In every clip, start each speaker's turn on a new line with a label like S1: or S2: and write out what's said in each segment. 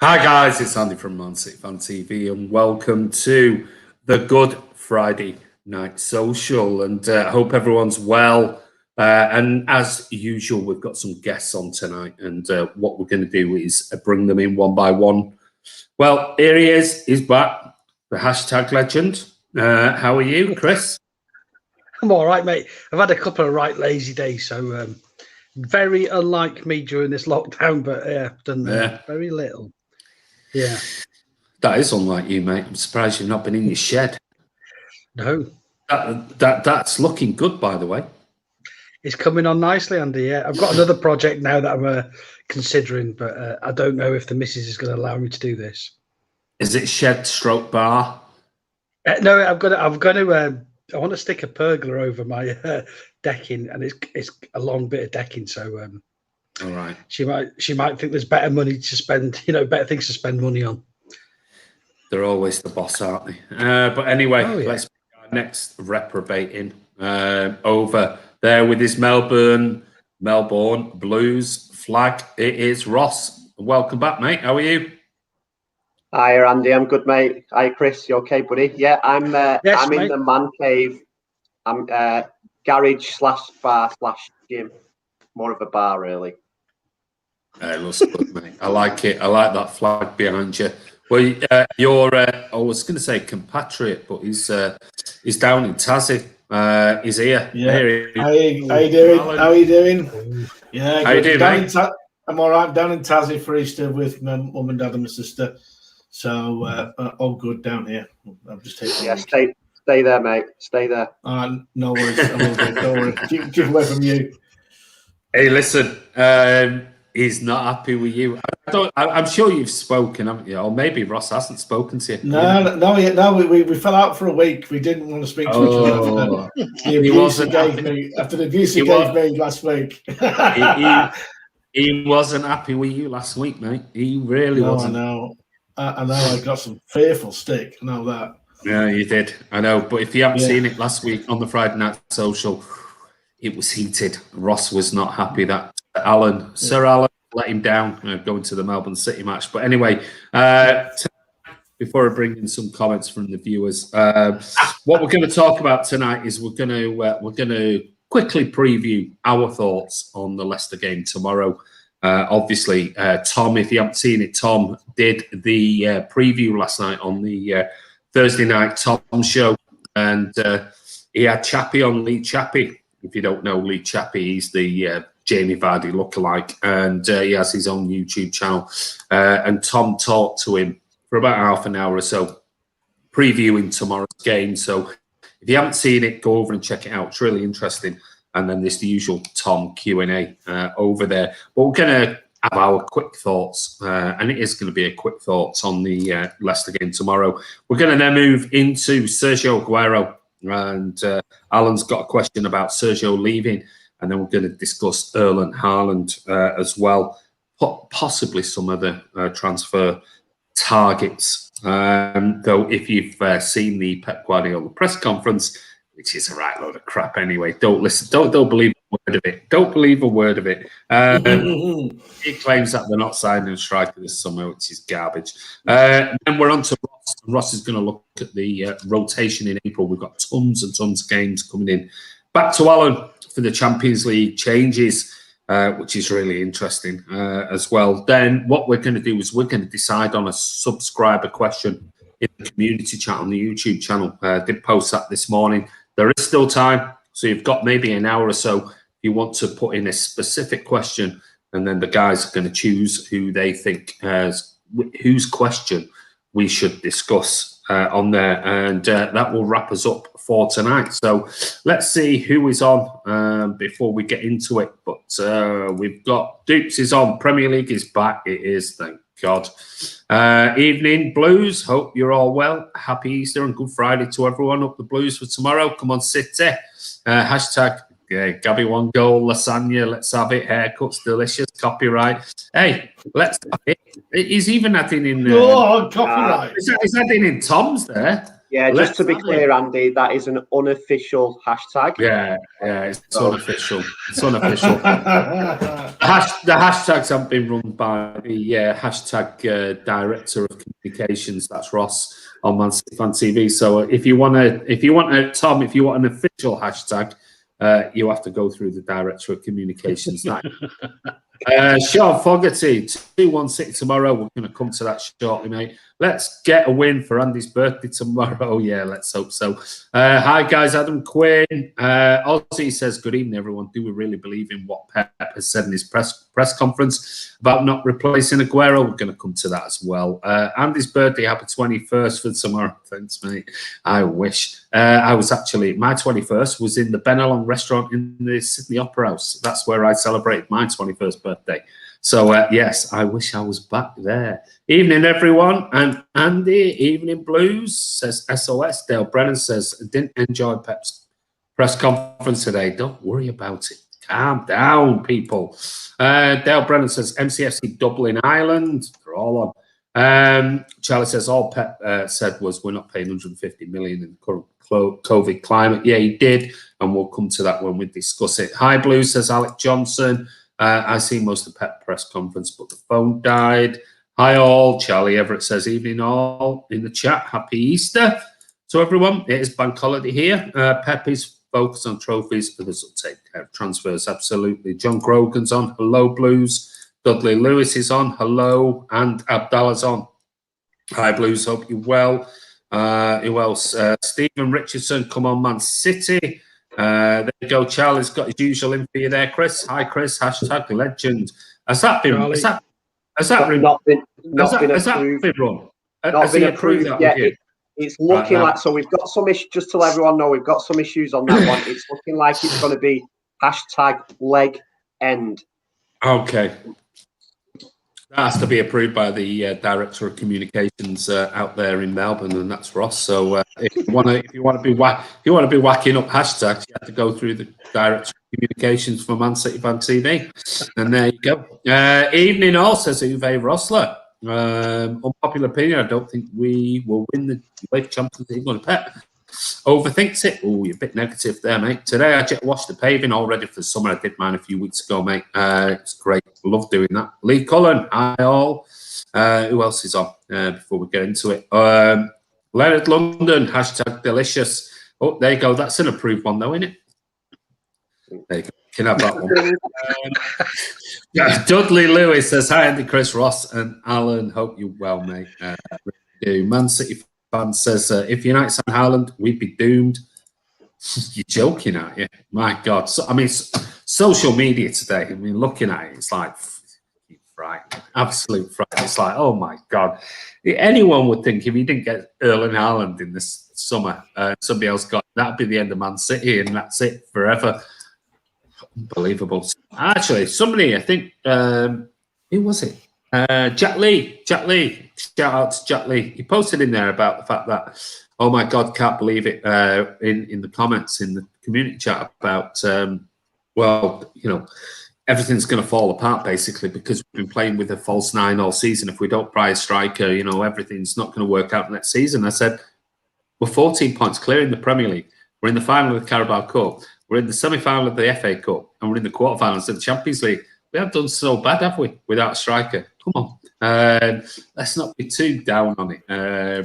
S1: Hi guys, it's Andy from mcfcfantv and welcome to the Good Friday Night Social, and I hope everyone's well. And as usual, we've got some guests on tonight, and what we're going to do is bring them in one by one. Well, here he is. He's back. The hashtag legend. How are you, Chris?
S2: I'm all right, mate. I've had a couple of right lazy days, so very unlike me during this lockdown, but yeah, I've done very little. Yeah.
S1: That is unlike you, mate. I'm surprised you've not been in your shed.
S2: No.
S1: That's looking good, by the way.
S2: It's coming on nicely, Andy. Yeah, I've got another project now that I'm considering, but I don't know if the missus is going to allow me to do this.
S1: Is it shed stroke bar?
S2: No, I want to stick a pergola over my decking, and it's a long bit of decking, so
S1: all right.
S2: She might think there's better money to spend, better things to spend money on.
S1: They're always the boss, aren't they? But anyway, let's bring our next reprobate in over there with his Melbourne Blues flag. It is Ross. Welcome back, mate. How are you?
S3: Hi, Andy. I'm good, mate. Hi, Chris. You okay, buddy? Yeah, I'm
S2: yes,
S3: in the man cave. I'm garage/bar/gym. More of a bar, really.
S1: It looks good, mate. I like it. I like that flag behind you. Well, you're, I was going to say compatriot, but he's down in Tassie. He's here.
S4: Yeah. How you doing? Alan. How are you doing? Yeah.
S1: How you doing, mate?
S4: I'm all right. Down in Tassie for Easter with my mum and dad and my sister. So all good down here. I'm just taking.
S3: Yeah, stay there, mate. Stay there.
S4: No worries. I will do. Don't worry. Keep away from you.
S1: Hey, listen. He's not happy with you. I'm sure you've spoken, haven't you? Or maybe Ross hasn't spoken to you.
S4: No. We fell out for a week. We didn't want to speak to each other after the abuse he gave me last week.
S1: He wasn't happy with you last week, mate. He really wasn't.
S4: I know. I got some fearful stick. I know that.
S1: Yeah, you did. I know. But if you haven't seen it last week on the Friday Night Social, it was heated. Ross was not happy that Sir Alan let him down going to the Melbourne City match. But anyway, before I bring in some comments from the viewers, what we're going to talk about tonight is we're going to quickly preview our thoughts on the Leicester game tomorrow. Obviously, Tom, if you haven't seen it, Tom did the preview last night on the Thursday night Tom show, and he had Chappie on, Lee Chappie. If you don't know Lee Chappie, he's the Jamie Vardy lookalike, and he has his own YouTube channel. And Tom talked to him for about half an hour or so, previewing tomorrow's game. So if you haven't seen it, go over and check it out. It's really interesting. And then there's the usual Tom Q&A over there. But we're going to have our quick thoughts, and it is going to be a quick thoughts on the Leicester game tomorrow. We're going to then move into Sergio Aguero. And Alan's got a question about Sergio leaving, and then we're going to discuss Erling Haaland as well, possibly some other transfer targets. Though if you've seen the Pep Guardiola press conference, which is a right load of crap anyway, don't listen, don't believe a word of it. Don't believe a word of it. He claims that they're not signing a striker this summer, which is garbage. Then we're on to Ross. Ross is going to look at the rotation in April. We've got tons and tons of games coming in. Back to Alan for the Champions League changes, which is really interesting as well. Then what we're going to do is we're going to decide on a subscriber question in the community chat on the YouTube channel. Did post that this morning. There is still time, so you've got maybe an hour or so if you want to put in a specific question, and then the guys are going to choose who they think whose question we should discuss on there, and that will wrap us up for tonight. So let's see who is on before we get into it. But we've got Dukes is on. Premier League is back. It is, thank God. Evening, Blues. Hope you're all well. Happy Easter and Good Friday to everyone. Up the Blues for tomorrow. Come on, City. Hashtag Gabby 1 goal, lasagna, let's have it, haircuts, delicious, copyright. Hey, let's have it. He's even adding in...
S4: copyright.
S1: He's adding in Tom's there.
S3: Yeah, just to be clear, Andy, that is an unofficial hashtag.
S1: Yeah, it's unofficial. It's unofficial. The hashtags haven't been run by the hashtag director of communications. That's Ross on mcfcfantv. So if you want an official hashtag, you have to go through the director of communications. Sean Fogarty, 216 tomorrow. We're going to come to that shortly, mate. Let's get a win for Andy's birthday tomorrow. Yeah, let's hope so. Hi, guys. Adam Quinn. Ozzy says, good evening, everyone. Do we really believe in what Pep has said in his press conference about not replacing Aguero? We're going to come to that as well. Andy's birthday, happy 21st for tomorrow. Thanks, mate. I wish. I was actually, my 21st was in the Benelong restaurant in the Sydney Opera House. That's where I celebrated my 21st birthday. So, yes, I wish I was back there. Evening, everyone. And Andy, Evening Blues, says SOS. Dale Brennan says, didn't enjoy Pep's press conference today. Don't worry about it. Calm down, people. Dale Brennan says, MCFC Dublin Ireland. They're all on. Charlie says, all Pep said was, we're not paying 150 million in the current COVID climate. Yeah, he did. And we'll come to that when we discuss it. Hi, Blues, says Alec Johnson. I see most of the Pep press conference, but the phone died. Hi all. Charlie Everett says, evening all in the chat. Happy Easter to everyone. It is bank holiday here. Pep is focused on trophies. Others will take care of transfers. Absolutely. John Grogan's on. Hello, Blues. Dudley Lewis is on. Hello. And Abdallah's on. Hi, Blues. Hope you're well. Who else? Stephen Richardson, come on, Man City. There you go. Charlie's got his usual in for you there, Chris. Hi, Chris. Hashtag legend. Has that been? Has that been run? Has he approved that?
S3: Yeah, it's looking like. So we've got some issues. Just to let everyone know, we've got some issues on that one. It's looking like it's going to be hashtag leg end.
S1: Okay. That has to be approved by the director of communications out there in Melbourne, and that's Ross. So if you want to be whacking up hashtags, you have to go through the director of communications for mcfcfantv. And there you go. Evening all, says Uwe Rossler. Unpopular opinion, I don't think we will win the League Champions League on Pep. Overthinks it. Oh, you're a bit negative there, mate. Today I just washed the paving all ready for the summer. I did mine a few weeks ago, mate. It's great. Love doing that. Lee Cullen, hi all. Who else is on before we get into it? Leonard London, hashtag delicious. Oh, there you go. That's an approved one, though, isn't it? There you go. You can have that one. Dudley Lewis says, hi, Andy, Chris, Ross, and Alan. Hope you're well, mate. Man City fan says, if United signed Haaland, we'd be doomed. You're joking, aren't you? My God. So, I mean, social media today, I mean, looking at it, it's like, fright, absolute fright. It's like, oh my God. Anyone would think if you didn't get Erling Haaland in this summer, somebody else got, that'd be the end of Man City, and that's it forever. Unbelievable. Actually, somebody, I think, who was it? Jack Lee. Shout out to Jack Lee. He posted in there about the fact that, oh my God, can't believe it, in the comments in the community chat about, well, you know, everything's going to fall apart basically because we've been playing with a false nine all season. If we don't buy a striker, you know, everything's not going to work out next season. I said, we're 14 points clear in the Premier League. We're in the final of the Carabao Cup. We're in the semi-final of the FA Cup, and we're in the quarterfinals of the Champions League. We haven't done so bad, have we, without a striker? Come on. Let's not be too down on it.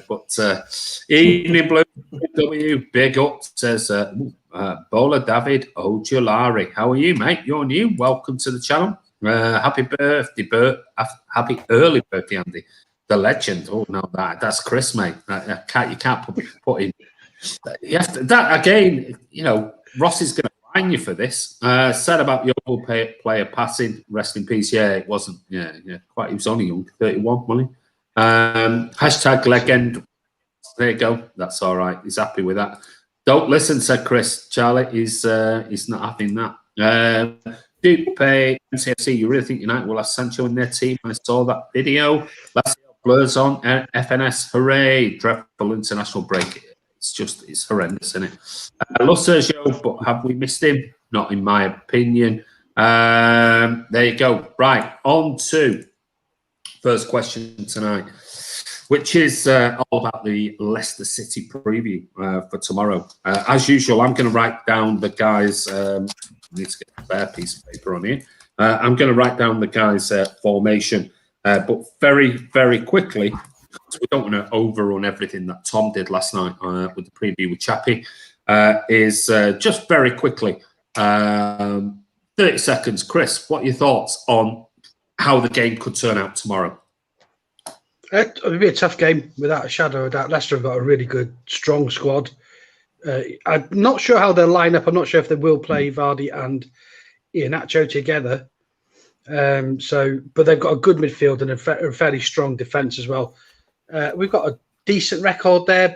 S1: But Evening Blue W, big up, says Bola David Ojulari. How are you, mate? You're new. Welcome to the channel. Happy birthday, happy early birthday, Andy. The legend. Oh, no, that's Chris, mate. You can't put in. You have to, that, again, you know, Ross is going to fine you for this. Said about Yeovil player passing, rest in peace. Yeah, it wasn't. Yeah, quite. He was only young, 31, wasn't he? Hashtag legend. There you go. That's all right. He's happy with that. Don't listen, said Chris. Charlie is not having that. Do pay MCFC. You really think United will have Sancho in their team? I saw that video. Last Blur's on FNS. Hooray! Dreadful international break. It's horrendous, isn't it? I love Sergio, but have we missed him? Not in my opinion. There you go. Right, on to first question tonight. which is all about the Leicester City preview for tomorrow. As usual, I'm going to write down the guys. I need to get a spare piece of paper on here. I'm going to write down the guys' formation, but very, very quickly, because we don't want to overrun everything that Tom did last night with the preview with Chappie, is just very quickly, 30 seconds. Chris, what are your thoughts on how the game could turn out tomorrow?
S2: It would be a tough game without a shadow of doubt. Leicester have got a really good, strong squad. I'm not sure how they'll line up. I'm not sure if they will play Vardy and Iheanacho together. But they've got a good midfield and a fairly strong defence as well. We've got a decent record there,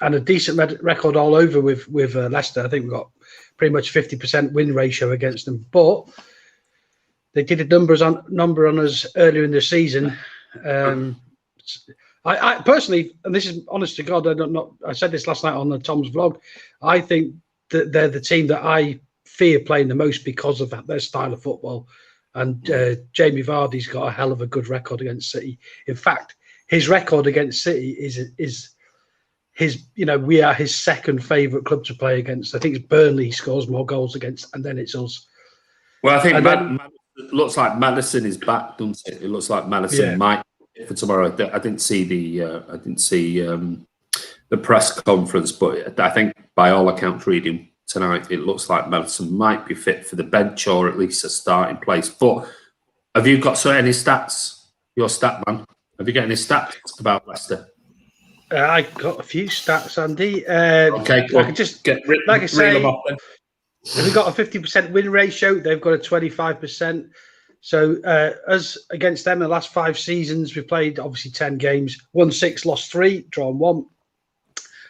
S2: and a decent record all over with Leicester. I think we've got pretty much 50% win ratio against them. But they did a number on us earlier in the season. I personally, and this is honest to God, I said this last night on the Tom's vlog, I think that they're the team that I fear playing the most because of their style of football. And Jamie Vardy's got a hell of a good record against City. In fact, his record against City is his. We are his second favourite club to play against. I think it's Burnley he scores more goals against, and then it's us.
S1: Well, I think it looks like Maddison is back, doesn't it? It looks like Maddison might for tomorrow. I didn't see the press conference, but I think by all accounts reading tonight, it looks like Maddison might be fit for the bench or at least a starting place. But have you got any stats? Your stat man, have you got any stats about Leicester?
S2: I got a few stats, Andy.
S1: Okay,
S2: I can just
S1: reel them off then.
S2: They've got a 50% win ratio. They've got a 25%. So us against them in the last 5 seasons, we played obviously 10 games, won 6, lost 3, drawn 1.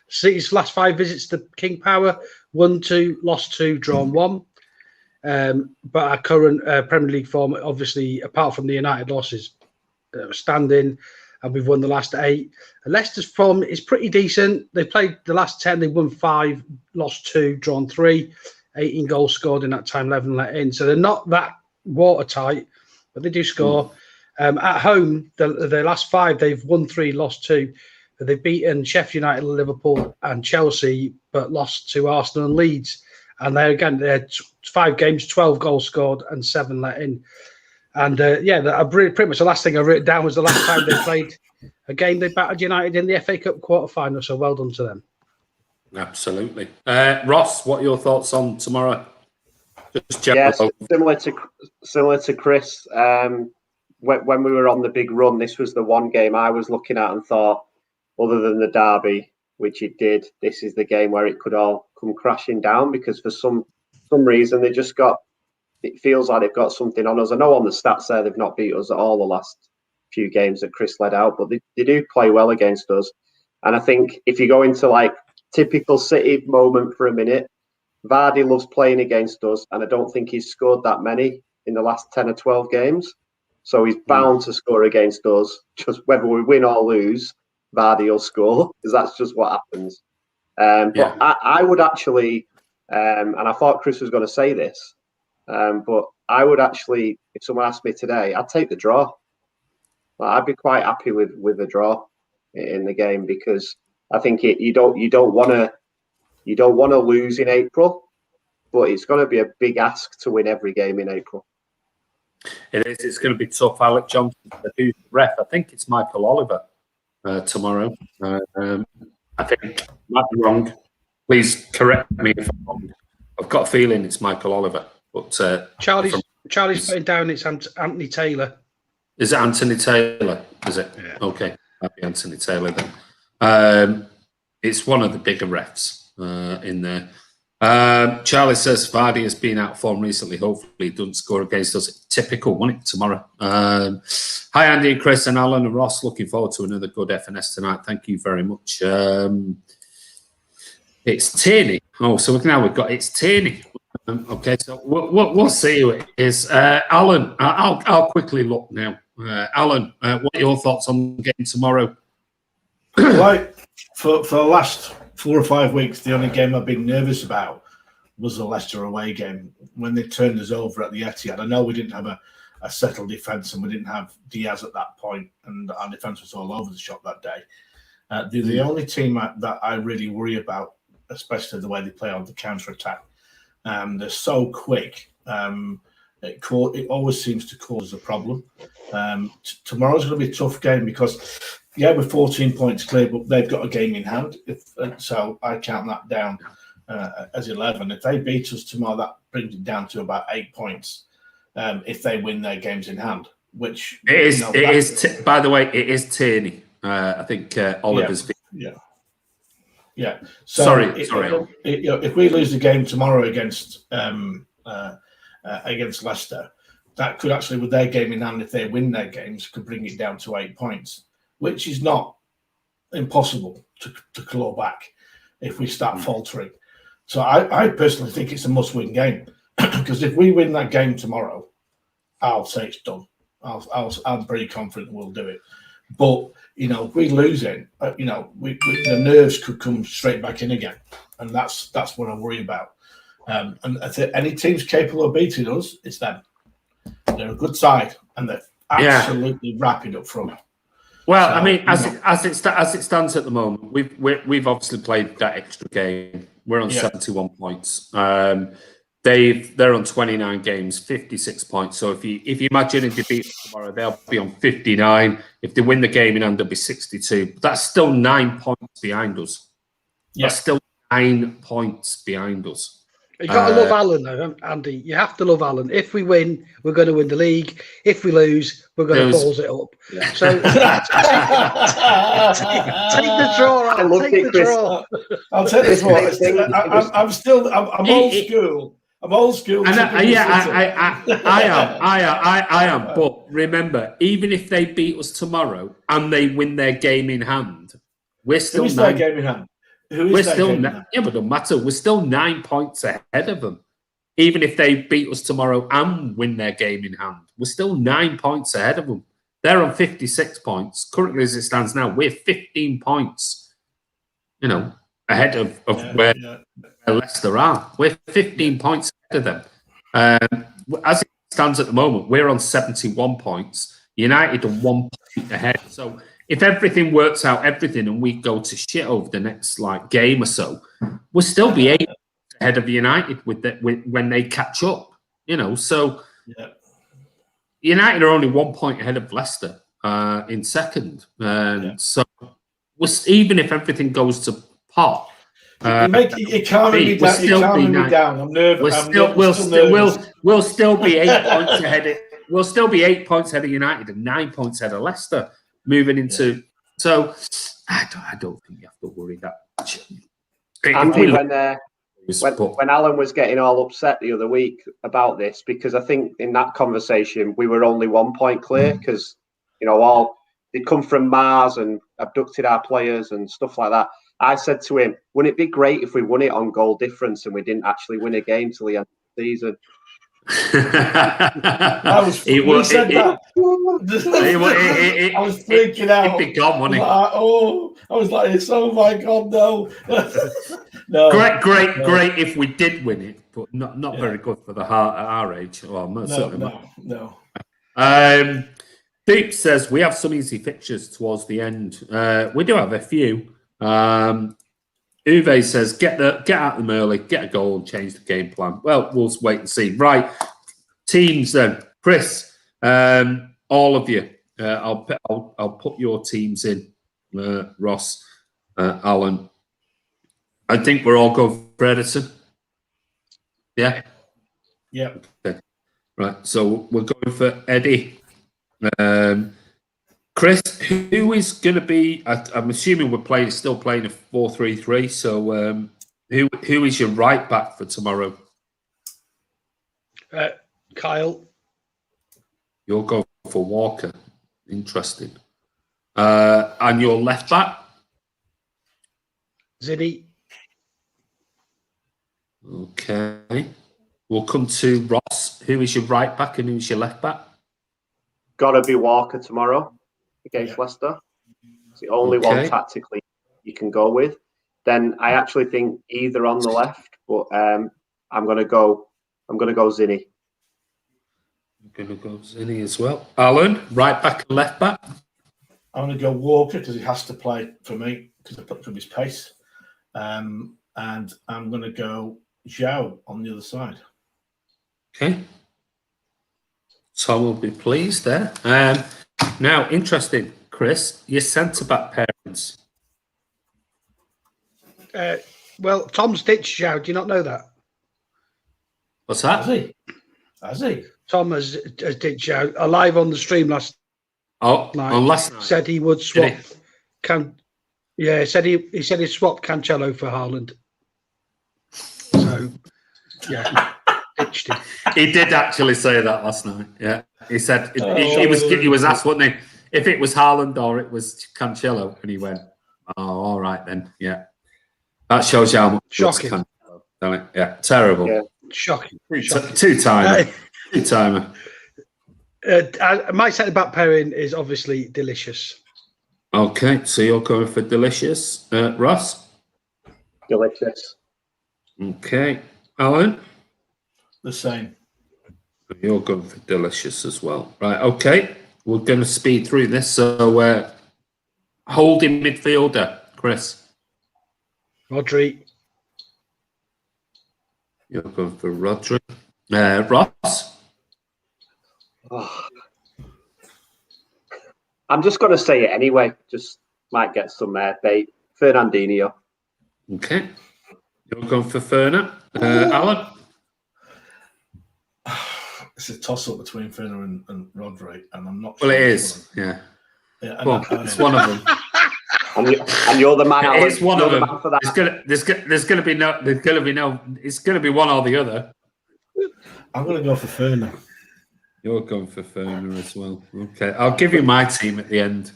S2: City's last 5 visits to King Power, won 2, lost 2, drawn 1. But our current Premier League form, obviously, apart from the United losses, standing, and we've won the last 8. Leicester's form is pretty decent. They played the last 10, they won 5, lost 2, drawn 3, 18 goals scored in that time, 11 let in. So they're not that watertight, but they do score. At home, the last 5, they've won 3, lost 2. They've beaten Sheffield United, Liverpool, and Chelsea, but lost to Arsenal and Leeds. And they had 5 games, 12 goals scored, and 7 let in. And pretty much the last thing I wrote down was the last time they played a game. They battered United in the FA Cup quarter-final. So well done to them.
S1: Absolutely, Ross. What are your thoughts on tomorrow? Just general.
S3: Yes, similar to Chris. When we were on the big run, this was the one game I was looking at and thought, other than the derby, which it did, this is the game where it could all come crashing down, because for some reason it feels like they've got something on us. I know on the stats there they've not beat us at all the last few games that Chris led out, but they do play well against us. And I think if you go into like typical City moment for a minute, Vardy loves playing against us, and I don't think he's scored that many in the last 10 or 12 games. So he's bound to score against us. Just whether we win or lose, Vardy will score, because that's just what happens. But I would actually, and I thought Chris was going to say this, but I would actually, if someone asked me today, I'd take the draw. I'd be quite happy with the draw in the game, because I think you don't want to lose in April, but it's going to be a big ask to win every game in April.
S1: It is. It's going to be tough. Alec Johnson, who's the ref? I think it's Michael Oliver tomorrow. I think I might be wrong. Please correct me if I'm wrong. I've got a feeling it's Michael Oliver, but
S2: Charlie's putting down it's Anthony Taylor.
S1: Is it Anthony Taylor? Is it?
S2: Yeah.
S1: Okay, that'd be Anthony Taylor then. It's one of the bigger refs in there. Charlie says Vardy has been out of form recently. Hopefully he doesn't score against us. Typical, won't it, tomorrow? Hi, Andy and Chris and Alan and Ross. Looking forward to another good FNS tonight. Thank you very much. It's Tierney. Oh, so now we've got it's Tierney. Okay, so we'll see who it is. Alan, I'll quickly look now. Alan, what are your thoughts on the game tomorrow?
S4: Right, for the last 4 or 5 weeks, the only game I've been nervous about was the Leicester away game when they turned us over at the Etihad. I know we didn't have a settled defence, and we didn't have Diaz at that point, and our defence was all over the shop that day. They're the only team that I really worry about, especially the way they play on the counter attack. They're so quick. It always seems to cause a problem. Tomorrow's going to be a tough game because, we're 14 points clear, but they've got a game in hand. So I count that down as 11. If they beat us tomorrow, that brings it down to about 8 points. If they win their games in hand, which
S1: it is. By the way, it is Tierney. I think Oliver's.
S4: Yeah. So
S1: sorry.
S4: If we lose the game tomorrow against Leicester, that could actually, with their game in hand, if they win their games, could bring it down to 8 points, which is not impossible to claw back if we start faltering. So I personally think it's a must-win game because if we win that game tomorrow, I'll say it's done. I'm pretty confident we'll do it. But if we lose it, the nerves could come straight back in again, and that's what I worry about. And if any team's capable of beating us, it's them. They're a good side, and they're absolutely rapid up front.
S1: Well, so, I mean, as it stands at the moment, we've obviously played that extra game. We're on 71 points. They're on 29 games, 56 points. So if you imagine if they beat us tomorrow, they'll be on 59. If they win the game in hand, they'll be 62. But that's still 9 points behind us. Yeah. That's still 9 points behind us.
S2: You got to love Alan, though, Andy. You have to love Alan. If we win, we're going to win the league. If we lose, we're going to balls it up. Yeah. So take the draw. Take the draw.
S4: I'll take the draw. I'm old school. I'm old school.
S1: I am. But remember, even if they beat us tomorrow and they win their game in hand, we're still
S4: their game in hand.
S1: We're still but it doesn't matter. We're still 9 points ahead of them. Even if they beat us tomorrow and win their game in hand, we're still 9 points ahead of them. They're on 56 points. Currently, as it stands now, we're 15 points, ahead of where Leicester are. We're 15 points ahead of them. As it stands at the moment, we're on 71 points. United are 1 point ahead. So if everything works out, and we go to shit over the next game or so, we'll still be 8 ahead of United when they catch up. So United are only 1 point ahead of Leicester in second. So even if everything goes to pot,
S4: you can't be down. I'm nervous.
S1: We'll still be 8 points ahead. We'll still be 8 points ahead of United and 9 points ahead of Leicester. Moving into, so I don't think you have to worry that much.
S3: Andy, when Alan was getting all upset the other week about this, because I think in that conversation we were only 1 point clear because they'd come from Mars and abducted our players and stuff like that. I said to him, "Wouldn't it be great if we won it on goal difference and we didn't actually win a game till the end of the season?"
S4: I was freaking out.
S1: Big God, wasn't he?
S4: I was like, "Oh my God, no!" No.
S1: Great if we did win it, but not very good for the heart at our age. Well,
S4: no.
S1: Deep says we have some easy fixtures towards the end. We do have a few. Uwe says, get out them early, get a goal and change the game plan. Well, we'll wait and see. Right, teams then. Chris, all of you, I'll put your teams in. Ross, Alan. I think we're all going for Edison. Yeah?
S4: Yeah.
S1: Okay. Right, so we're going for Eddie. Chris, who is going to be? I'm assuming we're still playing a 4-3-3. So, who is your right back for tomorrow?
S2: Kyle.
S1: You'll go for Walker. Interesting. And your left back?
S2: Zinni.
S1: Okay. We'll come to Ross. Who is your right back and who's your left back?
S3: Got to be Walker tomorrow against Leicester. It's the only one tactically you can go with. Then I actually think either on the left, but I'm going to go Zinni.
S1: I'm going to go Zinni as well. Alan, right back and left back.
S4: I'm going to go Walker because he has to play for me because I put him his pace. And I'm going to go Zhao on the other side.
S1: Okay. Tom will be pleased there. Now, interesting, Chris, your centre-back pairings.
S2: Well, Tom's ditched Zhao. Do you not know that?
S1: What's that?
S4: Has he?
S2: Tom has ditched Zhao. Alive on the stream last
S1: Oh,
S2: night.
S1: on last night.
S2: Said he would swap.
S1: Did
S2: He said he'd swap Cancelo for Haaland. So, yeah, ditched him.
S1: He did actually say that last night. Yeah, he said he was asked, wasn't he, if it was Haaland or it was Cancelo, and he went, "Oh, all right then." Yeah, that shows you how much
S2: Shocking.
S1: Cancelo, doesn't it? Yeah, terrible.
S2: Yeah. Shocking.
S1: Two-timer.
S2: My centre-back pairing is obviously Delicious.
S1: Okay, so you're going for Delicious. Ross?
S3: Delicious.
S1: Okay. Alan?
S4: The same.
S1: You're going for Delicious as well. Right, okay. We're going to speed through this. So, holding midfielder, Chris?
S2: Rodri.
S1: You're going for Rodri. Ross?
S3: Oh. I'm just going to say it anyway. Just might get some bait. Fernandinho.
S1: Okay. You're going for Ferner. Alan?
S4: It's a toss-up between Ferner and Rodri, and I'm not
S1: Well,
S4: sure.
S1: it is. Yeah.
S4: Well,
S1: it's one of them.
S3: and you're the man. Alan.
S1: It's one of them.
S3: For that.
S1: There's going to be no. It's going to be one or the other.
S4: I'm going to go for Ferner.
S1: You're going for Ferner as well. Okay, I'll give you my team at the end.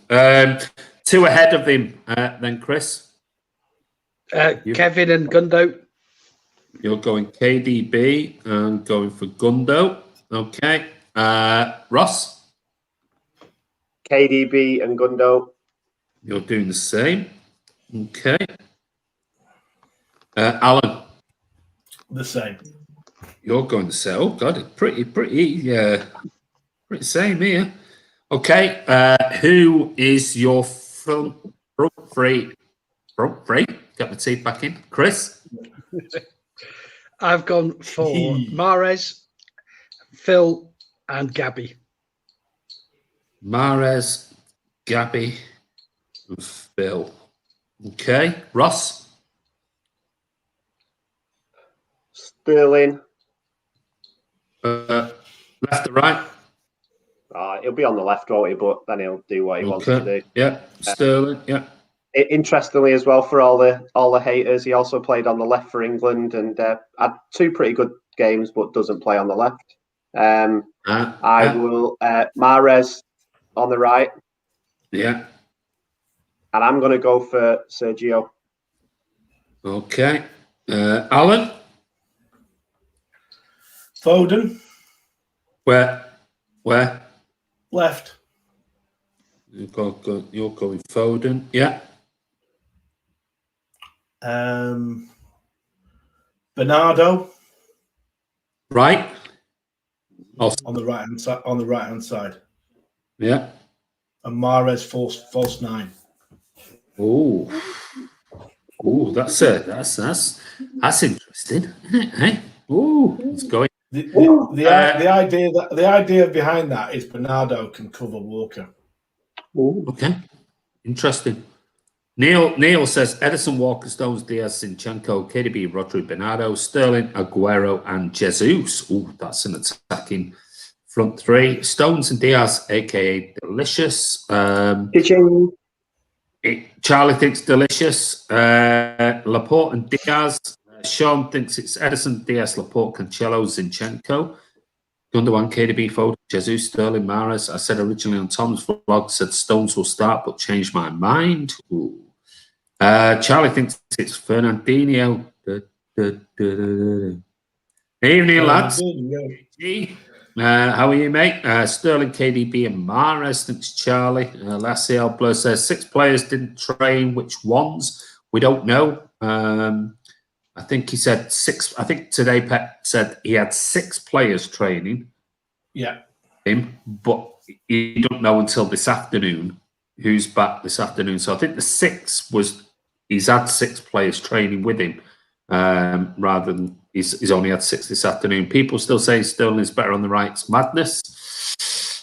S1: Two ahead of him, then Chris.
S2: Kevin and Gundo.
S1: You're going KDB and going for Gundo. Okay. Ross?
S3: KDB and Gundo.
S1: You're doing the same. Okay. Alan?
S4: The same.
S1: You're going to say, oh God, pretty same here. Okay, who is your front three? Get my teeth back in. Chris?
S2: I've gone for Mahrez, Phil, and Gabby.
S1: Mahrez, Gabby, and Phil. Okay, Ross?
S3: Sterling.
S1: Left or right?
S3: He'll be on the left, won't he? But then he'll do what he wants to do.
S1: Yeah, Sterling. Yeah.
S3: Interestingly, as well, for all the haters, he also played on the left for England and had two pretty good games, but doesn't play on the left. I will Mahrez on the right.
S1: Yeah.
S3: And I'm going to go for Sergio.
S1: Okay. Alan?
S4: Foden.
S1: Where?
S4: Left.
S1: You're going Foden. Yeah.
S4: Bernardo.
S1: Right.
S4: On the right hand side.
S1: Yeah.
S4: And Mahrez false nine.
S1: Oh, that's interesting, isn't it? Hey? Oh, it's going.
S4: The idea behind that is Bernardo can cover Walker.
S1: Okay, interesting. Neil says Edison, Walker, Stones, Diaz, Zinchenko, KDB, Rodri, Bernardo, Sterling, Aguero, and Jesus. Oh, that's an attacking front three. Stones and Diaz, aka Delicious. Charlie thinks Delicious. Laporte and Diaz. Sean thinks it's Edison, Diaz, Laporte, Cancelo, Zinchenko. Gundogan, KDB, Foden, Jesus, Sterling, Mahrez. I said originally on Tom's vlog, said Stones will start, but changed my mind. Ooh. Charlie thinks it's Fernandinho. Evening, lads. How are you, mate? Sterling, KDB, and Mahrez, thinks Charlie. Lassiel Blur says 6 players didn't train. Which ones? We don't know. I think he said 6. I think today Pep said he had 6 players training.
S4: Yeah.
S1: him, but you don't know until this afternoon who's back this afternoon. So I think the 6 was he's had 6 players training with him rather than he's only had 6 this afternoon. People still say Sterling's better on the right. It's madness.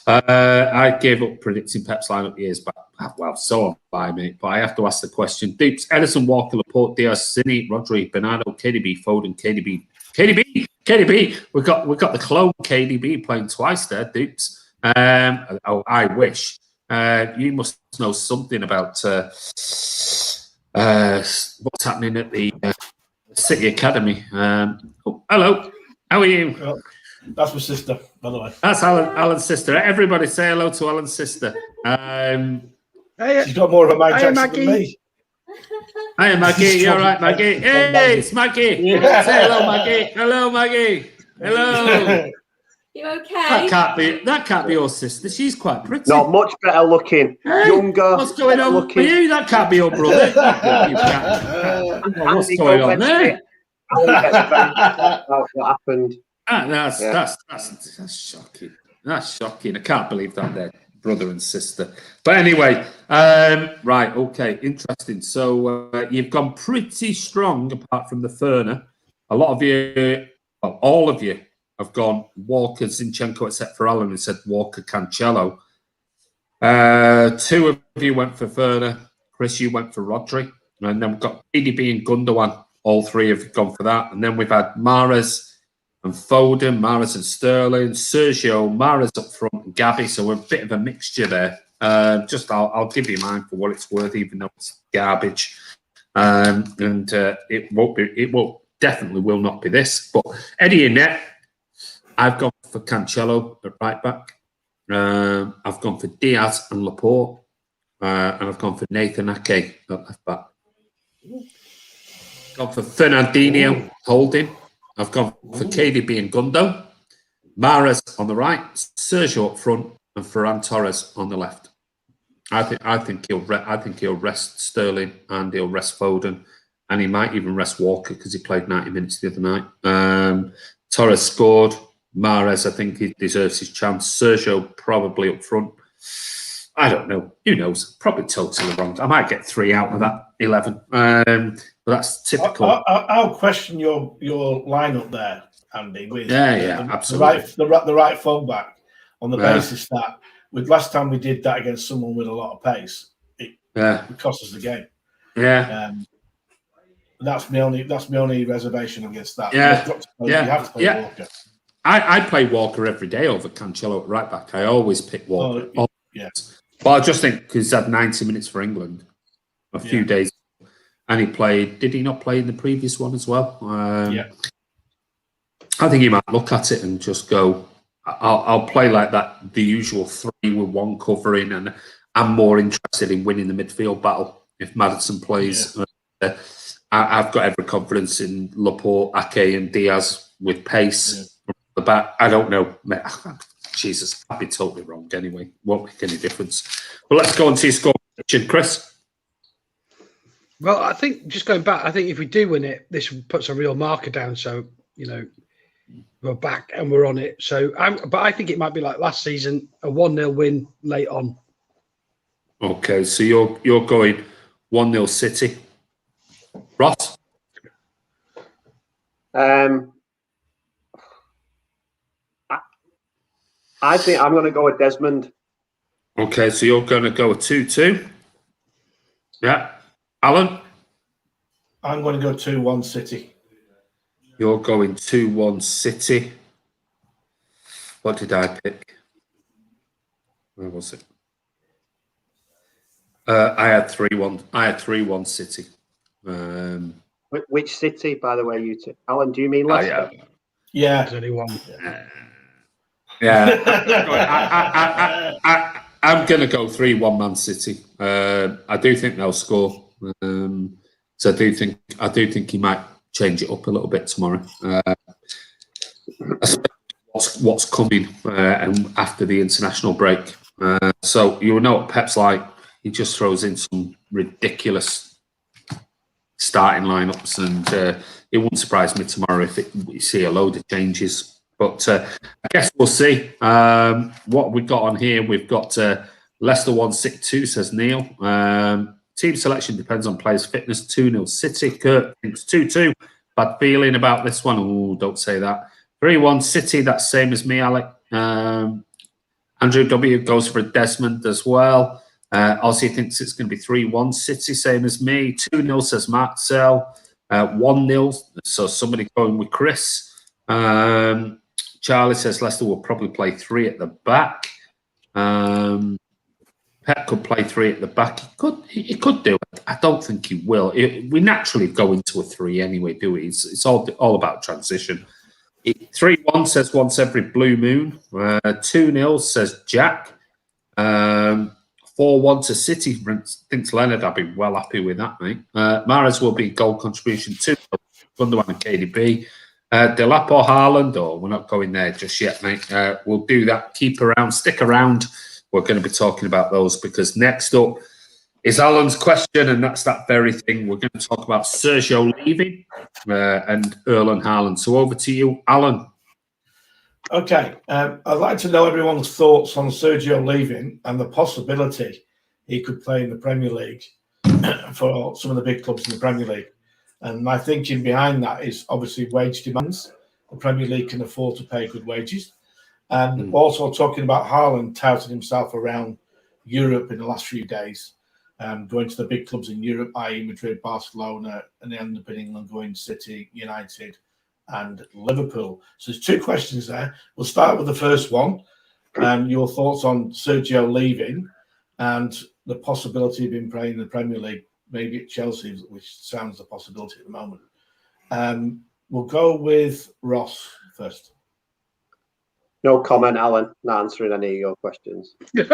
S1: I gave up predicting Pep's lineup years back. Well, so am I, mate. But I have to ask the question. Dupes, Edison, Walker, Laporte, Diaz, Cini, Rodri, Bernardo, KDB, Foden, KDB. We've got the clone KDB playing twice there, Dupes. I wish. You must know something about what's happening at the City Academy. Hello. How are you?
S4: Well, that's my sister, by the way.
S1: That's Alan's sister. Everybody say hello to Alan's sister.
S4: She's got more of a Mike Jackson
S2: Maggie.
S4: than me.
S1: Hi, Maggie. You all right, Maggie? Hey, it's Maggie.
S4: Yeah.
S1: Say hello, Maggie. Hello, Maggie. Hello.
S5: You okay?
S1: That can't be your sister. She's quite pretty.
S3: Not much better looking, younger.
S1: What's going on with
S3: looking.
S1: you? That can't be your brother. You can't. What's
S3: Andy
S1: going on
S3: Gomez
S1: there?
S3: What happened?
S1: That's shocking. That's shocking. I can't believe that they're brother and sister. But anyway, right, okay, interesting. So you've gone pretty strong, apart from the Ferner. A lot of you, well, all of you, have gone Walker, Zinchenko, except for Alan, who said Walker, Cancelo. 2 of you went for Ferner. Chris, you went for Rodri. And then we've got KDB and Gundogan. All 3 have gone for that. And then we've had Mahrez and Foden, Mahrez and Sterling, Sergio, Mahrez up front, and Gabby. So we're a bit of a mixture there. I'll give you mine for what it's worth, even though it's garbage. It definitely will not be this. But Eddie in net, I've gone for Cancelo at right back. I've gone for Diaz and Laporte. And I've gone for Nathan Ake at left back. Gone for Fernandinho holding. I've gone for KDB and Gundo. Mahrez on the right, Sergio up front, and Ferran Torres on the left. I think he'll rest Sterling and he'll rest Foden, and he might even rest Walker because he played 90 minutes the other night. Torres scored. Mahrez, I think he deserves his chance. Sergio probably up front. I don't know. Who knows? Probably totally wrong. I might get 3 out of that 11. But that's typical.
S4: I'll question your lineup there, Andy. With
S1: absolutely.
S4: The right fullback on the basis that with last time we did that against someone with a lot of pace, it cost us the game.
S1: Yeah.
S4: That's my only reservation against that.
S1: Yeah.
S4: You have to play Walker.
S1: I play Walker every day over Cancelo at right back. I always pick Walker.
S4: Yeah.
S1: But I just think because he's had 90 minutes for England a few days, and he played. Did he not play in the previous one as well? I think he might look at it and just go, I'll play like that, the usual 3 with 1 covering, and I'm more interested in winning the midfield battle if Maddison plays. Yeah. I've got every confidence in Laporte, Ake and Diaz with pace from the back. I don't know. Jesus, I'd be totally wrong anyway. Won't make any difference. But let's go on to your score prediction, Chris.
S2: Well, I think just going back, I think if we do win it, this puts a real marker down. So, we're back and we're on it. So, but I think it might be like last season, a 1-0 win late on.
S1: Okay, so you're going 1-0 City. Ross?
S3: I think I'm going to go with Desmond.
S1: Okay, so you're going to go a 2-2. Yeah. Alan?
S4: I'm going to go 2-1 City.
S1: You're going 2-1 City. What did I pick? Where was it? I had 3-1. I had 3-1 City.
S3: Which City, by the way, you two? Alan, do you mean Leicester?
S4: Yeah.
S2: There's only one.
S1: Yeah. I'm going to go 3-1 Man City. I do think they'll score. So I do think he might change it up a little bit tomorrow. What's coming after the international break. So you know what Pep's like. He just throws in some ridiculous starting lineups, and it wouldn't surprise me tomorrow if you see a load of changes. But I guess we'll see. What we've got on here, we've got Leicester 1-6-2, says Neil. Team selection depends on players' fitness. 2-0 City. Kurt thinks 2-2. Bad feeling about this one. Oh, don't say that. 3-1 City. That's same as me, Alec. Andrew W goes for Desmond as well. Ozzy thinks it's going to be 3-1 City, same as me. 2-0 says Marcel. 1-0. So somebody going with Chris. Charlie says Leicester will probably play 3 at the back. Pep could play 3 at the back. He could do it. I don't think he will. We naturally go into a 3 anyway, do we? It's all about transition. 3-1 says once every blue moon. 2-0 says Jack. 4-1 to City. Thinks Leonard. I'd be well happy with that, mate. Mahrez will be goal contribution 2. Gundogan and KDB. Delap or Haaland, or we're not going there just yet, mate. We'll do that. Keep around, stick around. We're going to be talking about those because next up is Alan's question, and that's that very thing. We're going to talk about Sergio leaving and Erling Haaland. So over to you, Alan.
S4: Okay. I'd like to know everyone's thoughts on Sergio leaving and the possibility he could play in the Premier League for some of the big clubs in the Premier League. And my thinking behind that is obviously wage demands. The Premier League can afford to pay good wages. And also talking about Haaland touting himself around Europe in the last few days, going to the big clubs in Europe, i.e. Madrid, Barcelona, and then up in England going City, United and Liverpool. So there's 2 questions there. We'll start with the first one. Your thoughts on Sergio leaving and the possibility of him playing in the Premier League, maybe at Chelsea, which sounds a possibility at the moment. We'll go with Ross first.
S3: No comment, Alan. Not answering any of your questions. But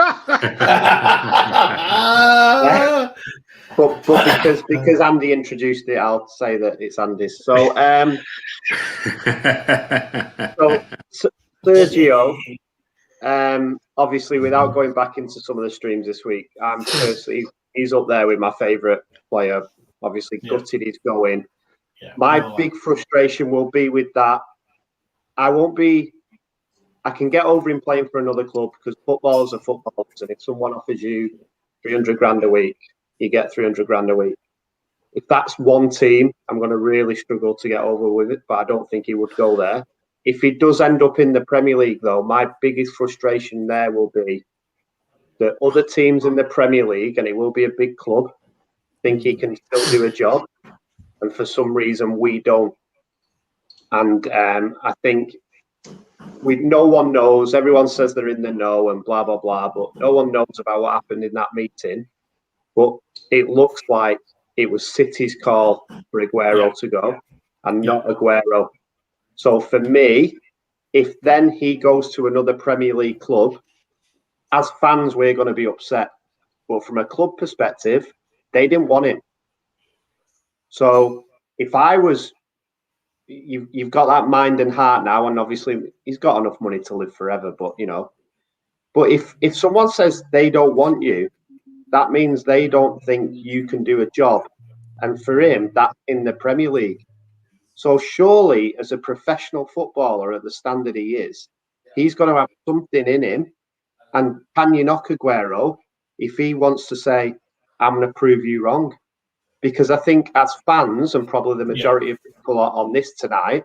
S3: because Andy introduced it, I'll say that it's Andy's. So, Sergio, obviously, without going back into some of the streams this week, I'm personally, he's up there with my favourite player. Obviously, gutted he's going. My big frustration will be with that. I can get over him playing for another club because footballers are footballers, and if someone offers you 300 grand a week, you get 300 grand a week. If that's one team, I'm going to really struggle to get over with it, but I don't think he would go there. If he does end up in the Premier League, though, my biggest frustration there will be that other teams in the Premier League, and it will be a big club, think he can still do a job, and for some reason we don't. And I think no one knows. Everyone says they're in the know and blah, blah, blah, but no one knows about what happened in that meeting. But it looks like it was City's call for Aguero to go and not Aguero. So for me, if then he goes to another Premier League club, as fans, we're going to be upset. But from a club perspective, they didn't want him. So if I was... You've got that mind and heart now, and obviously he's got enough money to live forever. But but if someone says they don't want you, that means they don't think you can do a job. And for him, that's in the Premier League. So surely, as a professional footballer at the standard he is, he's going to have something in him. And can you knock Aguero if he wants to say, "I'm going to prove you wrong"? Because I think as fans, and probably the majority of people are on this tonight,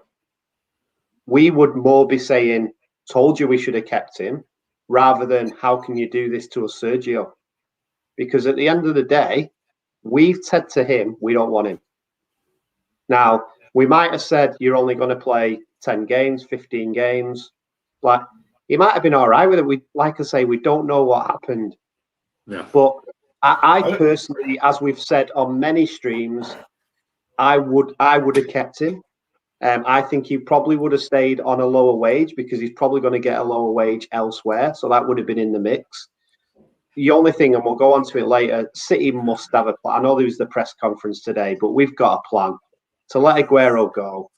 S3: we would more be saying, "Told you we should have kept him," rather than "How can you do this to a Sergio?" Because at the end of the day, we've said to him, we don't want him. Now, we might have said, you're only going to play 10 games, 15 games. Like, he might have been all right with it. Like I say, we don't know what happened.
S1: Yeah.
S3: But I personally, as we've said on many streams, I would have kept him. I think he probably would have stayed on a lower wage because he's probably going to get a lower wage elsewhere. So that would have been in the mix. The only thing, and we'll go on to it later, City must have a plan. I know there was the press conference today, but we've got a plan to let Aguero go.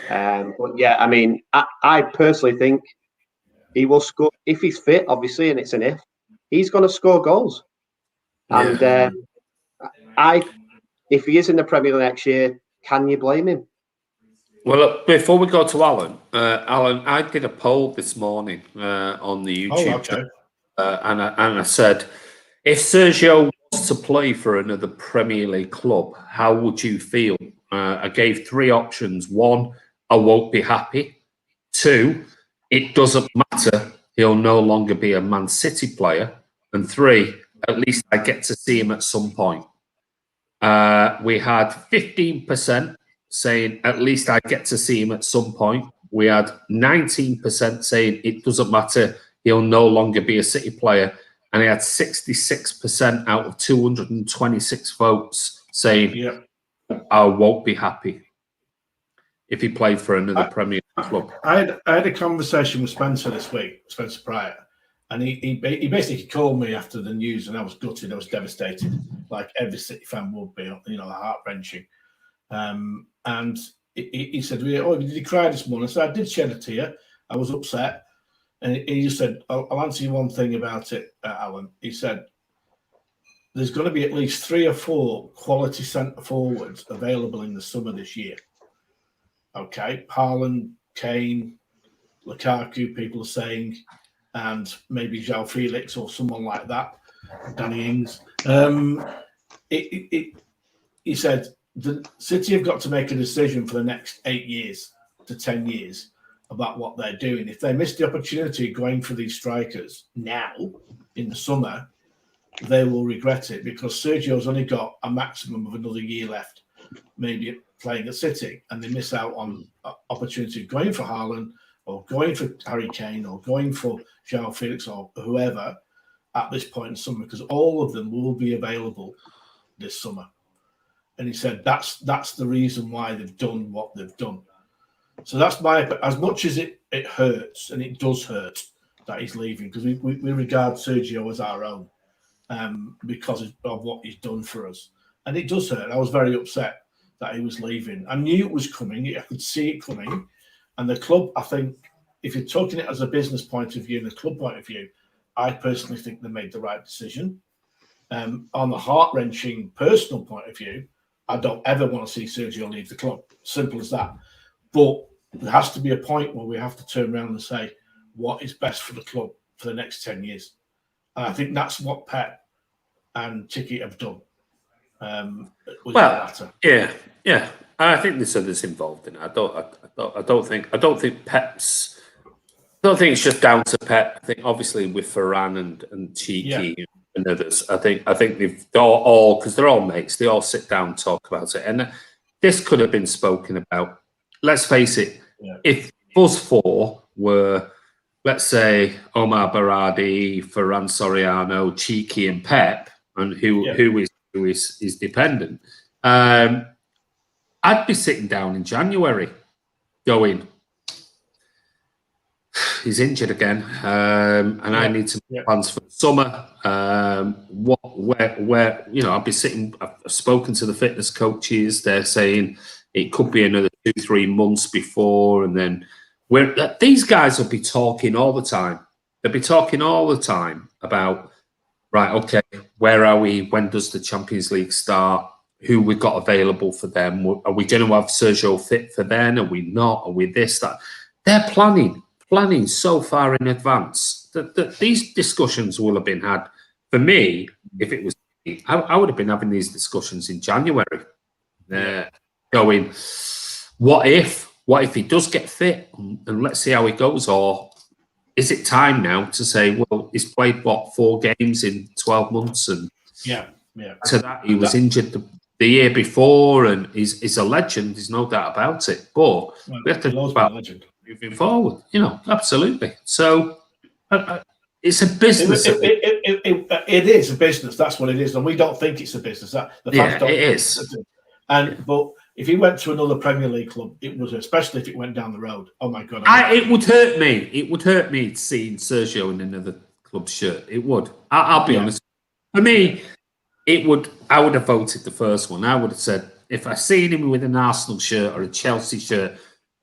S3: But yeah, I mean, I personally think he will score if he's fit, obviously, and it's an if. He's going to score goals. And if he is in the Premier League next year, can you blame him?
S1: Well, look, before we go to Alan, I did a poll this morning on the YouTube channel, and I said, if Sergio was to play for another Premier League club, how would you feel? I gave 3 options. 1, I won't be happy. 2, it doesn't matter. He'll no longer be a Man City player. And 3, at least I get to see him at some point. We had 15% saying at least I get to see him at some point. We had 19% saying it doesn't matter, he'll no longer be a City player. And he had 66% out of 226 votes saying, I won't be happy if he played for another Premier League club.
S4: I had a conversation with Spencer this week, Spencer Pryor, and he basically called me after the news, and I was gutted, I was devastated, like every City fan would be, heart-wrenching. And he said, "Oh, did you cry this morning?" I said, "I did shed a tear. I was upset." And he just said, "I'll answer you one thing about it, Alan." He said, "There's going to be at least 3 or 4 quality centre forwards available in the summer this year. Okay, Haaland, Kane, Lukaku, people are saying, and maybe João Felix or someone like that, Danny Ings." He said, the City have got to make a decision for the next 8 years to 10 years about what they're doing. If they miss the opportunity of going for these strikers now in the summer, they will regret it, because Sergio's only got a maximum of another year left, maybe playing at City, and they miss out on opportunity of going for Haaland or going for Harry Kane or going for João Felix or whoever at this point in summer, because all of them will be available this summer. And he said that's the reason why they've done what they've done. So that's as much as it hurts, and it does hurt that he's leaving, because we regard Sergio as our own, because of what he's done for us. And it does hurt. I was very upset that he was leaving. I knew it was coming. I could see it coming. And the club, I think, if you're talking it as a business point of view and a club point of view, I personally think they made the right decision. On the heart-wrenching personal point of view, I don't ever want to see Sergio leave the club. Simple as that. But there has to be a point where we have to turn around and say, what is best for the club for the next 10 years? And I think that's what Pep and Tiki have done.
S1: Yeah. I think there's others involved in it. I don't think Pep's. I don't think it's just down to Pep. I think obviously with Varane and Cheeky and others, I think they're all, because they're all mates. They all sit down and talk about it, and this could have been spoken about. Let's face it. Yeah. If us 4 were, let's say, Omar Berardi, Ferran Soriano, Cheeky, and Pep, and who is dependent, I'd be sitting down in January, going, he's injured again, and I need to make plans for the summer. Where I'd be sitting. I've spoken to the fitness coaches. They're saying it could be another 2-3 months before, and then these guys will be talking all the time. They'll be talking all the time about, right, okay, where are we? When does the Champions League start? Who we've got available for them? Are we going to have Sergio fit for then? Are we not? Are we this, that? They're planning so far in advance that these discussions will have been had. For me, if it was me, I would have been having these discussions in January. Going, what if he does get fit, and let's see how he goes? Or is it time now to say, well, he's played 4 games in 12 months, and to that he was injured the year before, and he's a legend. There's no doubt about it. But we have to talk about moving forward. Absolutely. So it's a business.
S4: It is a business. That's what it is, and we don't think it's a business.
S1: It is.
S4: But if he went to another Premier League club, it was, especially if it went down the road. Oh my God!
S1: It would hurt me. It would hurt me seeing Sergio in another club's shirt. It would. I'll be honest. For me, it would. I would have voted the first one. I would have said, if I seen him with an Arsenal shirt or a Chelsea shirt,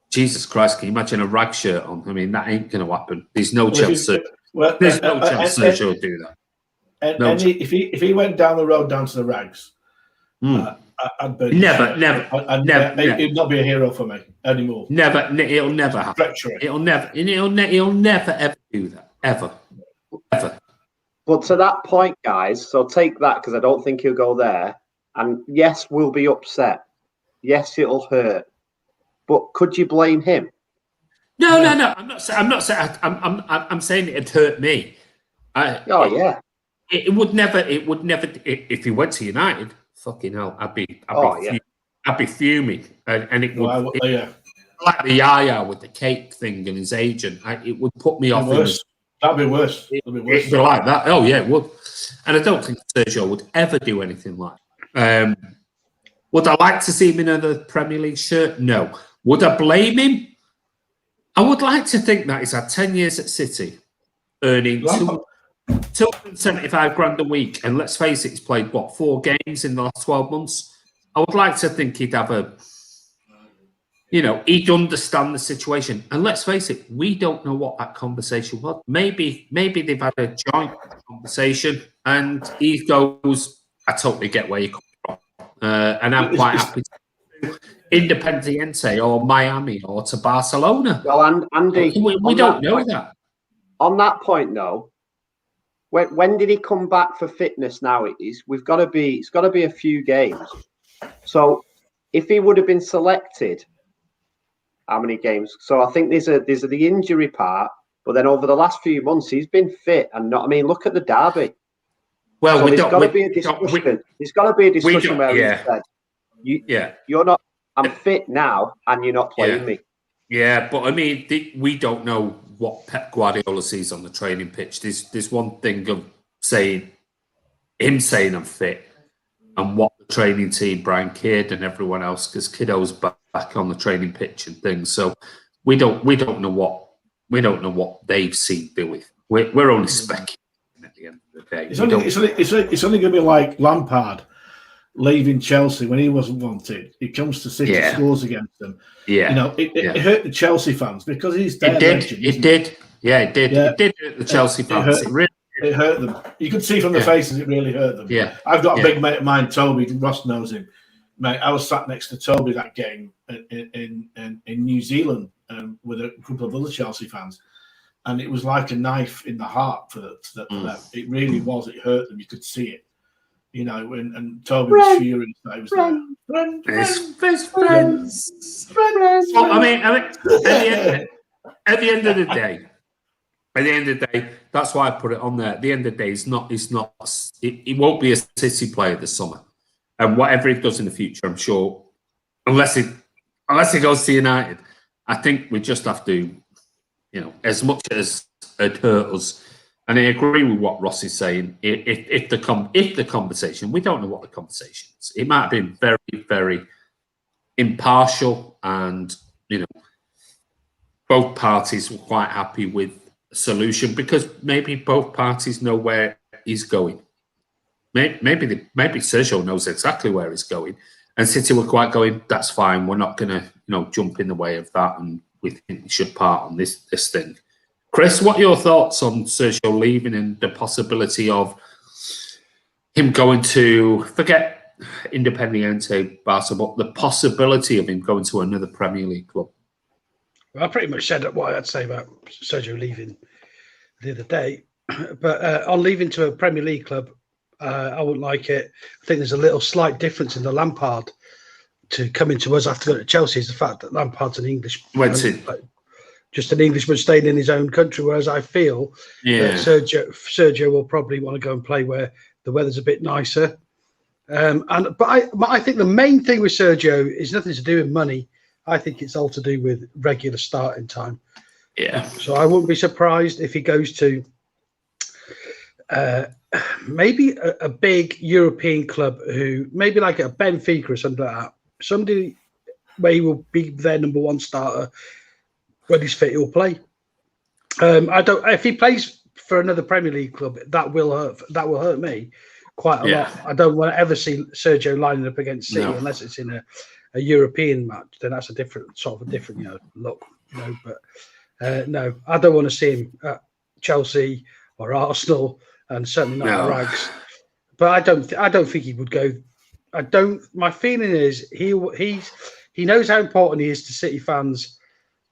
S1: Jesus Christ, can you imagine a rag shirt on? I mean, that ain't going to happen. There's no chance. There's no chance Sergio will do that.
S4: If he went down the road down to the rags, I'd burn
S1: never.
S4: He'd not be a hero for me anymore.
S1: Never. It'll never happen.
S4: Treachery.
S1: He'll never ever do that. Ever.
S3: But to that point, guys, so take that because I don't think he'll go there. And yes, we'll be upset. Yes, it'll hurt. But could you blame him?
S1: No. I'm not saying. I'm saying it'd hurt me.
S3: Yeah.
S1: It would never. If he went to United, fucking hell, I'd be fuming, and it would. Like the Yaya with the cake thing and his agent, it would put me off.
S4: That'd be worse.
S1: It'd be like that. Oh yeah, it would. And I don't think Sergio would ever do anything like that. Would I like to see him in another Premier League shirt? No. Would I blame him? I would like to think that he's had 10 years at City, earning 275 grand a week. And let's face it, he's played, 4 games in the last 12 months? I would like to think he'd have he'd understand the situation. And let's face it, we don't know what that conversation was. Maybe they've had a joint conversation and he goes, I totally get where you come from. And I'm quite happy to Independiente or Miami or to Barcelona.
S3: Well, and Andy,
S1: we don't know that.
S3: On that point, though, when did he come back for fitness? Now it's got to be a few games. So if he would have been selected, how many games? So I think there's the injury part, but then over the last few months he's been fit and not. I mean, look at the derby.
S1: Well,
S3: so there's got to be a discussion. There's got to be a discussion where he said, "You're not. I'm fit now, and you're not playing me."
S1: Yeah, but I mean, we don't know what Pep Guardiola sees on the training pitch. There's one thing of saying I'm fit, and what the training team, Brian Kidd and everyone else, because Kiddo's back on the training pitch and things. So we don't know what they've seen Billy. We're only speculating at the end of the day.
S4: It's only going to be like Lampard leaving Chelsea when he wasn't wanted. He comes to City, scores against them.
S1: Yeah,
S4: it hurt the Chelsea fans because he's their legend.
S1: It did. Yeah, it did. It did hurt the Chelsea fans.
S4: It hurt them. You could see from the faces it really hurt them.
S1: Yeah,
S4: I've got a big mate of mine, Toby. Ross knows him. Mate, I was sat next to Toby that game in New Zealand with a couple of other Chelsea fans, and it was like a knife in the heart for them. It really was. It hurt them. You could see it. And Toby was furious. I was
S1: friends. Well, I mean, at the end of the day, that's why I put it on there. At the end of the day, it won't be a City player this summer. And whatever he does in the future, I'm sure, unless he goes to United, I think we just have to, as much as it hurt us. And I agree with what Ross is saying. If the conversation, we don't know what the conversation is. It might have been very, very impartial, and both parties were quite happy with the solution because maybe both parties know where he's going. Maybe Sergio knows exactly where he's going, and City were quite going, that's fine. We're not going to jump in the way of that, and we think we should part on this thing. Chris, what are your thoughts on Sergio leaving and the possibility of him going to, forget Independiente Barca, but the possibility of him going to another Premier League club?
S2: Well, I pretty much said what I'd say about Sergio leaving the other day. But on leaving to a Premier League club, I wouldn't like it. I think there's a little slight difference in the Lampard to coming to us after going to Chelsea is the fact that Lampard's an English. Just an Englishman staying in his own country, whereas I feel that Sergio will probably want to go and play where the weather's a bit nicer. But I think the main thing with Sergio is nothing to do with money. I think it's all to do with regular starting time.
S1: Yeah.
S2: So I wouldn't be surprised if he goes to maybe a big European club who maybe like a Benfica or something like that. Somebody where he will be their number one starter. When he's fit, he'll play. If he plays for another Premier League club, that will hurt me quite a lot. I don't want to ever see Sergio lining up against City unless it's in a European match. Then that's a different look. But no, I don't want to see him at Chelsea or Arsenal, and certainly not at Rags. But I don't think he would go I don't. My feeling is he knows how important he is to City fans,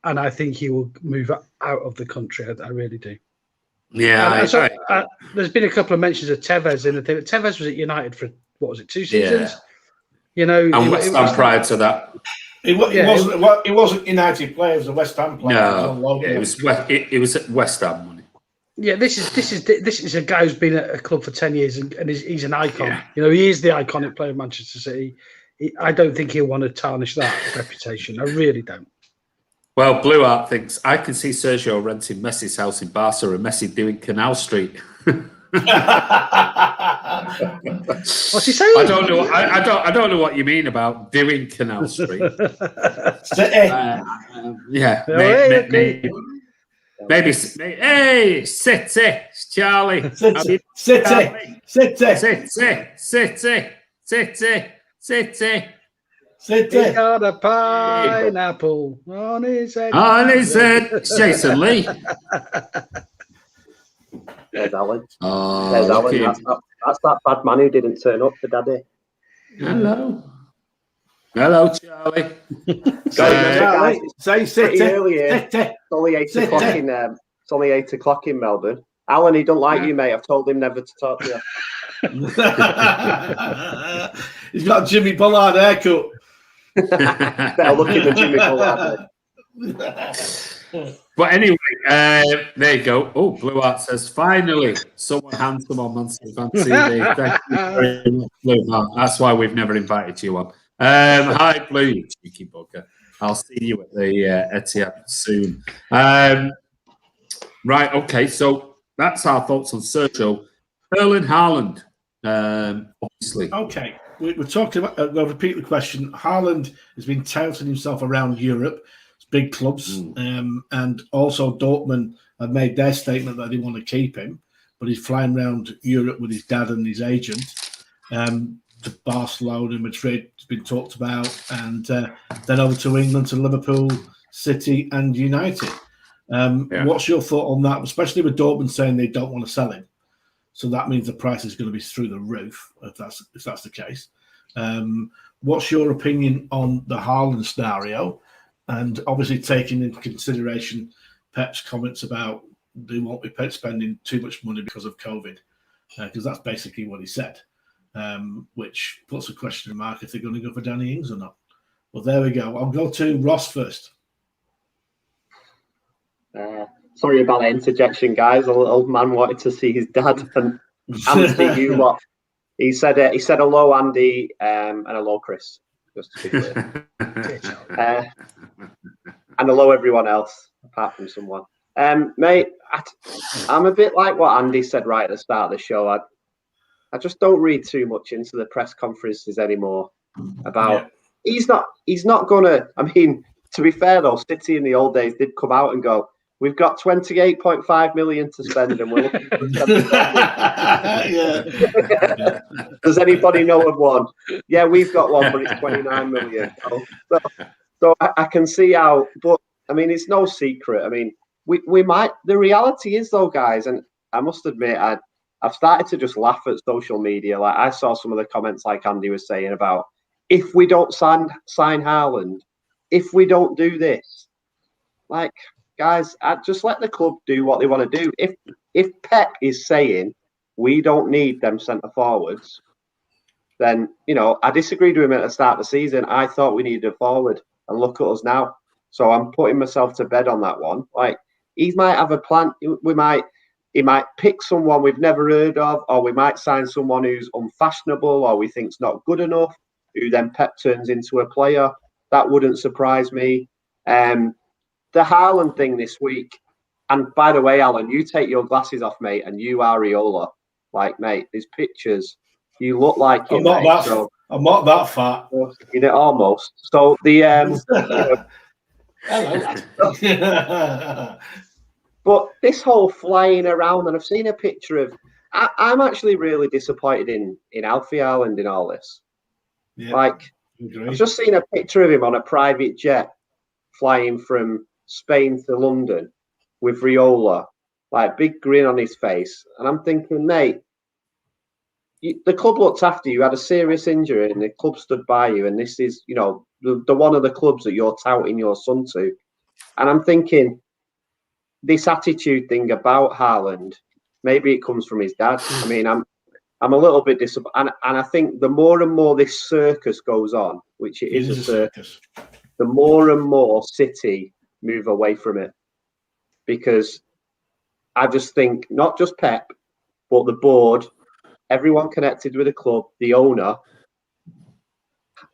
S2: and I think he will move out of the country. I really do.
S1: Yeah,
S2: there's been a couple of mentions of Tevez in the thing. Tevez was at United for what was it, 2 seasons?
S1: Yeah.
S2: You know,
S1: and West Ham prior to that.
S4: He wasn't United player. He was a West Ham player.
S1: No, it was at West Ham.
S2: Yeah, this is a guy who's been at a club for 10 years and he's an icon. Yeah. You know, he is the iconic player of Manchester City. I don't think he'll want to tarnish that reputation. I really don't.
S1: Well, Blue Art thinks I can see Sergio renting Messi's house in Barca and Messi doing Canal Street.
S2: What's he saying?
S1: I don't know. I don't know what you mean about doing Canal Street. Yeah, maybe. Hey, City, Charlie.
S2: City. He got a pineapple on his head.
S1: On his head, Jason Lee.
S3: There's Alan.
S1: Oh,
S3: there's Alan. That's that bad man who didn't turn up for Daddy.
S1: Hello, Charlie.
S4: Say City.
S3: It's only 8 o'clock in. It's only 8 o'clock in Melbourne. Alan, he don't like you, mate. I've told him never to talk to you.
S4: He's got a Jimmy Bullard haircut.
S3: Better look at the Jimmy Bullard.
S1: But anyway, there you go. Oh, Blue Art says, finally, someone handsome on mcfcfantv. Thank you very much, Blue Art. That's why we've never invited you on. Hi, Blue, you cheeky bugger. I'll see you at the Etihad soon. Right, okay, so that's our thoughts on Sergio. Erling Haaland, obviously.
S4: Okay, we're talking about, I'll repeat the question. Haaland has been touting himself around Europe, big clubs, and also Dortmund have made their statement that they want to keep him, but he's flying around Europe with his dad and his agent. To Barcelona, Madrid has been talked about, and then over to England, to Liverpool, City, and United. What's your thought on that, especially with Dortmund saying they don't want to sell him? So that means the price is going to be through the roof if that's the case. What's your opinion on the Haaland scenario? And obviously taking into consideration Pep's comments about they won't be spending too much money because of COVID, because that's basically what he said, which puts a question mark if they're going to go for Danny Ings or not. Well, there we go. I'll go to Ross first.
S3: Sorry about the interjection, guys. The little man wanted to see his dad and Andy, you lot. He said hello, Andy, and hello, Chris. Just to be clear. And hello, everyone else, apart from someone. Mate, I'm a bit like what Andy said right at the start of the show. I just don't read too much into the press conferences anymore about he's not gonna. I mean, to be fair though, City in the old days did come out and go, we've got 28.5 million to spend and we're looking for Does anybody know of one? Yeah, we've got one, but it's 29 million. So I can see how, but I mean, it's no secret. I mean, we might, the reality is though, guys, and I must admit, I've started to just laugh at social media. Like I saw some of the comments like Andy was saying about, if we don't sign Haaland, if we don't do this, like, guys, I'd just let the club do what they want to do. If Pep is saying we don't need them centre forwards, then, you know, I disagreed with him at the start of the season. I thought we needed a forward, and look at us now. So I'm putting myself to bed on that one. Like, he might have a plan. He might pick someone we've never heard of, or we might sign someone who's unfashionable or we think's not good enough, who then Pep turns into a player. That wouldn't surprise me. The Haaland thing this week, and by the way, Alan, you take your glasses off, mate, and you are Areola. Like, mate, these pictures, you look like you.
S4: I'm not that fat.
S3: You know, almost. So the but this whole flying around, and I've seen a picture of. I'm actually really disappointed in Alfie Haaland in all this.
S4: Yeah,
S3: like, I've just seen a picture of him on a private jet flying from Spain to London with Riola, like big grin on his face, and I'm thinking, mate, the club looked after you. You had a serious injury, and the club stood by you. And this is, the one of the clubs that you're touting your son to. And I'm thinking, this attitude thing about Haaland, maybe it comes from his dad. I mean, I'm a little bit disappointed, and I think the more and more this circus goes on, which it is a circus, the more and more City move away from it, because I just think not just Pep, but the board, everyone connected with the club, the owner.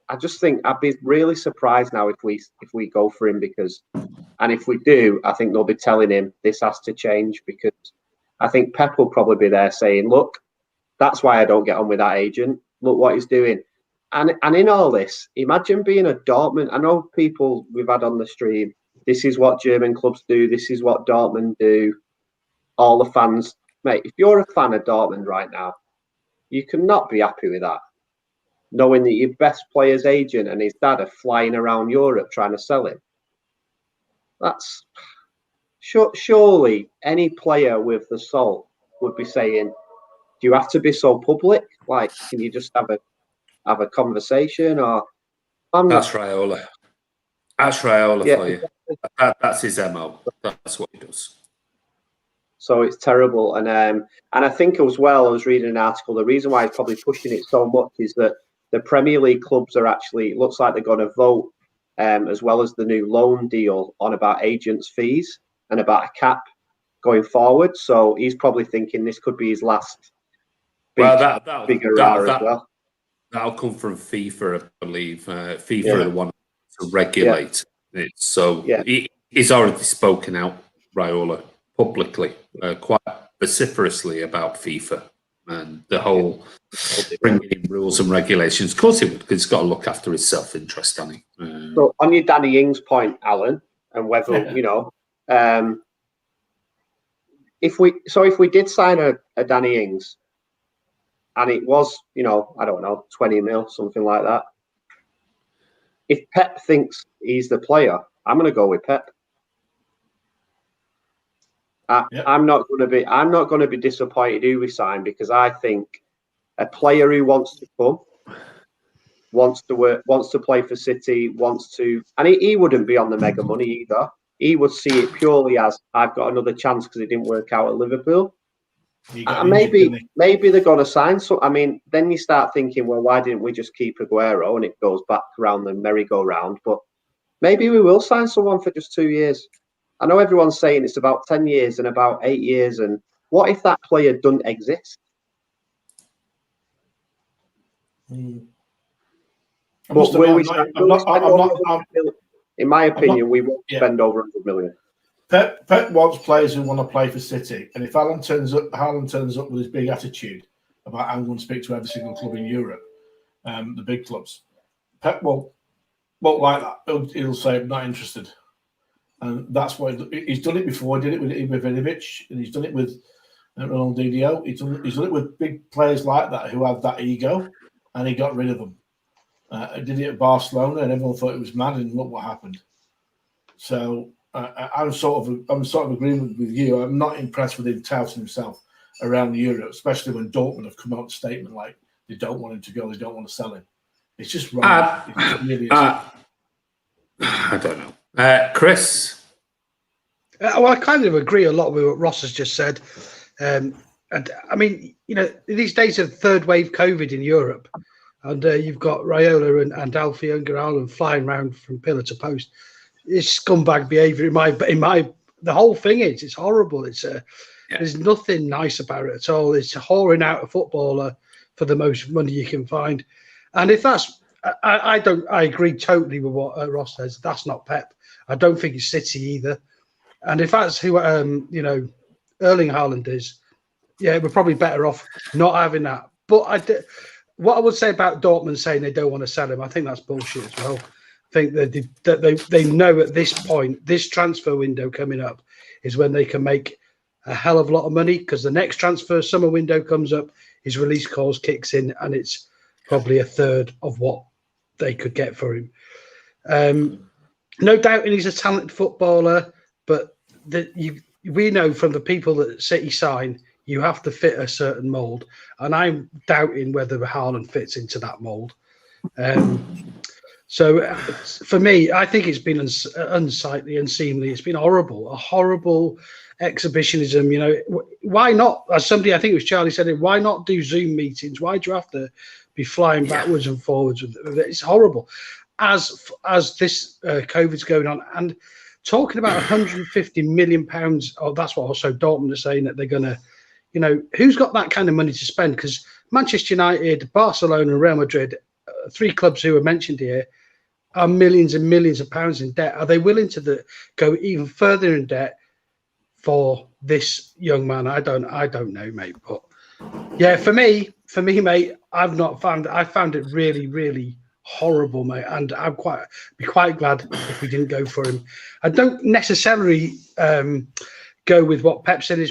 S3: I just think I'd be really surprised now if we go for him, and if we do, I think they'll be telling him this has to change, because I think Pep will probably be there saying, look, that's why I don't get on with that agent. Look what he's doing. And in all this, imagine being a Dortmund. I know people we've had on the stream, this is what German clubs do. This is what Dortmund do. All the fans, mate, if you're a fan of Dortmund right now, you cannot be happy with that. Knowing that your best player's agent and his dad are flying around Europe trying to sell him. That's surely any player with the soul would be saying, do you have to be so public? Like, can you just have a conversation? Or
S1: that's Raiola. That's Raiola for you. That's his MO. That's what he does.
S3: So it's terrible. And I think as well, I was reading an article, the reason why he's probably pushing it so much is that the Premier League clubs are actually, it looks like they're going to vote, as well as the new loan deal, on about agents' fees and about a cap going forward. So he's probably thinking this could be his last big hurrah as well.
S1: That'll come from FIFA, I believe. FIFA are the one to regulate it. So he's already spoken out, Raiola, publicly, quite vociferously about FIFA and the whole bringing in rules and regulations. Of course he would, because he's got to look after his self-interest, hasn't he?
S3: So on your Danny Ings point, Alan, and whether, if we did sign a Danny Ings, and it was, I don't know, 20 mil, something like that. If Pep thinks he's the player, I'm going to go with Pep. I'm not going to be disappointed who we sign, because I think a player who wants to come, wants to work, wants to play for City, and he wouldn't be on the mega money either. He would see it purely as, I've got another chance because it didn't work out at Liverpool. Maybe they're going to sign. So I mean, then you start thinking, well, why didn't we just keep Aguero? And it goes back around the merry-go-round. But maybe we will sign someone for just 2 years. I know everyone's saying it's about 10 years and about 8 years. And what if that player doesn't exist? In my opinion, we won't spend over 100 million.
S4: Pep wants players who want to play for City, and if Haaland turns up with his big attitude about I'm going to speak to every single club in Europe, the big clubs, Pep won't like that. He'll say I'm not interested, and that's why he's done it before. He did it with Ibrahimovic, and he's done it with Ronaldinho. He's done it with big players like that who have that ego, and he got rid of them. He did it at Barcelona, and everyone thought it was mad, and look what happened. So. I'm sort of agreeing with you. I'm not impressed with him touting himself around Europe, especially when Dortmund have come out with a statement like they don't want him to go, they don't want to sell him. It's just wrong. It really is.
S1: I don't know, Chris.
S2: Well, I kind of agree a lot with what Ross has just said. And I mean, these days of third wave COVID in Europe, and you've got Raiola and Alfie Haaland flying around from pillar to post. It's scumbag behaviour the whole thing is, it's horrible. There's nothing nice about it at all. It's whoring out a footballer for the most money you can find. And if that's, I agree totally with what Ross says. That's not Pep. I don't think it's City either. And if that's who, Erling Haaland is, we're probably better off not having that. But what I would say about Dortmund saying they don't want to sell him, I think that's bullshit as well. Think that they know at this point, this transfer window coming up is when they can make a hell of a lot of money, because the next transfer summer window comes up, his release clause kicks in, and it's probably a third of what they could get for him. No doubt he's a talented footballer, but we know from the people that City sign, You have to fit a certain mould, and I'm doubting whether Haaland fits into that mould. So for me, I think it's been unsightly, unseemly. It's been horrible, a horrible exhibitionism. You know, why not? As somebody, I think it was Charlie said it. Why not do Zoom meetings? Why do you have to be flying backwards and forwards? It's horrible. As this COVID's going on, and talking about 150 million pounds. Oh, that's what also Dortmund are saying that they're going to. You know, who's got that kind of money to spend? Because Manchester United, Barcelona, and Real Madrid, 3 clubs who are mentioned here, are millions and millions of pounds in debt. Are they willing to go even further in debt for this young man? I don't know, mate. But yeah, for me, mate, I found it really, really horrible, mate. And I'd be quite glad if we didn't go for him. I don't necessarily go with what Pep said in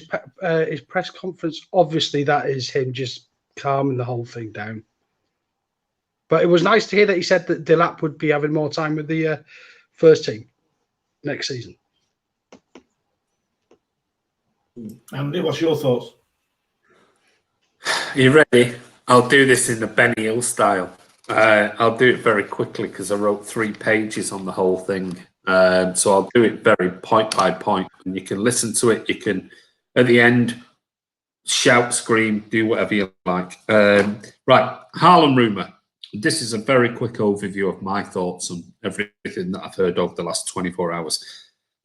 S2: his press conference. Obviously, that is him just calming the whole thing down. But it was nice to hear that he said that Delap would be having more time with the first team next season.
S4: Andy, what's your thoughts?
S1: Are you ready? I'll do this in the Benny Hill style. I'll do it very quickly because I wrote 3 pages on the whole thing. So I'll do it very point by point. And you can listen to it. You can, at the end, shout, scream, do whatever you like. Right, Haaland rumour. This is a very quick overview of my thoughts on everything that I've heard over the last 24 hours.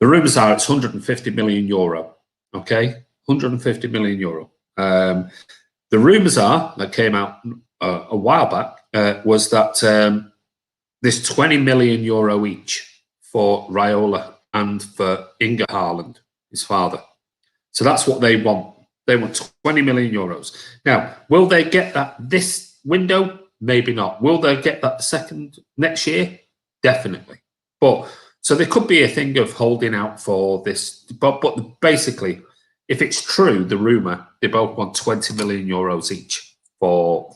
S1: The rumours are it's 150 million euro. Okay, 150 million euro. The rumours are that came out a while back was that there's 20 million euro each for Raiola and for Inge Haaland, his father. So that's what they want. They want 20 million euros. Now, will they get that this window? Maybe not. Will they get that next year? Definitely. But so there could be a thing of holding out for this. But basically, if it's true, the rumour, they both want 20 million euros each for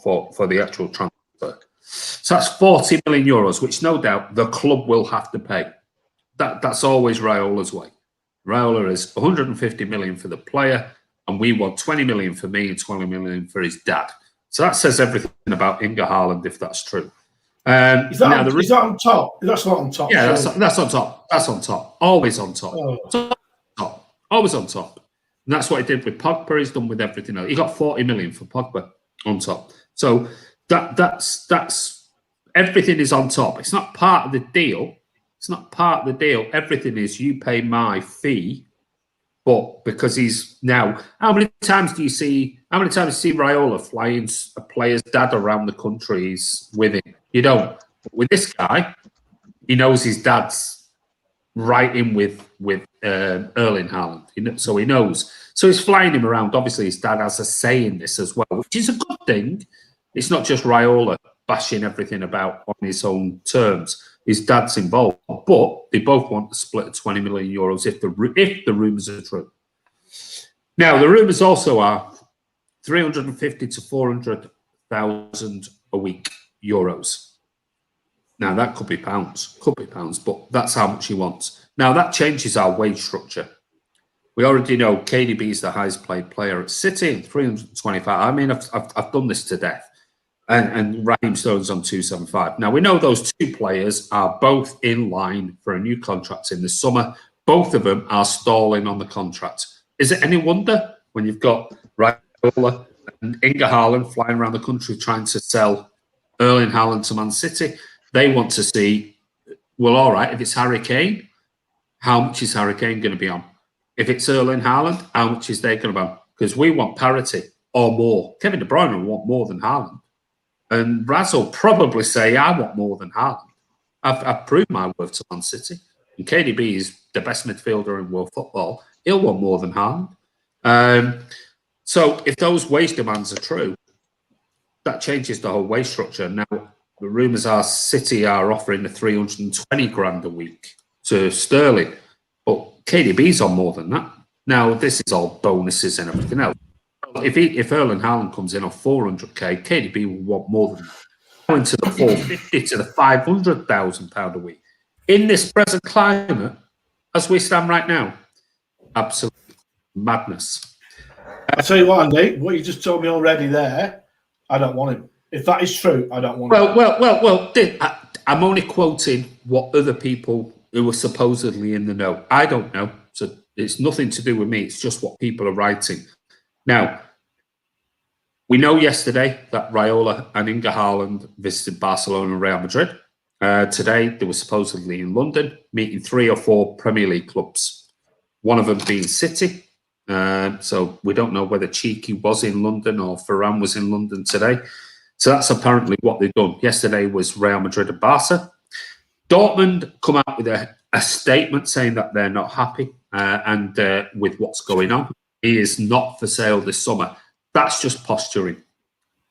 S1: the actual transfer. So that's 40 million euros, which no doubt the club will have to pay. That's always Raiola's way. Raiola is 150 million for the player, and we want 20 million for me and 20 million for his dad. So that says everything about Inge Haaland, if that's true.
S4: Is that on top? That's not on top.
S1: Yeah, that's on top. That's on top. Always on top. Top. Always on top. And that's what he did with Pogba. He's done with everything else. He got 40 million for Pogba on top. So that's everything is on top. It's not part of the deal. It's not part of the deal. Everything is you pay my fee. But because he's now, how many times do you see Raiola flying a player's dad around the country? He's with him. You don't. But with this guy, he knows his dad's right in with Erling Haaland. So he knows. So he's flying him around. Obviously, his dad has a say in this as well, which is a good thing. It's not just Raiola bashing everything about on his own terms. His dad's involved, but they both want to split of 20 million euros if the rumours are true. Now, the rumours also are 350 to 400,000 a week euros. Now, that could be pounds, but that's how much he wants. Now, that changes our wage structure. We already know KDB is the highest paid player at City, 325. I mean, I've done this to death. And Raheem Sterling's on 275. Now, we know those 2 players are both in line for a new contract in the summer. Both of them are stalling on the contract. Is it any wonder when you've got Raiola and Inge Haaland flying around the country trying to sell Erling Haaland to Man City? They want to see, well, all right, if it's Harry Kane, how much is Harry Kane going to be on? If it's Erling Haaland, how much is they going to be on? Because we want parity or more. Kevin De Bruyne will want more than Haaland. And Raz will probably say, I want more than Haaland. I've proved my worth to Man City. And KDB is the best midfielder in world football. He'll want more than Haaland. So if those wage demands are true, that changes the whole wage structure. Now, the rumours are City are offering the 320 grand a week to Sterling. But KDB's on more than that. Now, this is all bonuses and everything else. If Erling Haaland comes in on 400k, KDB will want more than that. Going to the 450 to the 500,000 pound a week. In this present climate, as we stand right now, absolute madness.
S4: I'll tell you what, Andy, what you just told me already there, I don't want him. If that is true, I don't want him.
S1: Well, I'm only quoting what other people who are supposedly in the know. I don't know. So it's nothing to do with me. It's just what people are writing. Now, we know yesterday that Raiola and Inga Haaland visited Barcelona and Real Madrid. Today, they were supposedly in London, meeting 3 or 4 Premier League clubs. One of them being City. So we don't know whether Cheeky was in London or Ferran was in London today. So that's apparently what they've done. Yesterday was Real Madrid and Barca. Dortmund come out with a statement saying that they're not happy and with what's going on. He is not for sale this summer. That's just posturing.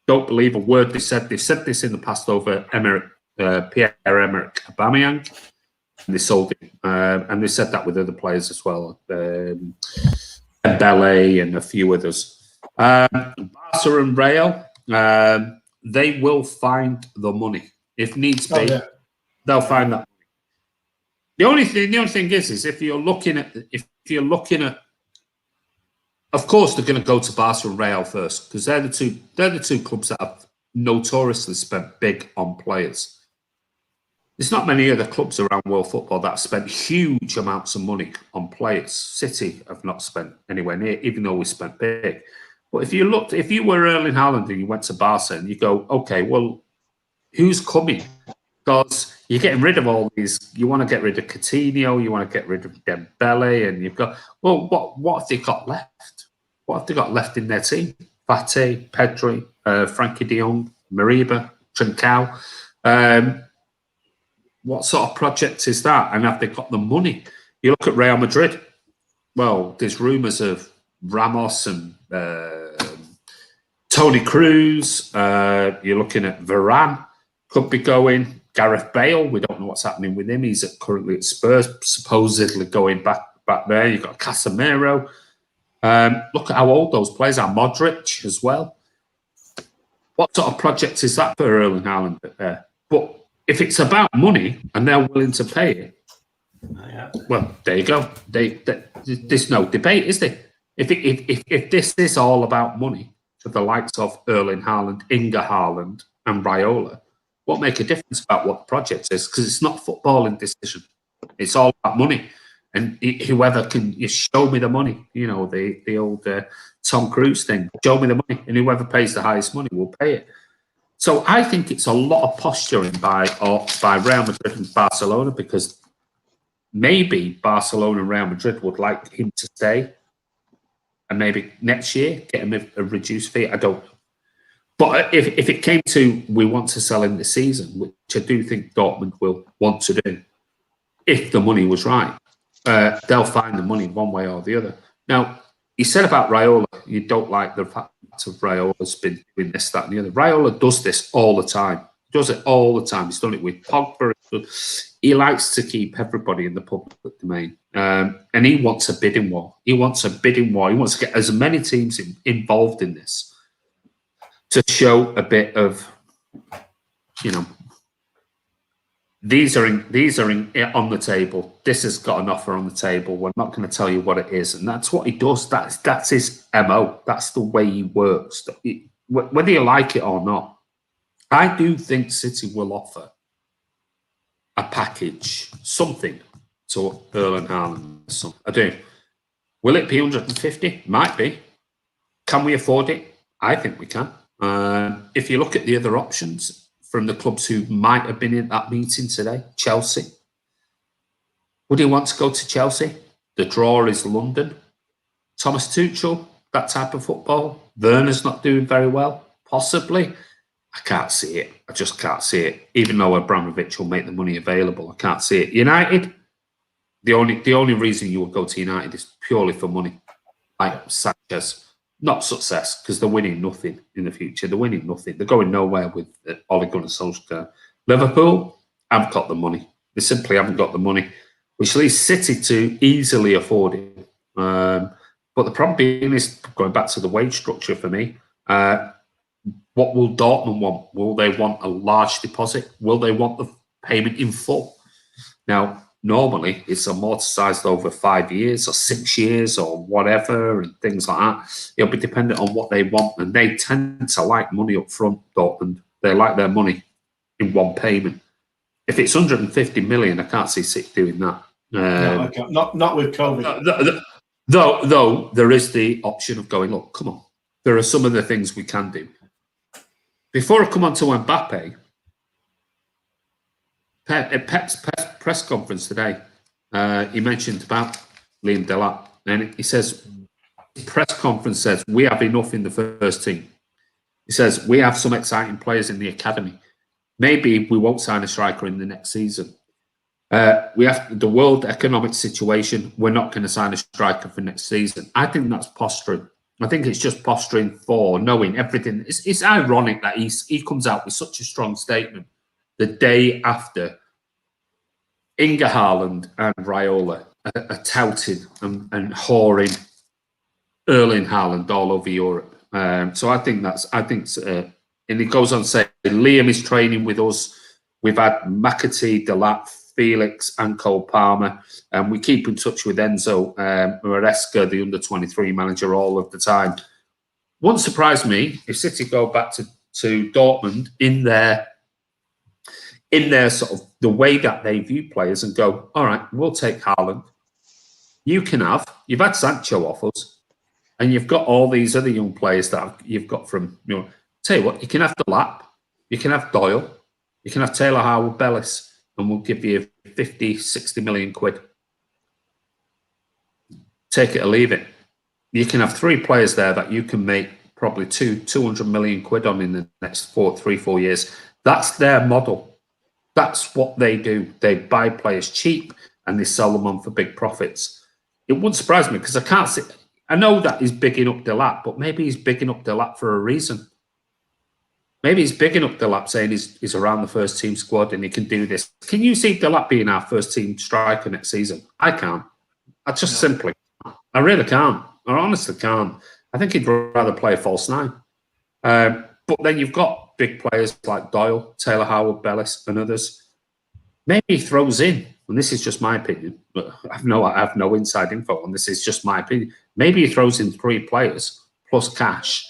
S1: Don't believe a word they said. They've said this in the past over Pierre-Emerick Aubameyang, and they sold it. And they said that with other players as well, Dembele and a few others. Barca and Real, they will find the money if needs be. They'll find that. The only thing is if you're looking at, of course, they're going to go to Barca and Real first because they're the two clubs that have notoriously spent big on players. There's not many other clubs around world football that have spent huge amounts of money on players. City have not spent anywhere near, even though we spent big. But if you were Erling Haaland and you went to Barca and you go, okay, well, who's coming? Because you're getting rid of all these. You want to get rid of Coutinho, you want to get rid of Dembele, and you've got, well, what have they got left? What have they got left in their team? Pate, Pedri, Frankie de Jong, Mariba, Trincao. What sort of project is that? And have they got the money? You look at Real Madrid. Well, there's rumours of Ramos and Toni Kroos. You're looking at Varane. Could be going. Gareth Bale, we don't know what's happening with him. He's currently at Spurs, supposedly going back there. You've got Casemiro. Look at how old those players are. Modric as well. What sort of project is that for Erling Haaland there? But if it's about money and they're willing to pay it, well, there you go. There's no debate, is there? If this is all about money for the likes of Erling Haaland, Inga Haaland, and Raiola, what make a difference about what the project is? Because it's not footballing decision. It's all about money. And whoever can show me the money, the old Tom Cruise thing, show me the money, and whoever pays the highest money will pay it. So I think it's a lot of posturing by Real Madrid and Barcelona, because maybe Barcelona and Real Madrid would like him to stay, and maybe next year get him a reduced fee. I don't know. But if it came to we want to sell him this season, which I do think Dortmund will want to do, if the money was right, they'll find the money one way or the other. Now, you said about Raiola, you don't like the fact of Raiola's been doing this, that, and the other. Raiola does this all the time. He does it all the time. He's done it with Pogba. He likes to keep everybody in the public domain. And he wants a bidding war. He wants a bidding war. He wants to get as many teams involved in this to show a bit of, these are on the table. This has got an offer on the table. We're not going to tell you what it is, and that's what he does. That's his MO. That's the way he works. Whether you like it or not, I do think City will offer a package, something to Erling Haaland. I do. Will it be 150? Might be. Can we afford it? I think we can. If you look at the other options from the clubs who might have been in that meeting today, Chelsea. Would he want to go to Chelsea? The draw is London. Thomas Tuchel, that type of football. Werner's not doing very well. Possibly. I can't see it. I just can't see it. Even though Abramovich will make the money available, I can't see it. United, the only reason you would go to United is purely for money. Like Sanchez. Not success, because they're winning nothing in the future. They're winning nothing. They're going nowhere with Ole Gunnar Solskjaer. Liverpool haven't got the money. They simply haven't got the money, which leaves City to easily afford it. But the problem being is, going back to the wage structure for me, what will Dortmund want? Will they want a large deposit? Will they want the payment in full? Now, normally it's amortized over 5 years or 6 years or whatever and things like that. It'll be dependent on what they want, and they tend to like money up front, Dortmund. They like their money in one payment. If it's 150 million, I can't see City doing that.
S4: No, I can't. Not with COVID.
S1: Though there is the option of going, look, come on, there are some of the things we can do. Before I come on to Mbappe, Pep's press conference today, he mentioned about Liam Delap, and he says, press conference says, we have enough in the first team. He says, we have some exciting players in the academy. Maybe we won't sign a striker in the next season. We have the world economic situation. We're not going to sign a striker for next season. I think that's posturing. I think it's just posturing for knowing everything. It's ironic that he comes out with such a strong statement the day after Inga Haaland and Raiola are touting and whoring Erling Haaland all over Europe. So I think and he goes on saying, Liam is training with us. We've had McAtee, Delap, Felix and Cole Palmer, and we keep in touch with Enzo Maresca, the under-23 manager, all of the time. Wouldn't surprise me if City go back to Dortmund in their sort of the way that they view players and go, all right, we'll take Haaland. You've had Sancho off us, and you've got all these other young players that you've got from, tell you what, you can have Delap, you can have Doyle, you can have Taylor Howard-Bellis, and we'll give you 50, 60 million quid. Take it or leave it. You can have 3 players there that you can make probably 200 million quid on in the next 3-4 years. That's their model. That's what they do. They buy players cheap and they sell them on for big profits. It wouldn't surprise me because I know that he's bigging up Delap, but maybe he's bigging up Delap for a reason. Maybe he's bigging up Delap, saying he's around the first team squad and he can do this. Can you see Delap being our first team striker next season? I can't. I just simply can't. I really can't. I honestly can't. I think he'd rather play a false 9. But then you've got big players like Doyle, Taylor Howard-Bellis and others. Maybe he throws in, and this is just my opinion, but I have no inside info on this. It's just my opinion. Maybe he throws in 3 players plus cash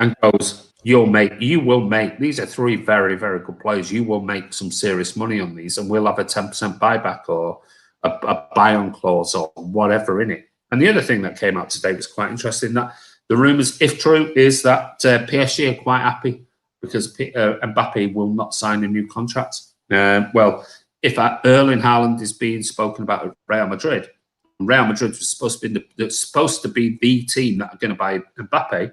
S1: and goes, you will make, these are 3 very, very good players. You will make some serious money on these, and we'll have a 10% buyback or a buy-on clause or whatever in it. And the other thing that came out today was quite interesting, that the rumours, if true, is that PSG are quite happy because Mbappe will not sign a new contract. Well, if Erling Haaland is being spoken about at Real Madrid was supposed to be the team that are going to buy Mbappe,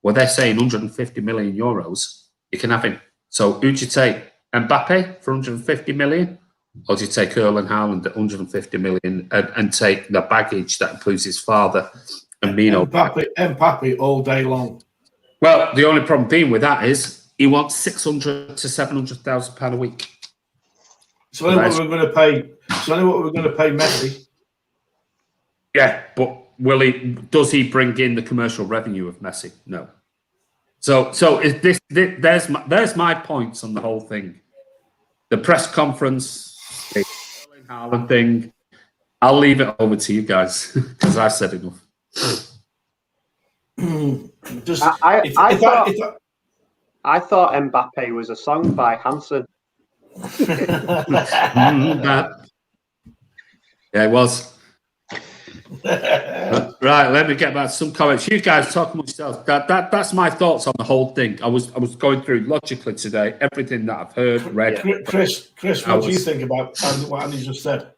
S1: well, they're saying 150 million euros, you can have him. So who do you take? Mbappe for 150 million? Or do you take Erling Haaland at 150 million and take the baggage that includes his father and Mino?
S4: Mbappe all day long.
S1: Well, the only problem being with that is he wants 600 to 700,000 pound a week.
S4: So I know what we're going to pay. So I know what we're going to pay Messi.
S1: Yeah, but does he bring in the commercial revenue of Messi? No. So there's my points on the whole thing. The press conference, the Erling Haaland thing. I'll leave it over to you guys because I said enough.
S3: I thought Mbappe was a song by Hudson.
S1: Yeah, it was. Right, let me get back to some comments. You guys talk amongst yourselves. That's my thoughts on the whole thing. I was going through logically today everything that I've heard, read.
S4: Chris, what do you think about what Andy just said?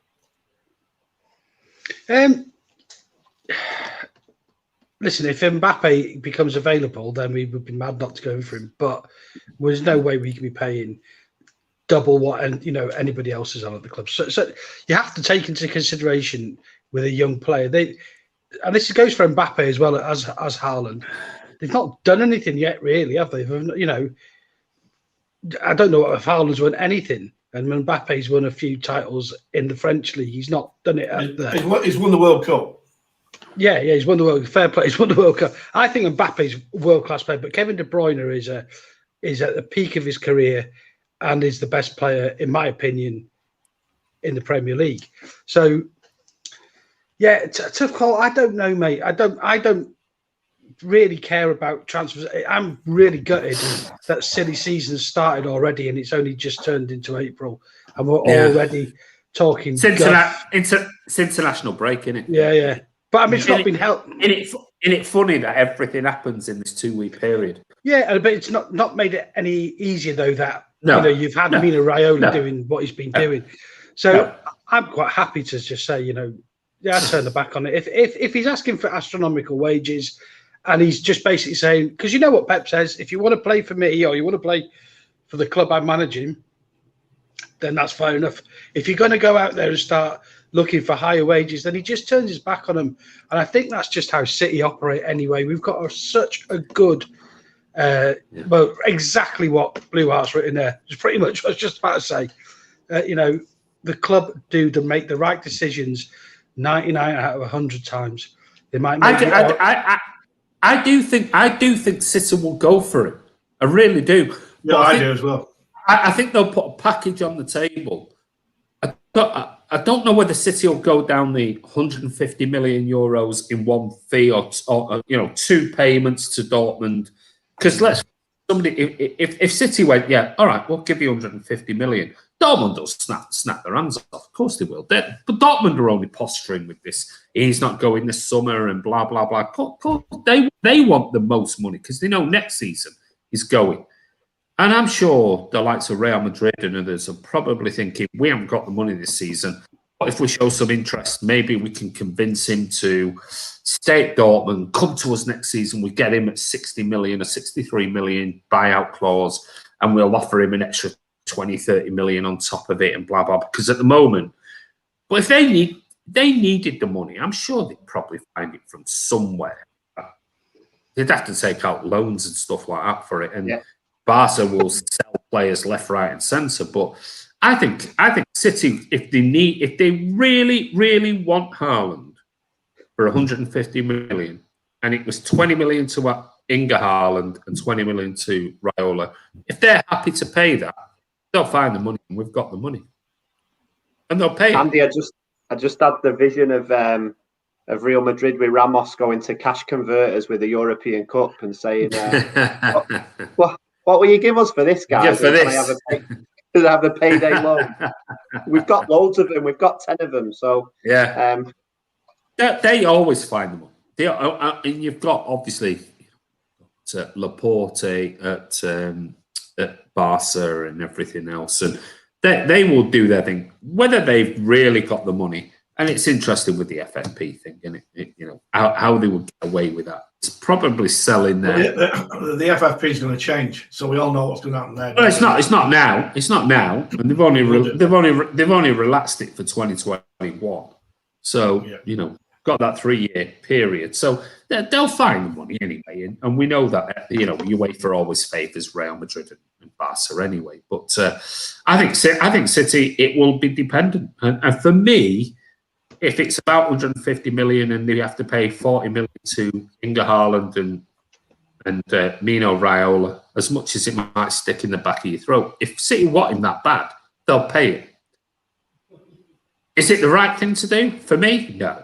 S2: Listen, if Mbappe becomes available, then we would be mad not to go for him. But there's no way we can be paying double what anybody else is on at the club. So you have to take into consideration with a young player. And this goes for Mbappe as well as Haaland. They've not done anything yet, really, have they? I don't know if Haaland's won anything, and Mbappe's won a few titles in the French league. He's not done it.
S4: He's won the World Cup.
S2: Yeah, he's won the World Cup. Fair play. He's won the World Cup. I think Mbappe's a world-class player, but Kevin De Bruyne is at the peak of his career and is the best player, in my opinion, in the Premier League. So, yeah, it's a tough call. I don't know, mate. I don't really care about transfers. I'm really gutted that silly season started already, and it's only just turned into April, and we're already talking.
S1: It's international break, isn't it?
S2: Yeah. But I mean, it's not been helped.
S1: Isn't it funny that everything happens in this 2-week period?
S2: Yeah, but it's not made it any easier though that you've had Mino Raiola doing what he's been doing. So I'm quite happy to just say, I turn the back on it. If he's asking for astronomical wages, and he's just basically saying, because you know what Pep says, if you want to play for me or you want to play for the club I'm managing, then that's fair enough. If you're going to go out there and start looking for higher wages, then he just turns his back on them. And I think that's just how City operate anyway. We've got such a good, well, exactly what Blue Heart's written there. It's pretty much what I was just about to say. The club do make the right decisions 99 out of 100 times. They might make
S1: I do think City will go for it. I really do.
S4: Yeah, I do as well.
S1: I think they'll put a package on the table. I don't know whether City will go down the 150 million euros in one fee or 2 payments to Dortmund. Because if City went, yeah, all right, we'll give you 150 million. Dortmund will snap their hands off. Of course they will. But Dortmund are only posturing with this. He's not going this summer and blah, blah, blah. They want the most money because they know next season he's going. And I'm sure the likes of Real Madrid and others are probably thinking, we haven't got the money this season. But if we show some interest, maybe we can convince him to stay at Dortmund, come to us next season. We get him at 60 million or 63 million buyout clause, and we'll offer him an extra 20, 30 million on top of it and blah, blah. Because at the moment, but if they needed the money, I'm sure they'd probably find it from somewhere. They'd have to take out loans and stuff like that for it. And Barca will sell players left, right, and centre. But I think City, if they really, really want Haaland for 150 million, and it was 20 million to Inga Haaland and 20 million to Raiola, if they're happy to pay that, they'll find the money, and we've got the money, and they'll pay.
S3: Andy, I just had the vision of Real Madrid with Ramos going to cash converters with the European Cup and saying, "What will you give us for this, guys?
S1: Yeah, for this.
S3: Can I have a payday loan? We've got loads of them. We've got 10 of them. So
S1: yeah, they always find them. And you've got obviously Laporte at Barca and everything else, and they will do their thing. Whether they've really got the money, and it's interesting with the FFP thing, isn't it? How they would get away with that. It's probably selling there.
S4: The FFP is going to change, so we all know what's going to happen there.
S1: Well, it's not now. It's not now, and they've only relaxed it for 2021. So got that 3-year period. So they'll find the money anyway, and we know that UEFA always favours Real Madrid and Barca anyway. But I think City, it will be dependent, and for me, if it's about 150 million and they have to pay 40 million to Inga Haaland and Mino Raiola, as much as it might stick in the back of your throat, if City want him that bad, they'll pay it. Is it the right thing to do? For me, no.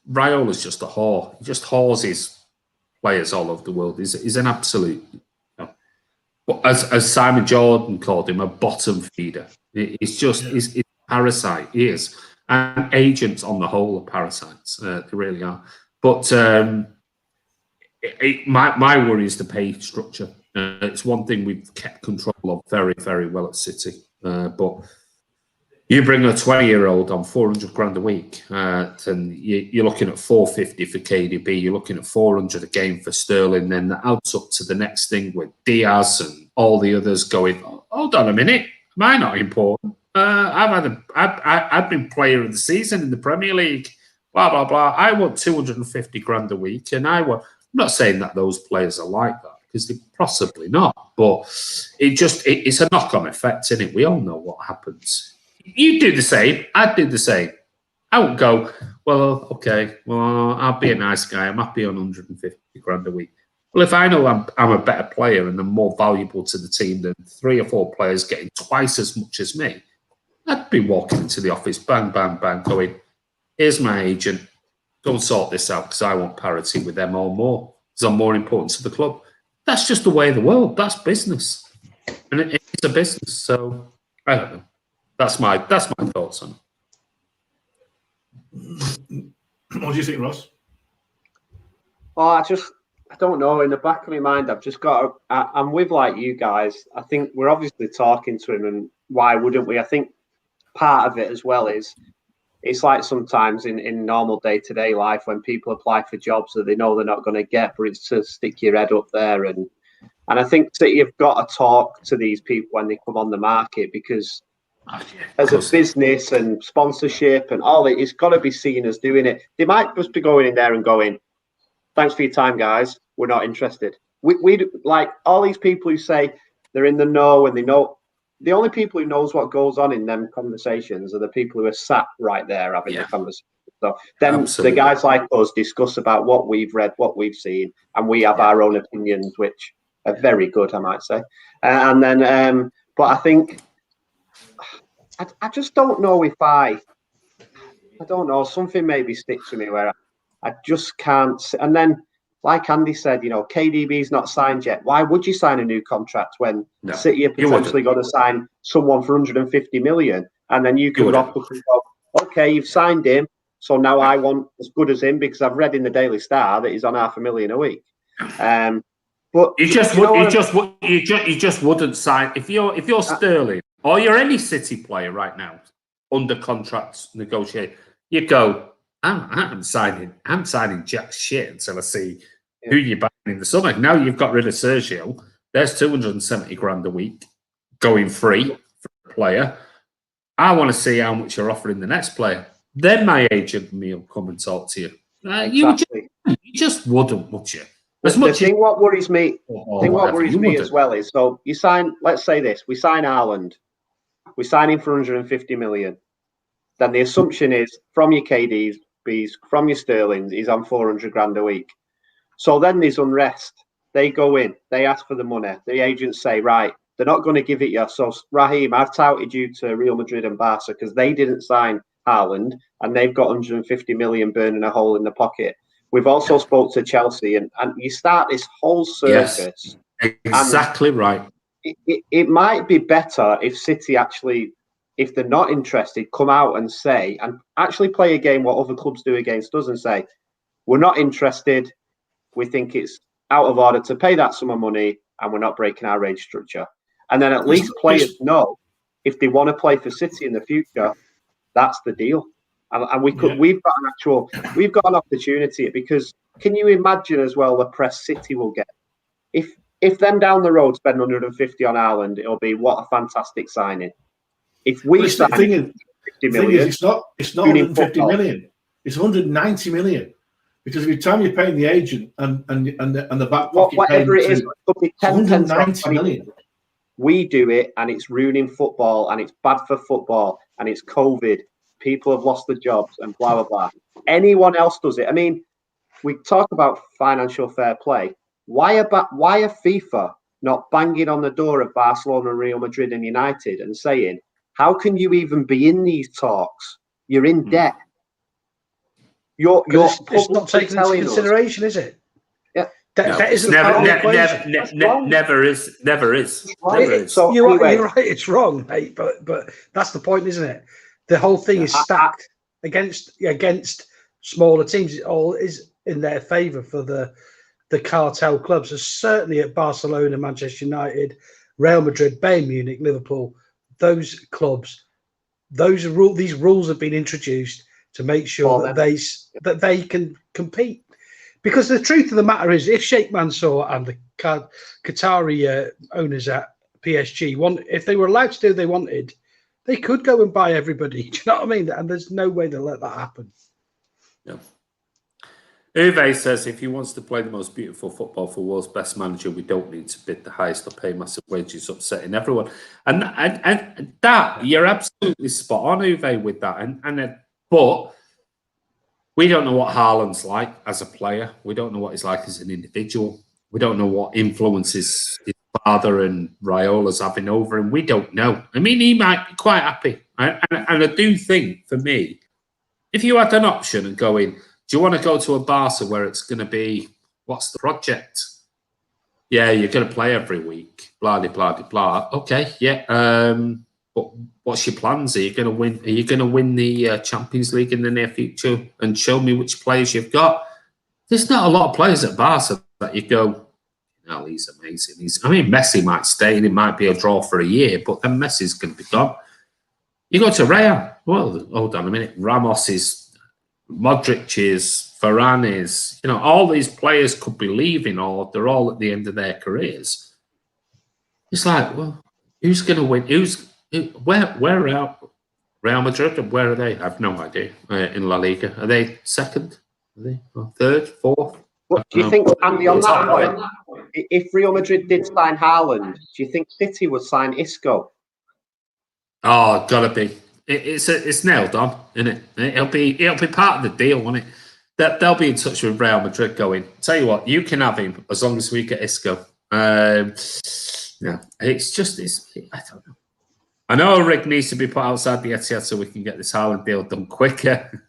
S1: Raiola's just a whore. He just whores his players all over the world. He's an absolute, as Simon Jordan called him, a bottom feeder. He's a parasite. He is. And agents on the whole are parasites. They really are. But my worry is the pay structure. It's one thing we've kept control of very, very well at City. But you bring a 20-year-old on 400 grand a week, and you're looking at 450 for KDB. You're looking at 400 a game for Sterling. Then that adds up to the next thing with Diaz and all the others going, hold on a minute, am I not important? I've been player of the season in the Premier League. Blah blah blah. I want 250 grand a week, and I'm not saying that those players are like that because they're possibly not. But it's a knock-on effect, isn't it? We all know what happens. You do the same. I'd do the same. I won't go, well, okay, well, I'll be a nice guy. I'm happy on 150 grand a week. Well, if I know I'm a better player and I'm more valuable to the team than 3 or 4 players getting twice as much as me, I'd be walking into the office, bang, bang, bang, going, here's my agent. Go and sort this out because I want parity with them or more because I'm more important to the club. That's just the way of the world. That's business. And it's a business. So, I don't know. That's my thoughts on
S4: it. What do you think, Ross?
S3: Well, I don't know. In the back of my mind, I've just got. I'm with like you guys. I think we're obviously talking to him, and why wouldn't we? I think part of it as well is it's like sometimes in normal day-to-day life when people apply for jobs that they know they're not going to get, but it's to stick your head up there. And I think that you've got to talk to these people when they come on the market because as a business and sponsorship and all it's got to be seen as doing it. They might just be going in there and going, thanks for your time, guys. We're not interested. We like all these people who say they're in the know and they know. The only people who knows what goes on in them conversations are the people who are sat right there having the conversation. So then the guys like us discuss about what we've read, what we've seen, and we have our own opinions, which are very good, I might say. And then, but I think I just don't know if I don't know, something maybe sticks with me where I just can't. And then, like Andy said, KDB's not signed yet. Why would you sign a new contract when City are potentially going to sign someone for 150 million? And then you could rock up and go, okay, you've signed him. So now I want as good as him because I've read in the Daily Star that he's on $500,000 a week. But
S1: you just wouldn't sign if you're Sterling or you're any City player right now under contract negotiate. You go, I'm signing jack shit until I see who you're buying in the summer. Now you've got rid of Sergio. There's 270 grand a week going free for a player. I want to see how much you're offering the next player. Then my agent will come and talk to you.
S3: Exactly.
S1: You just wouldn't, would you?
S3: What worries me as well is, so you sign, let's say this, we sign Haaland. We sign him for 150 million. Then the assumption is from your KDs, from your Sterlings, he's on 400 grand a week. So then there's unrest. They go in, they ask for the money. The agents say, right, they're not going to give it you. So, Raheem, I've touted you to Real Madrid and Barca because they didn't sign Haaland and they've got 150 million burning a hole in the pocket. We've also spoke to Chelsea and you start this whole circus.
S1: Yes, exactly right.
S3: It might be better if City actually, if they're not interested, come out and say, and actually play a game what other clubs do against us and say, we're not interested. We think it's out of order to pay that sum of money and we're not breaking our wage structure. And then at least players know if they want to play for City in the future, that's the deal. And we've got an opportunity because can you imagine as well the press City will get? If them down the road spend 150 on Haaland, it'll be what a fantastic signing. If we sign 50 million,
S4: it's not 150 million. It's 190 million. Because every time you're paying the agent and the back pocket,
S3: whatever it is, it could be
S4: 190 million.
S3: We do it, and it's ruining football, and it's bad for football, and it's COVID. People have lost their jobs, and blah blah blah. Anyone else does it. I mean, we talk about financial fair play. Why are FIFA not banging on the door of Barcelona, Real Madrid, and United and saying, "How can you even be in these talks? You're in debt."
S2: It's not taken into consideration, is it?
S3: Yeah,
S2: that isn't
S1: never is.
S3: So
S2: you're right. It's wrong, mate. But that's the point, isn't it? The whole thing is stacked against smaller teams. It all is in their favour for the cartel clubs. So certainly at Barcelona, Manchester United, Real Madrid, Bayern Munich, Liverpool, those clubs, these rules have been introduced to make sure that they can compete. Because the truth of the matter is, if Sheikh Mansour and the Qatari owners at PSG if they were allowed to do what they wanted, they could go and buy everybody. Do you know what I mean? And there's no way they'll let that happen.
S1: No. Uwe says if he wants to play the most beautiful football for world's best manager, we don't need to bid the highest or pay massive wages, upsetting everyone. And that you're absolutely spot on, Uwe, with that. But we don't know what Haaland's like as a player. We don't know what he's like as an individual. We don't know what influences his father and Raiola's having over him. We don't know. I mean, he might be quite happy. And I do think, for me, if you had an option and going, do you want to go to a Barca where it's going to be, what's the project? Yeah, you're going to play every week, blah, blah, blah, blah. Okay, yeah. But what's your plans? Are you going to win? Are you going to win the Champions League in the near future? And show me which players you've got. There's not a lot of players at Barca that you go, no, he's amazing. I mean, Messi might stay and it might be a draw for a year, but then Messi's going to be gone. You go to Real. Well, hold on a minute. Ramos is, Modric is, Varane is. All these players could be leaving, or they're all at the end of their careers. It's like, well, who's going to win? Where are Real Madrid? Where are they? I have no idea. In La Liga, are they second? Are they third, fourth?
S3: What do you think, Andy? On that point, if Real Madrid did sign Haaland, do you think City would sign Isco?
S1: Oh, gotta be. It's nailed on, isn't it? It'll be part of the deal, won't it? They'll be in touch with Real Madrid going, tell you what, you can have him as long as we get Isco. No, it's I don't know. I know a rig needs to be put outside the Etihad so we can get this Haaland deal done quicker.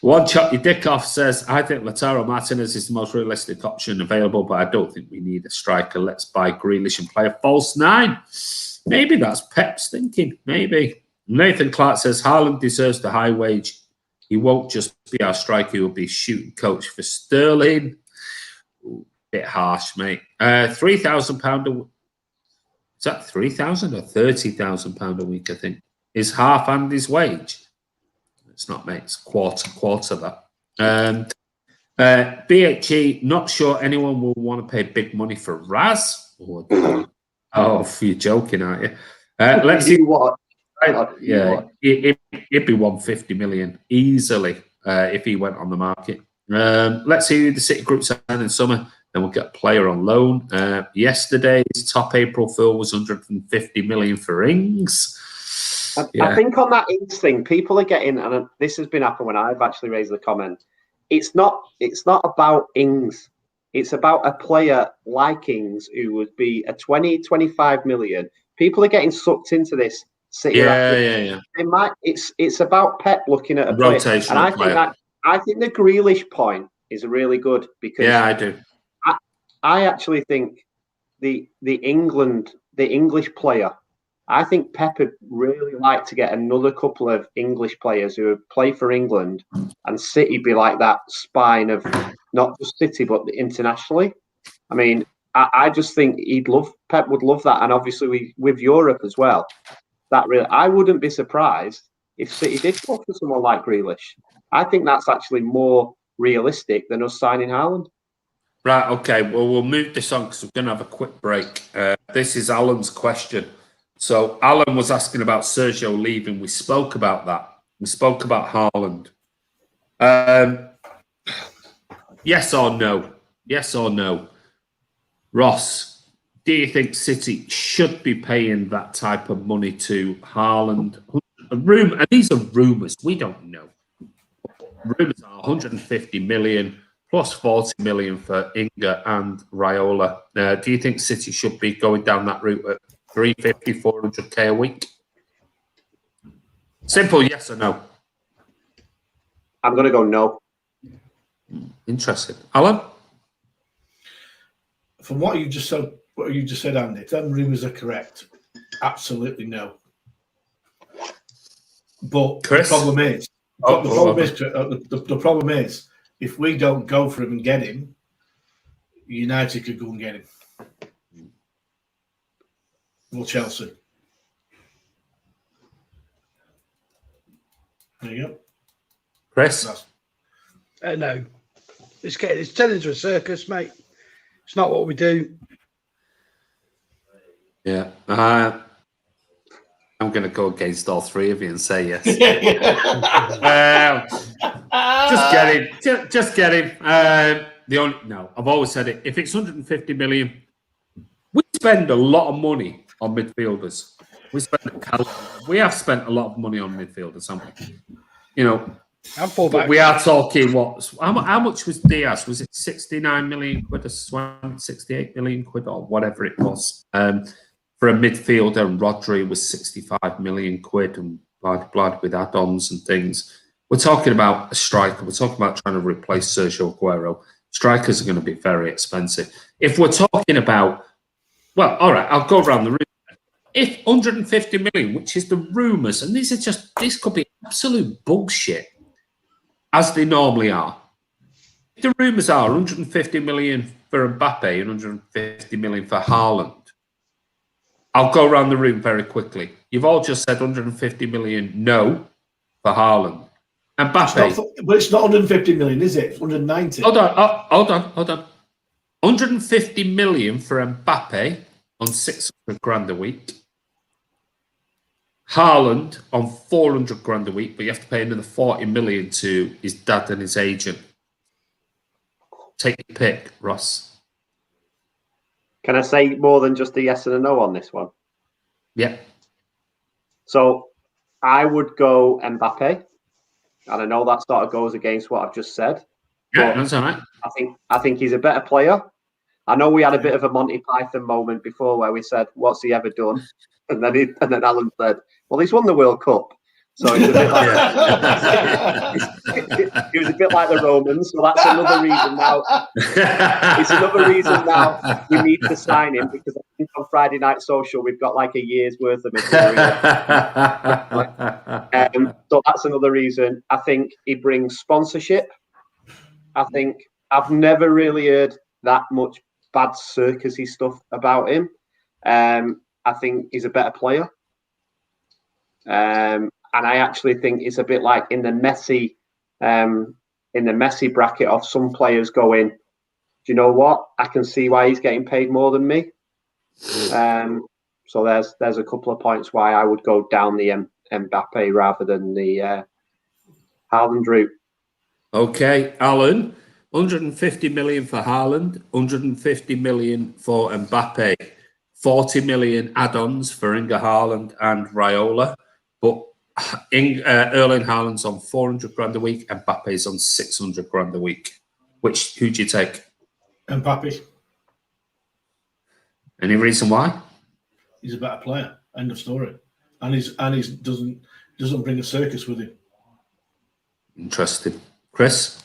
S1: One Chop Your Dick Off says, I think Lautaro Martinez is the most realistic option available, but I don't think we need a striker. Let's buy Grealish and play a false nine. Maybe that's Pep's thinking. Maybe. Nathan Clark says, Haaland deserves the high wage. He won't just be our striker. He will be shooting coach for Sterling. Ooh, bit harsh, mate. £3,000 a week. Is that 3,000 or 30,000 pound a week? I think is half Andy's wage. It's not, mate. It's quarter that. BHE. Not sure anyone will want to pay big money for Raz. Oh, you're joking, aren't you? Let's see
S3: what.
S1: Yeah, it'd be 150 million easily if he went on the market. Let's see who the City group signed in summer. Then we'll get a player on loan. Yesterday's top April fill was 150 million for Ings.
S3: I think on that Ings thing, people are getting, and this has been happening when I've actually raised the comment. It's not about Ings. It's about a player like Ings who would be a 20-25 million. People are getting sucked into this. City
S1: yeah.
S3: They might. It's about Pep looking at a
S1: rotation,
S3: and I think the Grealish point is really good because
S1: I do.
S3: I actually think the English player. I think Pep would really like to get another couple of English players who would play for England, and City be like that spine of not just City but internationally. I mean, I just think Pep would love that, and obviously with Europe as well. That really, I wouldn't be surprised if City did go for someone like Grealish. I think that's actually more realistic than us signing Haaland.
S1: Right, okay. Well, we'll move this on because we're going to have a quick break. This is Alan's question. So Alan was asking about Sergio leaving. We spoke about that. We spoke about Haaland. Yes or no? Yes or no? Ross, do you think City should be paying that type of money to Haaland? And these are rumours. We don't know. Rumours are 150 million plus 40 million for Inga and Raiola. Do you think City should be going down that route at 350, 400k a week? Simple yes or no?
S3: I'm going to go no.
S1: Interesting. Alan?
S4: From what you just said, Andy, if them rumours are correct, absolutely no. But
S1: Chris?
S4: The problem is, if we don't go for him and get him, United could go and get him. Or Chelsea. There you go.
S1: Chris?
S2: No. It's turning into a circus, mate. It's not what we do.
S1: Yeah. I'm going to go against all three of you and say yes. Just get him. I've always said it. If it's 150 million, we spend a lot of money on midfielders. We have spent a lot of money on midfielders, haven't we? You know, but we are talking how much was Diaz? Was it 69 million quid or 68 million quid or whatever it was? For for a midfielder, and Rodri was 65 million quid and blah with add-ons and things. We're talking about a striker. We're talking about trying to replace Sergio Aguero. Strikers are going to be very expensive. If we're talking about, well, all right, I'll go around the room. If 150 million, which is the rumours, and this could be absolute bullshit, as they normally are. If the rumours are 150 million for Mbappe and 150 million for Haaland, I'll go around the room very quickly. You've all just said 150 million no for Haaland. Mbappe.
S4: But it's not 150 million, is it? It's 190.
S1: Hold on. 150 million for Mbappe on 600 grand a week. Haaland on 400 grand a week, but you have to pay another 40 million to his dad and his agent. Take your pick, Ross.
S3: Can I say more than just a yes and a no on this one?
S1: Yeah.
S3: So I would go Mbappe. And I know that sort of goes against what I've just said.
S1: Yeah, that's all right.
S3: I think he's a better player. I know we had a bit of a Monty Python moment before where we said, "What's he ever done?" And then Alan said, "Well, he's won the World Cup." So it's a bit like he was a bit like the Romans. So that's another reason now. It's another reason now we need to sign him, because I think on Friday Night Social we've got like a year's worth of material. So that's another reason. I think he brings sponsorship. I think I've never really heard that much bad circusy stuff about him. I think he's a better player. And I actually think it's a bit like in the Messi bracket of some players going, do you know what? I can see why he's getting paid more than me. So there's a couple of points why I would go down the Mbappe rather than the Haaland route.
S1: Okay, Alan, 150 million for Haaland, 150 million for Mbappe, 40 million add-ons for Inga Haaland and Raiola, but Erling Haaland's on 400 grand a week, and Mbappe's on 600 grand a week. Who do you take?
S4: Mbappe.
S1: Any reason why?
S4: He's a better player. End of story. And he's doesn't bring a circus with him.
S1: Interesting, Chris.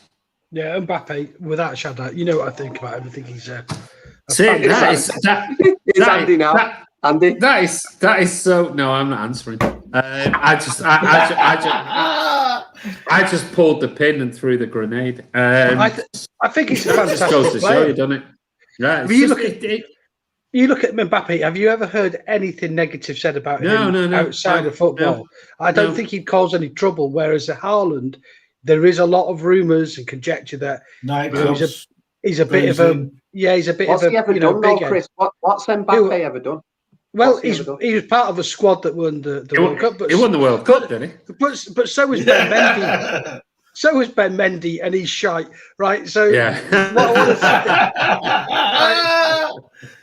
S2: Yeah, Mbappe, without a shadow. You know what I think about him. I think he's
S3: Is Andy now? Andy?
S1: That is so. No, I'm not answering. I just pulled the pin and threw the grenade.
S2: I think he's a fantastic
S1: goes to
S2: player.
S1: show you, doesn't it? Yeah.
S2: You look at Mbappe. Have you ever heard anything negative said about him outside of football?
S1: No,
S2: I don't think he'd cause any trouble. Whereas at Haaland, there is a lot of rumours and conjecture that he's a bit of a he's a bit
S3: What's
S2: of a
S3: he ever done, though, Chris? What's Mbappe ever done?
S2: Well, he was part of a squad that won the World Cup. But
S1: he won the World Cup, didn't he?
S2: But so was Ben Mendy. So was Ben Mendy, and he's shite, right? So
S1: yeah.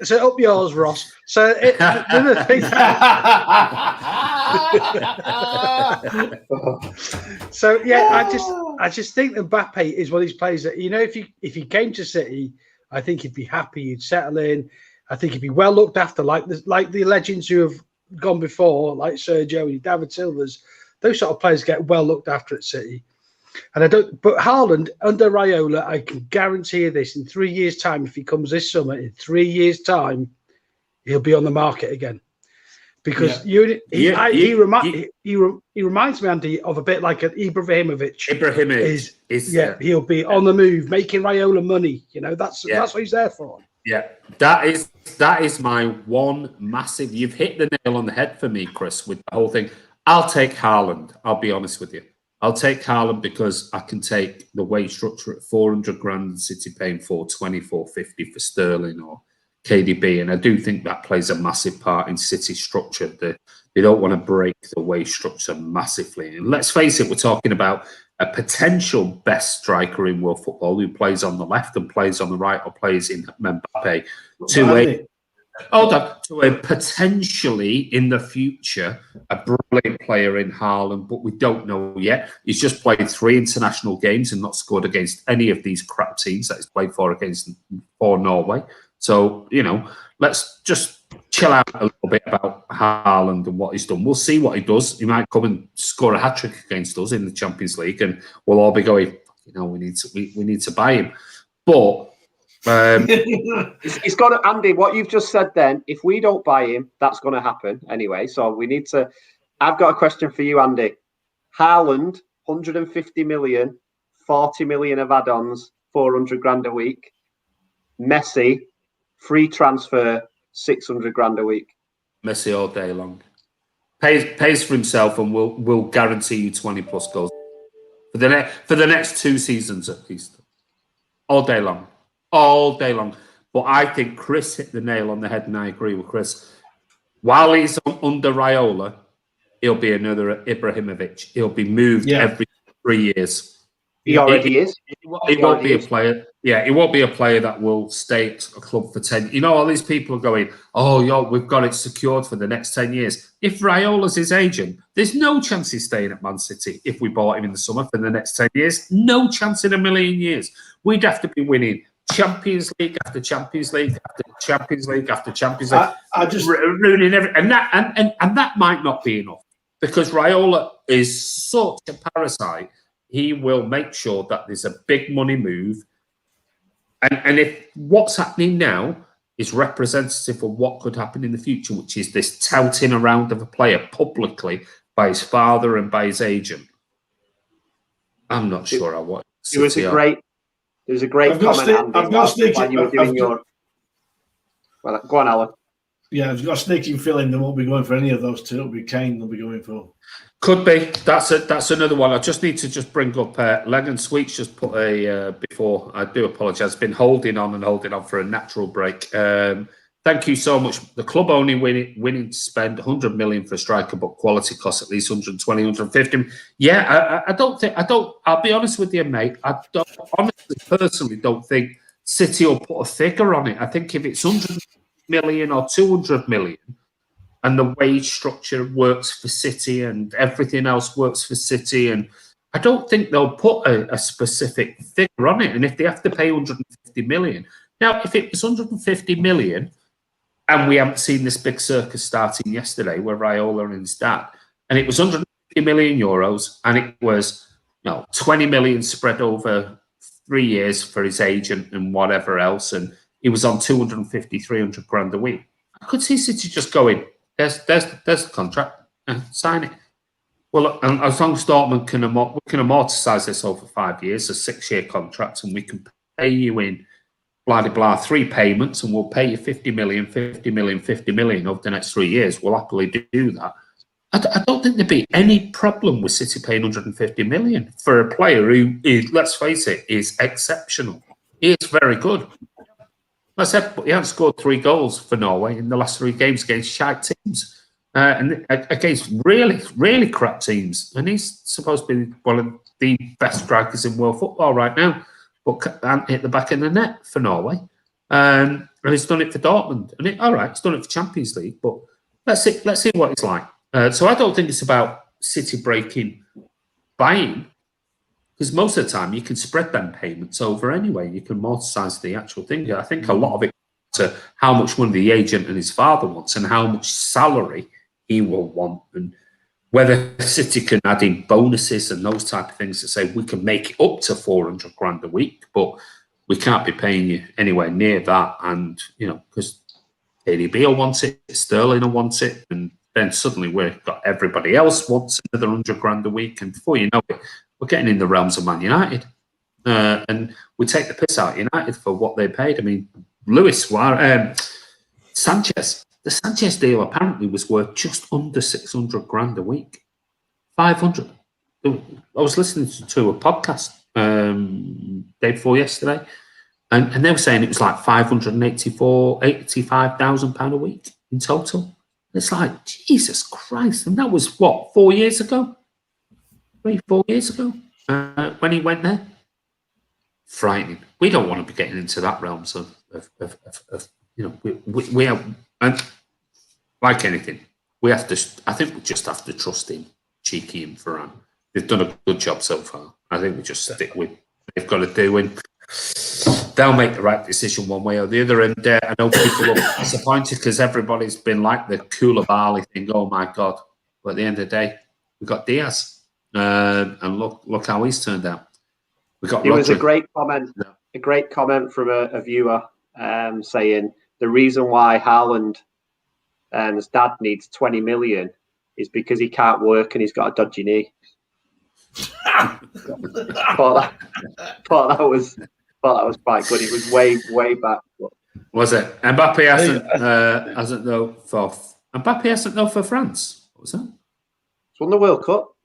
S2: So up yours, Ross. So the thing. So yeah, I just think Mbappe is one of these players that, you know, if he came to City, I think he'd be happy, he'd settle in. I think he'd be well looked after, like the legends who have gone before, like Sergio and David Silva's. Those sort of players get well looked after at City. But Haaland under Raiola, I can guarantee you this: in 3 years' time, if he comes this summer, in 3 years' time, he'll be on the market again. Because he reminds me, Andy, of a bit like an Ibrahimovic. He'll be on the move, making Raiola money. You know, that's what he's there for.
S1: Yeah, that is my one massive. You've hit the nail on the head for me, Chris, with the whole thing. I'll take Haaland. I'll be honest with you. I'll take Haaland because I can take the wage structure at 400 grand and City paying 420, 450 for Sterling or KDB. And I do think that plays a massive part in City's structure. They don't want to break the wage structure massively. And let's face it, we're talking about a potential best striker in world football who plays on the left and plays on the right or plays in Mbappe to a potentially in the future a brilliant player in Haaland, but we don't know yet. He's just played 3 international games and not scored against any of these crap teams that he's played for Norway. So, you know, let's just chill out a little bit about Haaland and what he's done. We'll see what he does. He might come and score a hat trick against us in the Champions League, and we'll all be going, we need to buy him. But
S3: it's got to, Andy. What you've just said, then, if we don't buy him, that's going to happen anyway. So we need to. I've got a question for you, Andy. Haaland, 150 million, 40 million of add-ons, 400 grand a week. Messi, free transfer, 600 grand a week.
S1: Messi all day long. Pays for himself and will guarantee you 20 plus goals for the next 2 seasons at least. All day long. All day long. But I think Chris hit the nail on the head, and I agree with Chris. While he's under Raiola, he'll be another Ibrahimovic. He'll be moved every 3 years.
S3: He already is.
S1: He won't be a player. Yeah, he won't be a player that will stay at a club for 10. You know, all these people are going, we've got it secured for the next 10 years. If Raiola's his agent, there's no chance he's staying at Man City if we bought him in the summer for the next 10 years. No chance in a million years. We'd have to be winning Champions League after Champions League after Champions League after Champions League.
S4: I just
S1: ruining everything. And that might not be enough, because Raiola is such a parasite. He will make sure that there's a big money move. And if what's happening now is representative of what could happen in the future, which is this touting around of a player publicly by his father and by his agent, I'm not sure I want.
S3: It was a great comment,
S4: I've got a sneaking.
S3: Well, go on, Alan.
S4: Yeah, I've got a sneaking feeling they won't be going for any of those two. It'll be Kane they'll be going for.
S1: Could be. That's another one. I just need to bring up Lennon Sweets just put before. I do apologise. Been holding on for a natural break. Thank you so much. The club only winning to spend 100 million for a striker, but quality costs at least 120, 150. Yeah, I'll be honest with you, mate. I personally don't think City will put a figure on it. I think if it's 100 million or 200 million, and the wage structure works for City and everything else works for City, and I don't think they'll put a specific figure on it. And if they have to pay 150 million, now if it was 150 million, and we haven't seen this big circus starting yesterday where Raiola and his dad, and it was 150 million euros, and it was 20 million spread over 3 years for his agent and whatever else, and he was on 250, 300 grand a week. I could see City just going, there's the contract, sign it. Well, and as long as Dortmund we can amortise this over 5 years, a 6-year contract, and we can pay you in blah, blah, 3 payments, and we'll pay you 50 million, 50 million, 50 million over the next 3 years. We'll happily do that. I don't think there'd be any problem with City paying 150 million for a player who, let's face it, is exceptional. He is very good. I said, but he hasn't scored 3 goals for Norway in the last 3 games against shite teams and against really, really crap teams. And he's supposed to be one of the best strikers in world football right now, but can't hit the back of the net for Norway. And he's done it for Dortmund. And he's done it for Champions League, but let's see what it's like. So I don't think it's about City buying. Because most of the time you can spread them payments over anyway. You can amortise the actual thing. I think a lot of it to how much money the agent and his father wants and how much salary he will want, and whether City can add in bonuses and those type of things to say we can make it up to 400 grand a week, but we can't be paying you anywhere near that. And because KDB will want it, Sterling will want it, and then suddenly we've got everybody else wants another 100 grand a week, and before you know it, we're getting in the realms of Man United. And we take the piss out of United for what they paid. I mean, Sanchez, the Sanchez deal apparently was worth just under 600 grand a week. 500. I was listening to a podcast day before yesterday, and they were saying it was like £585,000 a week in total. It's like, Jesus Christ. And that was, 4 years ago? 3-4 years ago when he went there. Frightening. We don't want to be getting into that realms of we have, and like anything, we have to. I think we just have to trust him, Cheeky and Varane. They've done a good job so far. I think we just stick with what they've got to do, and they'll make the right decision one way or the other. And I know people are disappointed because everybody's been like the Koulibaly thing. Oh my God! But at the end of the day, we've got Diaz, and look how he's turned out. We got.
S3: It was a great comment. Yeah. A great comment from a viewer saying the reason why Haaland's dad needs 20 million is because he can't work and he's got a dodgy knee. thought that was quite good. It was way back.
S1: Was it? Mbappe hasn't though for France. What was that?
S3: It's won the World Cup.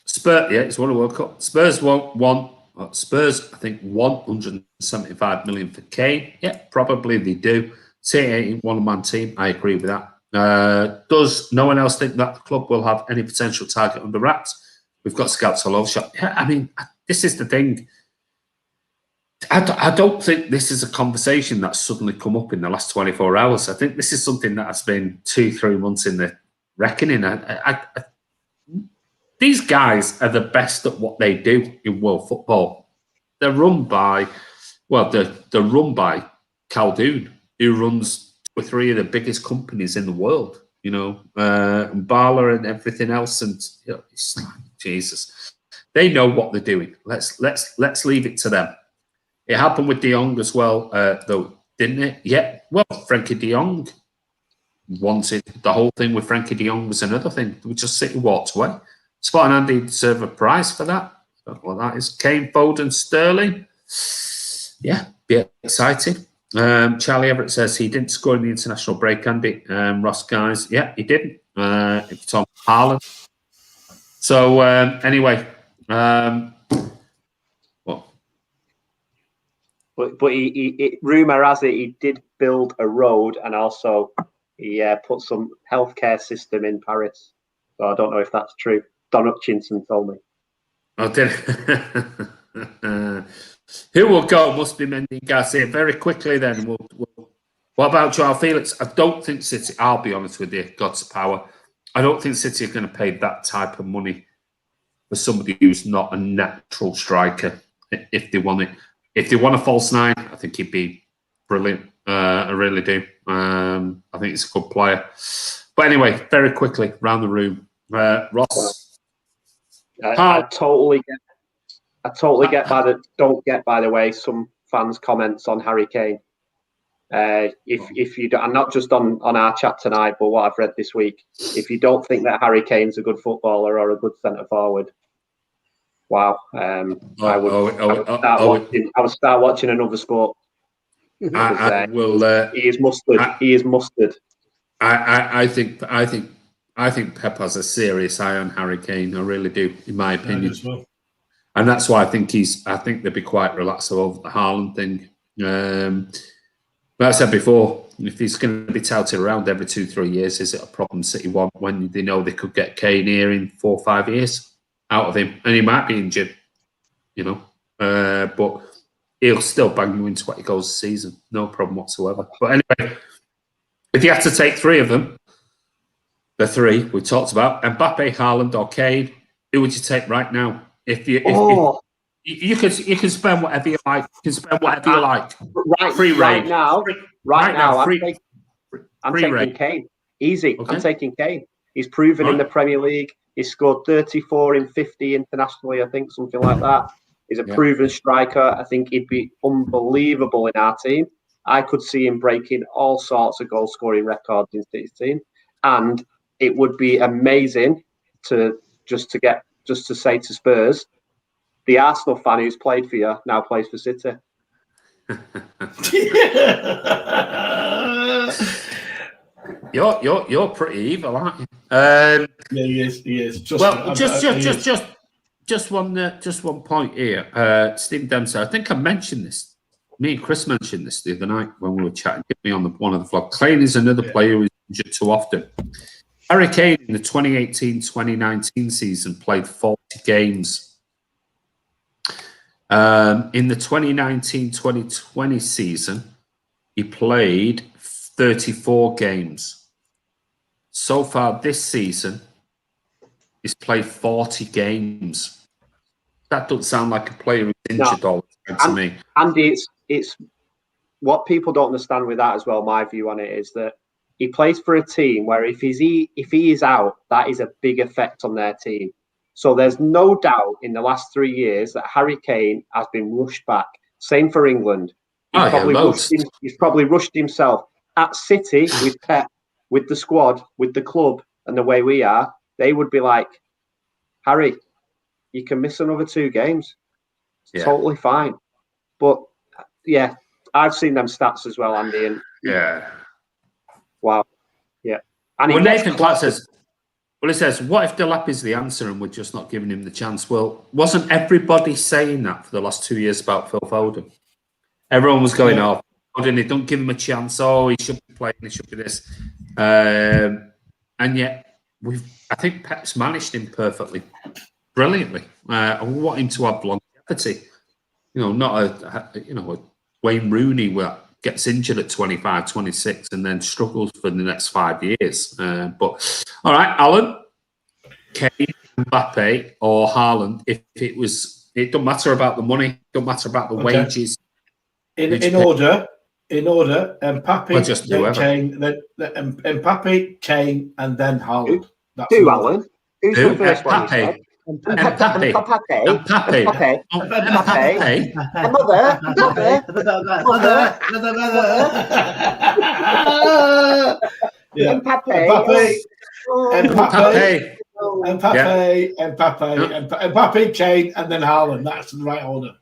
S1: Spurs, yeah, it's won the World Cup. Spurs won. Spurs, I think, 175 million for Kane. Yeah, probably they do. Say ain't one-man team. I agree with that. Does no one else think that the club will have any potential target under wraps? We've got scouts all over shop. Yeah, I mean, this is the thing. I don't think this is a conversation that's suddenly come up in the last 24 hours. I think this is something that has been 2-3 months in the reckoning. These guys are the best at what they do in world football. They're run by, they're run by Khaldoon, who runs 2 or 3 of the biggest companies in the world. You know, and Bala and everything else, and you know, it's like, Jesus, they know what they're doing. Let's leave it to them. It happened with De Jong as well, though, didn't it? Yeah. Well, Frankie De Jong wanted the whole thing with Frankie De Jong was another thing. We just City walked away. Spot and Andy deserve a prize for that. I don't know what that is. Kane, Foden, Sterling. Yeah, be excited. Charlie Everett says he didn't score in the international break, Andy. Ross Guys, yeah, he didn't. It's Tom Haaland. So anyway,
S3: But he rumor has it he did build a road and also he put some healthcare system in Paris. So I don't know if that's true. Don Hutchinson told me.
S1: Oh, did who will go? Must be Mendy Garcia. Very quickly then. What about Joao Felix? I don't think City, I'll be honest with you, God's power. I don't think City are going to pay that type of money for somebody who's not a natural striker if they want it. If they want a false 9, I think he'd be brilliant. I really do. I think he's a good player. But anyway, very quickly, round the room. Ross?
S3: I totally get by the way, some fans' comments on Harry Kane. If you don't, and not just on our chat tonight, but what I've read this week, if you don't think that Harry Kane's a good footballer or a good centre forward, wow, I would start watching another sport. He is mustard.
S1: I think Pep has a serious eye on Harry Kane. I really do, in my opinion. Well. And that's why I think they'd be quite relaxed over the Haaland thing. Like I said before, if he's going to be touted around every 2-3 years, is it a problem City want when they know they could get Kane here in 4 or 5 years out of him? And he might be injured, you know, but he'll still bang you in 20 goals a season. No problem whatsoever. But anyway, if you had to take 3 of them, the 3 we talked about, Mbappe, Haaland or Kane, who would you take right now? If you can spend whatever you like. You can spend whatever you like.
S3: Right now, I'm taking Kane. Easy. Okay. I'm taking Kane. He's proven in the Premier League. He's scored 34 in 50 internationally, I think, something like that. He's a proven striker. I think he'd be unbelievable in our team. I could see him breaking all sorts of goal-scoring records in City's team. And it would be amazing to say to Spurs, the Arsenal fan who's played for you now plays for City.
S1: You're pretty evil, aren't you?
S4: Yeah, he is.
S1: Just one point here. Stephen Dempsey, I think I mentioned this. Me and Chris mentioned this the other night when we were chatting. Get me on one of the vlog. Kane is another player who is injured too often. Harry Kane in the 2018-2019 season played 40 games. In the 2019-2020 season, he played 34 games. So far this season, he's played 40 games. that doesn't sound like a player who's injured all the time to me.
S3: Andy, it's what people don't understand with that as well. My view on it is that he plays for a team where if he is out, that is a big effect on their team. So there's no doubt in the last 3 years that Harry Kane has been rushed back. Same for England. He's probably rushed himself. At City with Pep, with the squad, with the club, and the way we are, they would be like, Harry, you can miss another 2 games. It's totally fine. But yeah, I've seen them stats as well, Andy. And wow. Yeah. And
S1: well, Nathan Clark says, he says, what if Delap is the answer and we're just not giving him the chance? Well, wasn't everybody saying that for the last 2 years about Phil Foden? Everyone was going, oh, Foden, don't give him a chance. Oh, he should be playing, he should be this. And yet, I think Pep's managed him perfectly, brilliantly. I want him to have longevity. Not a Wayne Rooney where gets injured at 25, 26 and then struggles for the next 5 years. But all right, Alan, Kane, Mbappe or Haaland, it don't matter about the money, don't matter about the wages.
S4: In order, Mbappe, Kane, then Mbappe, Kane, and then Haaland.
S3: Who, Alan? Who's the first one?
S1: Mbappe.
S4: Mbappe, Kane, and then Haaland. That's the right order.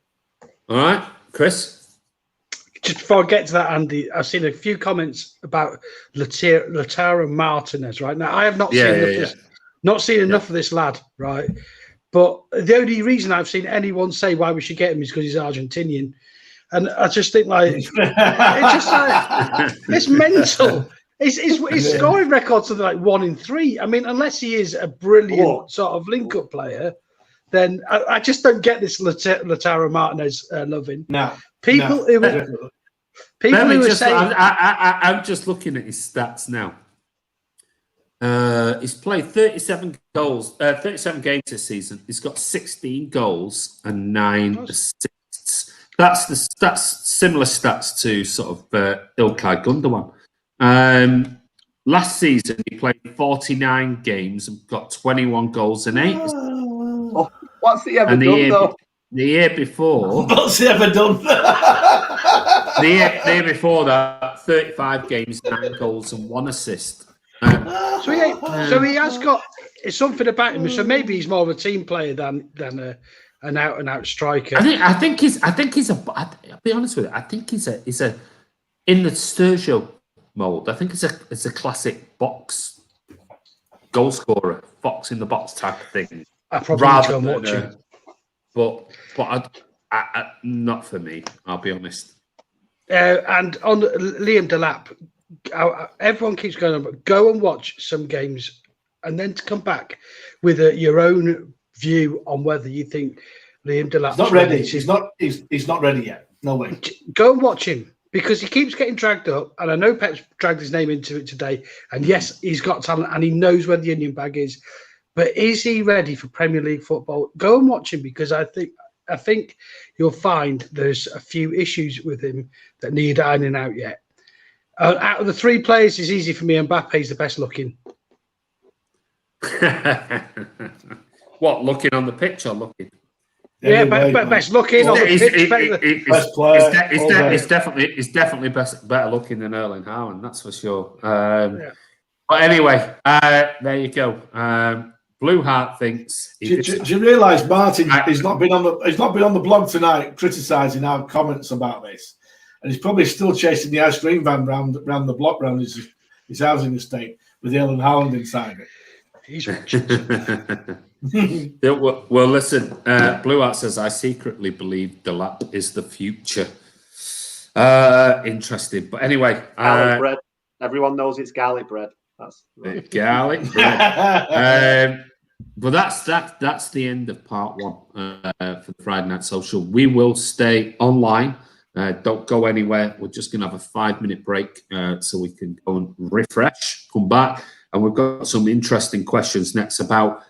S1: All right, Chris.
S2: Just before I get to that, Andy, I've seen a few comments about Lautaro Martinez. Right now, I have not seen enough of this lad. Right, but the only reason I've seen anyone say why we should get him is because he's Argentinian, and I just think it's mental. His scoring record's something like 1 in 3. I mean, unless he is a brilliant sort of link-up player, then I just don't get this Lautaro Martinez loving. People who are saying,
S1: I'm just looking at his stats now. He's played 37 games this season. He's got 16 goals and 9 assists. That's similar stats to sort of Ilkay Gundogan. Last season he played 49 games and got 21 goals and 8 assists.
S3: Oh, what's he ever done though?
S1: The year before,
S4: what's he ever done?
S1: the year before that, 35 games, 9 goals and 1 assist.
S2: So he has got something about him. So maybe he's more of a team player than an out and out striker.
S1: I think he's I'll be honest with you. I think he's a in the Sturgio mold. I think it's a classic box goal scorer, box in the box type of thing.
S2: I probably need to go and watch him.
S1: But I, not for me. I'll be honest.
S2: And on Liam Delap, everyone keeps going on, but go and watch some games, and then to come back with your own view on whether you think Liam Delap's
S4: not ready. He's not ready yet. No way.
S2: Go and watch him because he keeps getting dragged up, and I know Pep's dragged his name into it today. And yes, he's got talent, and he knows where the onion bag is. But is he ready for Premier League football? Go and watch him because I think you'll find there's a few issues with him that need ironing out yet. Out of the 3 players, it's easy for me. Mbappe's the best looking.
S1: What, looking on the pitch or looking?
S2: Yeah, best looking on the pitch.
S4: Best player.
S1: He's definitely better looking than Erling Haaland. That's for sure. But anyway, there you go. Blue Heart thinks.
S4: Do you realise Martin? He's not been on the blog tonight criticising our comments about this, and he's probably still chasing the ice cream van round the block round his housing estate with Erling Haaland inside it.
S2: He's
S1: well, listen. Blue Heart says, "I secretly believe Delap is the future." Interesting, but anyway,
S3: garlic bread. Everyone knows it's garlic bread. That's right.
S1: Garlic bread. But that's the end of part 1 for the Friday Night Social. We will stay online. Don't go anywhere. We're just going to have a 5-minute break so we can go and refresh, come back. And we've got some interesting questions next about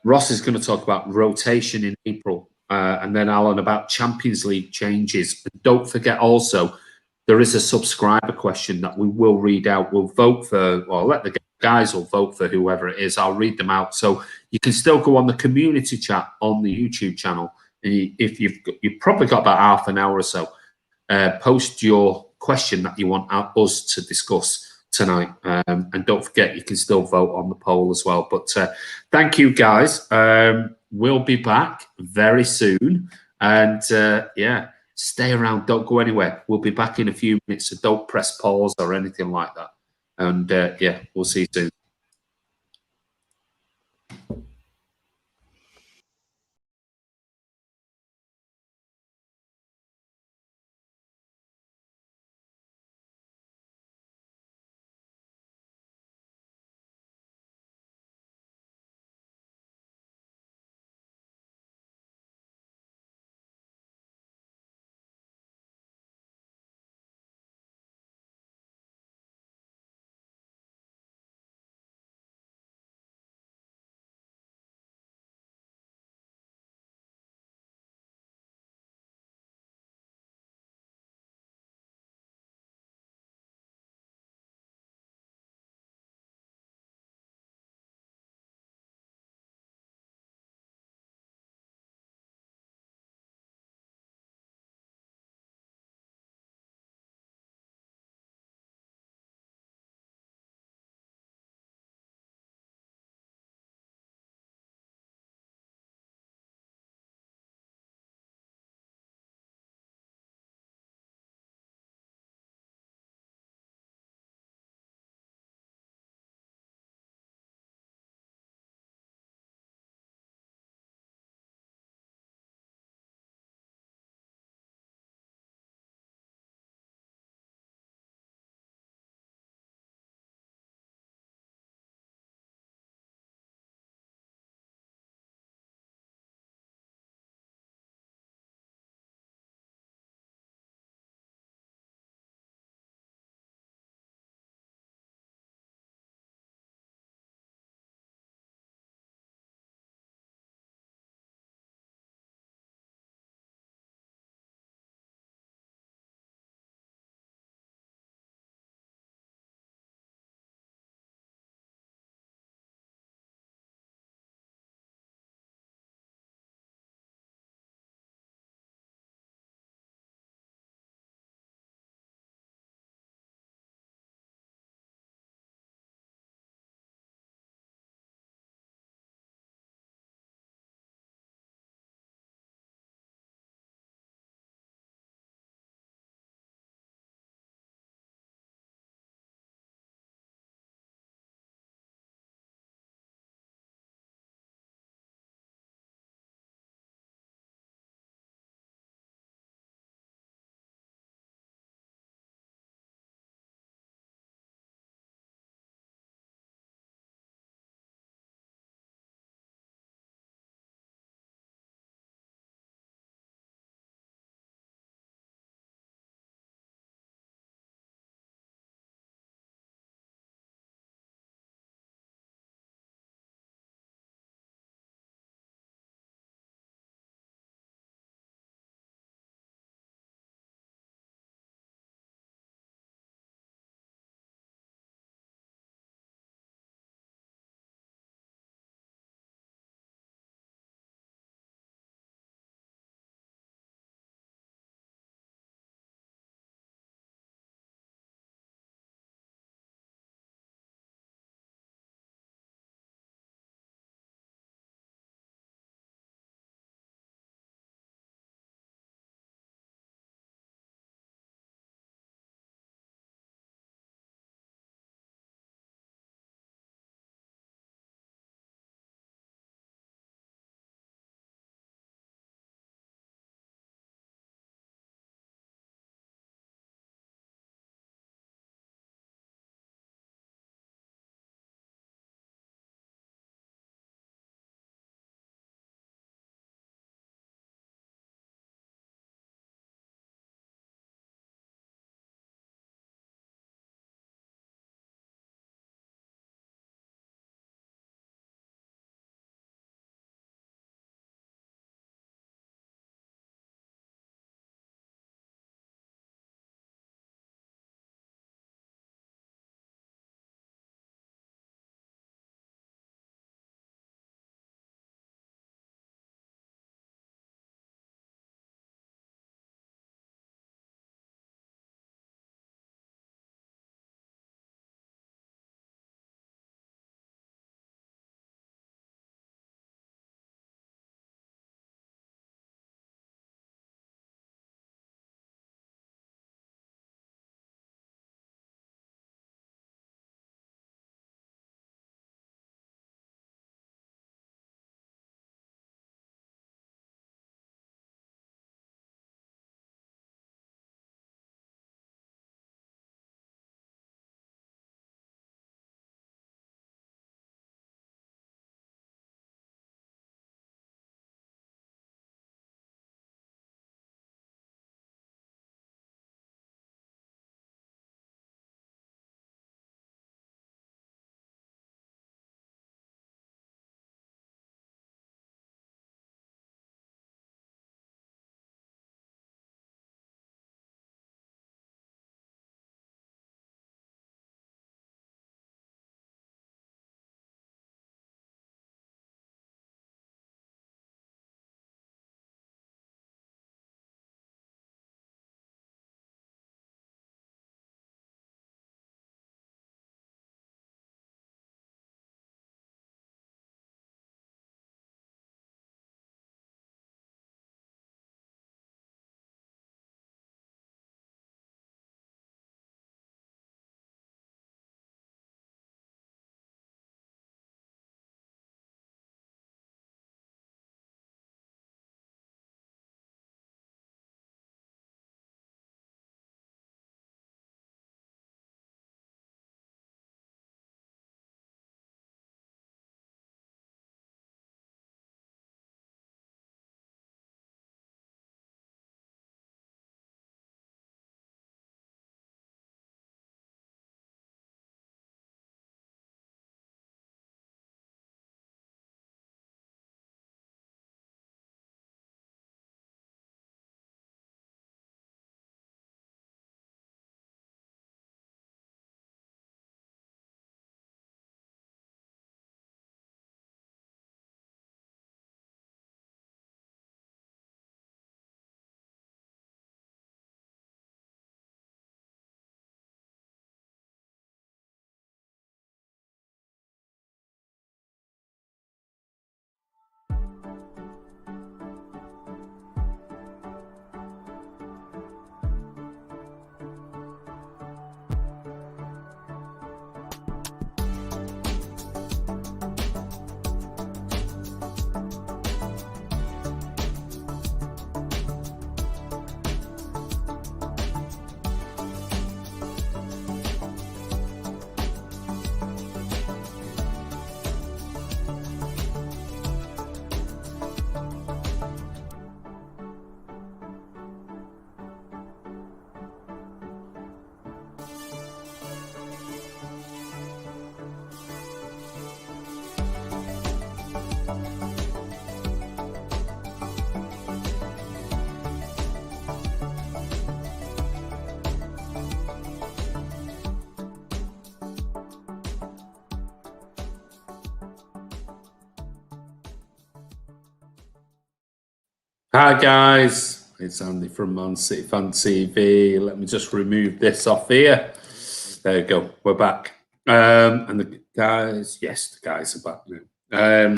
S1: Ross is going to talk about rotation in April, and then Alan about Champions League changes. But don't forget also, there is a subscriber question that we will read out. We'll vote for, well, let the guys will vote for whoever it is. I'll read them out. So you can still go on the community chat on the YouTube channel. And if you've probably got about half an hour or so, post your question that you want us to discuss tonight. And don't forget, you can still vote on the poll as well. But thank you, guys. We'll be back very soon. And yeah, stay around. Don't go anywhere. We'll be back in a few minutes. So don't press pause or anything like that. And yeah, we'll see you soon. Hi guys, it's Andy from mcfcfantv. Let me just remove this off here. There you go, we're back. And the guys, yes, the guys are back now.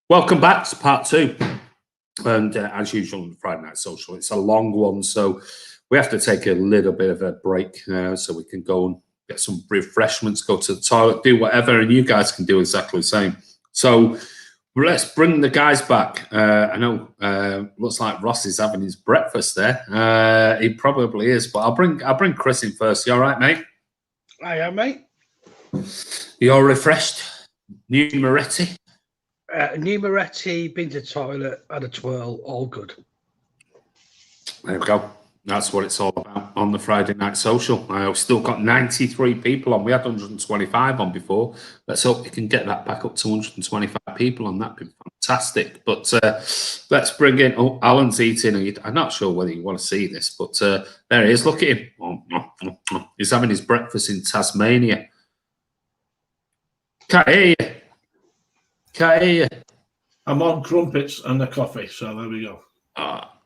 S1: Welcome back to part 2. And as usual on Friday Night Social, it's a long one, so we have to take a little bit of a break so we can go and get some refreshments, go to the toilet, do whatever, and you guys can do exactly the same. So let's bring the guys back. I know looks like Ross is having his breakfast there. He probably is, but I'll bring Chris in first. You all right, mate?
S2: I am, mate.
S1: You're refreshed? New Moretti?
S2: New Moretti, been to the toilet, had a twirl, all good.
S1: There we go. That's what it's all about on the Friday Night Social. I've still got 93 people on. We had 125 on before. Let's hope we can get that back up to 125 people on. That'd be fantastic. But let's bring in... Oh, Alan's eating. I'm not sure whether you want to see this, but there he is. Look at him. He's having his breakfast in Tasmania. Can't hear you. Can't hear you.
S4: I'm on crumpets and a coffee, so there we go.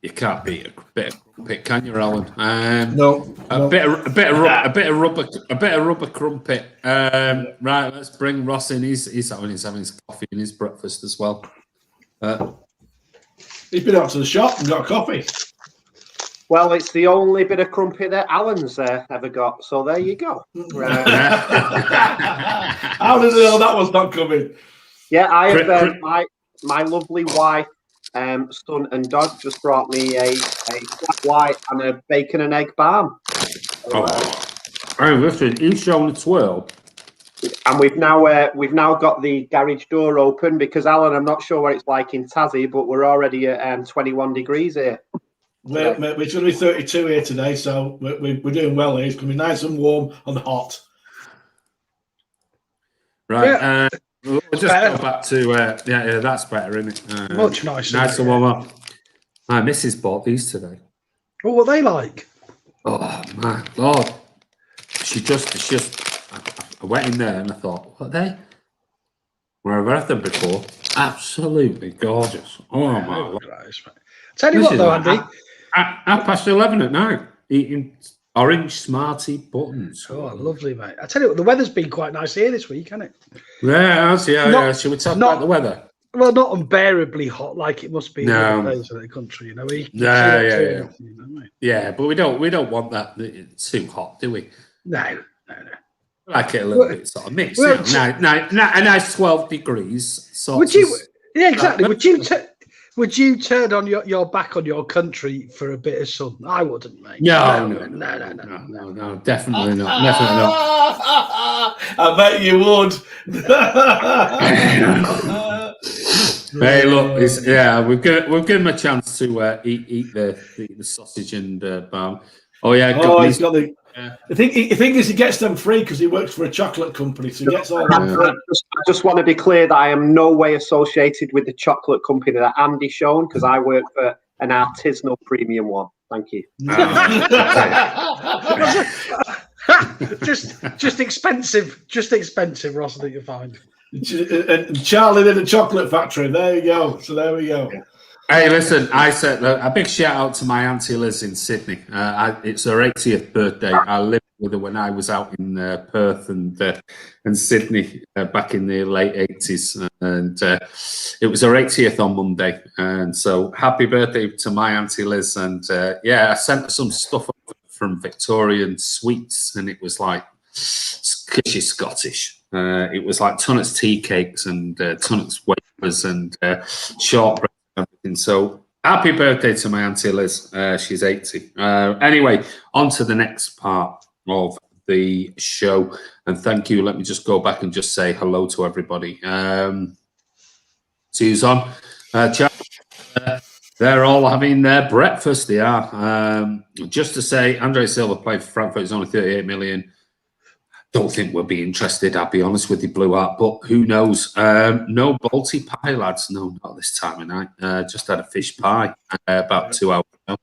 S1: You can't beat a bit of crumpet, can you, Alan?
S4: No.
S1: A bit of rubber crumpet. Right, let's bring Ross in. He's having his coffee and his breakfast as well.
S4: He's been out to the shop and got a coffee.
S3: Well, it's the only bit of crumpet that Alan's ever got. So there you go.
S4: How did they know that was not coming?
S3: Yeah, I have my lovely wife, son and dog just brought me a flat white and a bacon and egg balm.
S1: Hey, listen, he's showing the twirl.
S3: And we've now got the garage door open because, Alan, I'm not sure what it's like in Tassie, but we're already at 21 degrees here.
S4: We're going to be 32 here today, so we're doing well here. It's going to be nice and warm and hot.
S1: Right.
S2: Yeah.
S1: We'll just go back to yeah, that's better, isn't it?
S2: Much nicer.
S1: Nice and warm up. My missus bought these today.
S2: Oh, what they like?
S1: Oh my Lord! She just. I went in there and I thought, what are they? Where I've had them before, absolutely gorgeous. Oh my Lord!
S2: Tell you what, though, Andy.
S1: At 11:30 at night, eating orange Smartie buttons.
S2: Oh, lovely, mate. I tell you what, the weather's been quite nice here this week, hasn't it?
S1: Yeah, yeah. Should we talk about the weather?
S2: Well, not unbearably hot like it must be in other days of the country, you know.
S1: Yeah, but we don't want that too hot, do we?
S2: No.
S1: Like it a little bit sort of mixed. A nice 12 degrees.
S2: Would you? Yeah, exactly. Would you turn on your back on your country for a bit of sun? I wouldn't, mate.
S1: No, definitely not. Definitely not.
S4: I bet you would.
S1: Hey, look, we've given him a chance to eat the sausage and balm. Oh yeah,
S4: he's got the. I think he gets them free because he works for a chocolate company, so he gets all them free.
S3: I just want to be clear that I am no way associated with the chocolate company that Andy's shown because I work for an artisanal premium one. Thank you.
S2: just expensive, Ross. I think you'll find.
S4: And Charlie did a chocolate factory. There you go. So there we go.
S1: Hey, listen, I said a big shout out to my Auntie Liz in Sydney. It's her 80th birthday. I lived with her when I was out in Perth and Sydney back in the late 80s. And it was her 80th on Monday. And so happy birthday to my Auntie Liz. And I sent her some stuff from Victorian Sweets. And it was like, because she's Scottish. It was like Tunnet's tea cakes and Tunnet's wafers and shortbread. So happy birthday to my Auntie Liz. She's 80. Anyway, on to the next part of the show. And thank you. Let me just go back and just say hello to everybody. Susan, they're all having their breakfast. They are. Just to say, Andre Silva played for Frankfurt. It's only 38 million. Don't think we'll be interested, I'll be honest with you, Blue Art, but who knows? No Balti pie, lads. No, not this time of night. Just had a fish pie about 2 hours ago.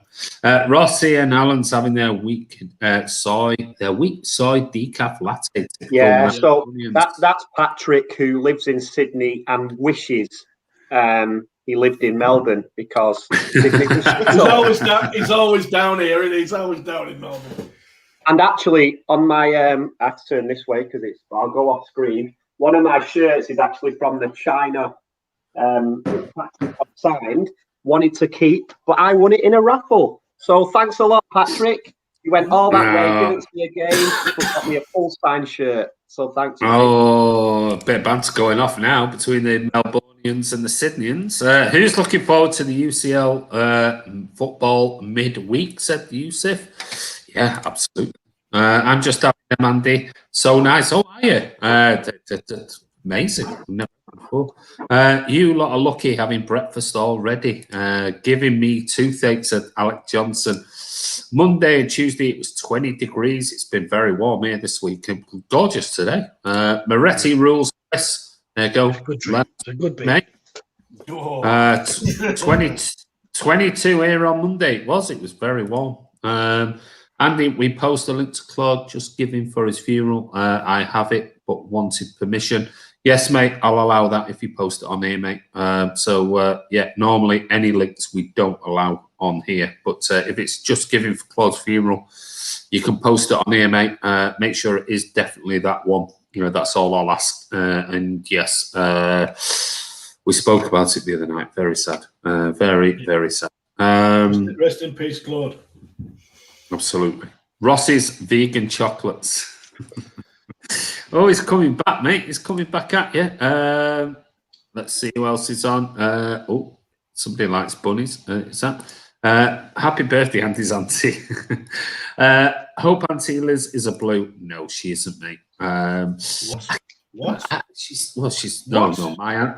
S1: Rossi and Alan's having their weak soy decaf latte.
S3: So that's Patrick, who lives in Sydney and wishes he lived in Melbourne because Sydney was
S4: he's always down here, and he's always down in Melbourne.
S3: And actually, on my I have to turn this way because I'll go off screen. One of my shirts is actually from the China signed. Wanted to keep, but I won it in a raffle. So thanks a lot, Patrick. You went all that way, didn't see a game, but got me a full signed shirt. So thanks.
S1: Oh, a bit of banter going off now between the Melbournians and the Sydneyans. Who's looking forward to the UCL football midweek? Said Yusuf. Yeah, absolutely. I'm just having them, Andy. So nice. Oh, are you? Amazing. Never before. You lot are lucky having breakfast already. Giving me toothaches at Alec Johnson. Monday and Tuesday it was 20 degrees. It's been very warm here this week. Gorgeous today. Moretti rules. Yes. There you go.
S2: It's a good bit.
S1: 22 here on Monday. It was very warm. Andy, we post a link to Claude just giving for his funeral. I have it, but wanted permission. Yes, mate, I'll allow that if you post it on here, mate. Yeah, normally any links we don't allow on here. But if it's just giving for Claude's funeral, you can post it on here, mate. Make sure it is definitely that one. You know, that's all I'll ask. And yes, we spoke about it the other night. Very sad. Very, very sad.
S4: Rest in peace, Claude.
S1: Absolutely. Ross's vegan chocolates. Oh, he's coming back, mate. He's coming back at you. Let's see who else is on. Oh, somebody likes bunnies. Is that? Happy birthday, Auntie's auntie. Hope Auntie Liz is a blue. No, she isn't, mate.
S4: What?
S1: She's no.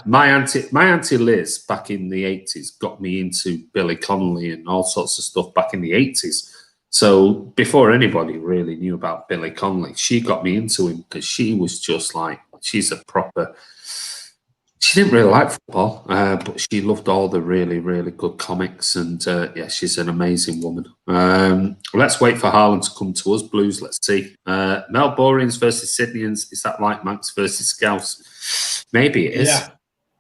S1: My auntie Liz back in the 80s got me into Billy Connolly and all sorts of stuff back in the 80s. So before anybody really knew about Billy Connolly, she got me into him because she was just like, she's a proper. She didn't really like football, but she loved all the really, really good comics, and yeah, she's an amazing woman. Let's wait for Haaland to come to us, Blues. Let's see. Melbournians versus Sydneyans. Is that like Manx versus Scouse? Maybe it is.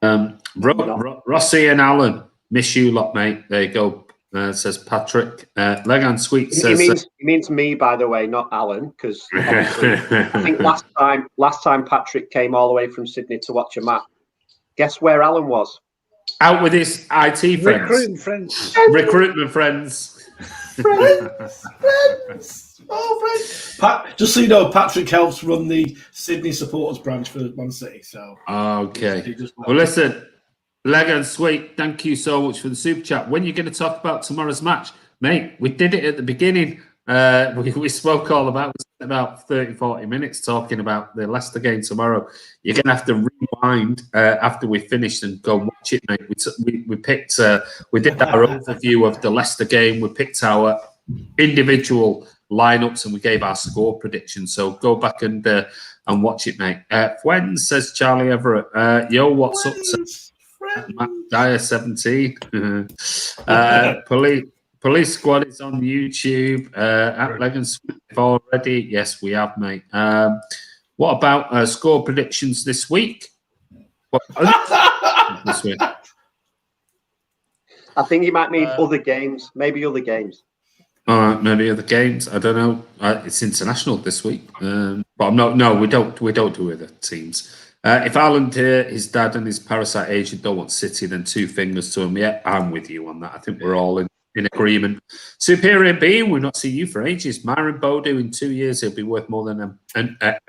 S4: Yeah.
S1: Rossi and Alan, miss you lot, mate. There you go. Says Patrick. Legan Sweet says
S3: he means me, by the way, not Alan, because I think last time Patrick came all the way from Sydney to watch a match. Guess where Alan was?
S1: Out with his IT friends. Recruitment friends.
S4: Friends. Oh, friends. Just so you know, Patrick helps run the Sydney supporters branch for Man City. So
S1: okay. Well, listen. Leg and Sweet, thank you so much for the super chat. When are you going to talk about tomorrow's match? Mate, we did it at the beginning. We spoke all about it. We spent about 30, 40 minutes talking about the Leicester game tomorrow. You're going to have to rewind after we finished and go and watch it, mate. We picked, we did our overview of the Leicester game. We picked our individual lineups and we gave our score predictions. So go back and watch it, mate. When says Charlie Everett, yo, what's up? Matt Dyer 17. Police Squad is on YouTube. At Legans already. Yes, we have, mate. What about score predictions this week? This week?
S3: I think you might mean other games. Maybe other games.
S1: Maybe other games. I don't know. It's international this week. But no, we don't do other teams. If Alan here, his dad and his Parasite agent don't want City, then two fingers to him. Yeah, I'm with you on that. I think we're all in agreement. Superior Being, we've not seen you for ages. Myron Bodu, in 2 years, he'll be worth more than a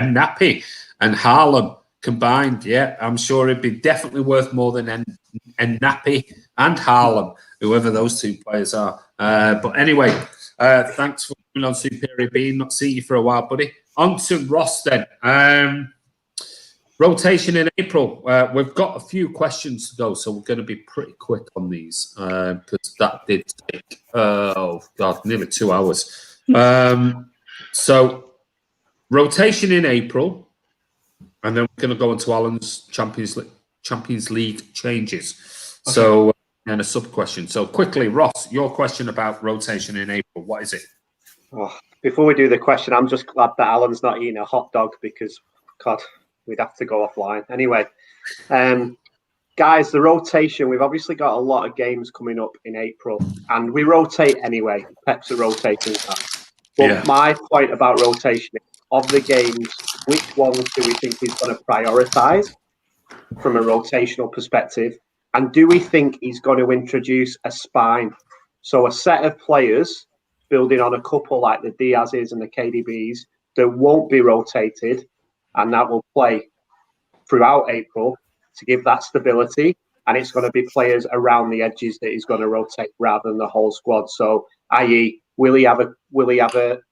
S1: Nappy and Harlem combined. Yeah, I'm sure it'd be definitely worth more than a Nappy and Harlem, whoever those two players are. But anyway, thanks for coming on Superior Being. Not seen you for a while, buddy. On to Ross then. Rotation in April. We've got a few questions to go, so we're going to be pretty quick on these because that did take, nearly 2 hours. So, rotation in April, and then we're going to go into Alan's Champions League changes. Okay. So, and a sub question. So, quickly, Ross, your question about rotation in April. What is it?
S3: Oh, before we do the question, I'm just glad that Alan's not eating a hot dog because, God, we'd have to go offline. Anyway, guys, the rotation, we've obviously got a lot of games coming up in April, and we rotate anyway. Pep's a rotating guy. But my point about rotation is, of the games, which ones do we think he's going to prioritise from a rotational perspective? And do we think he's going to introduce a spine? So a set of players building on a couple like the Diaz's and the KDBs that won't be rotated, and that will play throughout April to give that stability. And it's going to be players around the edges that he's going to rotate rather than the whole squad. So, i.e., will he have a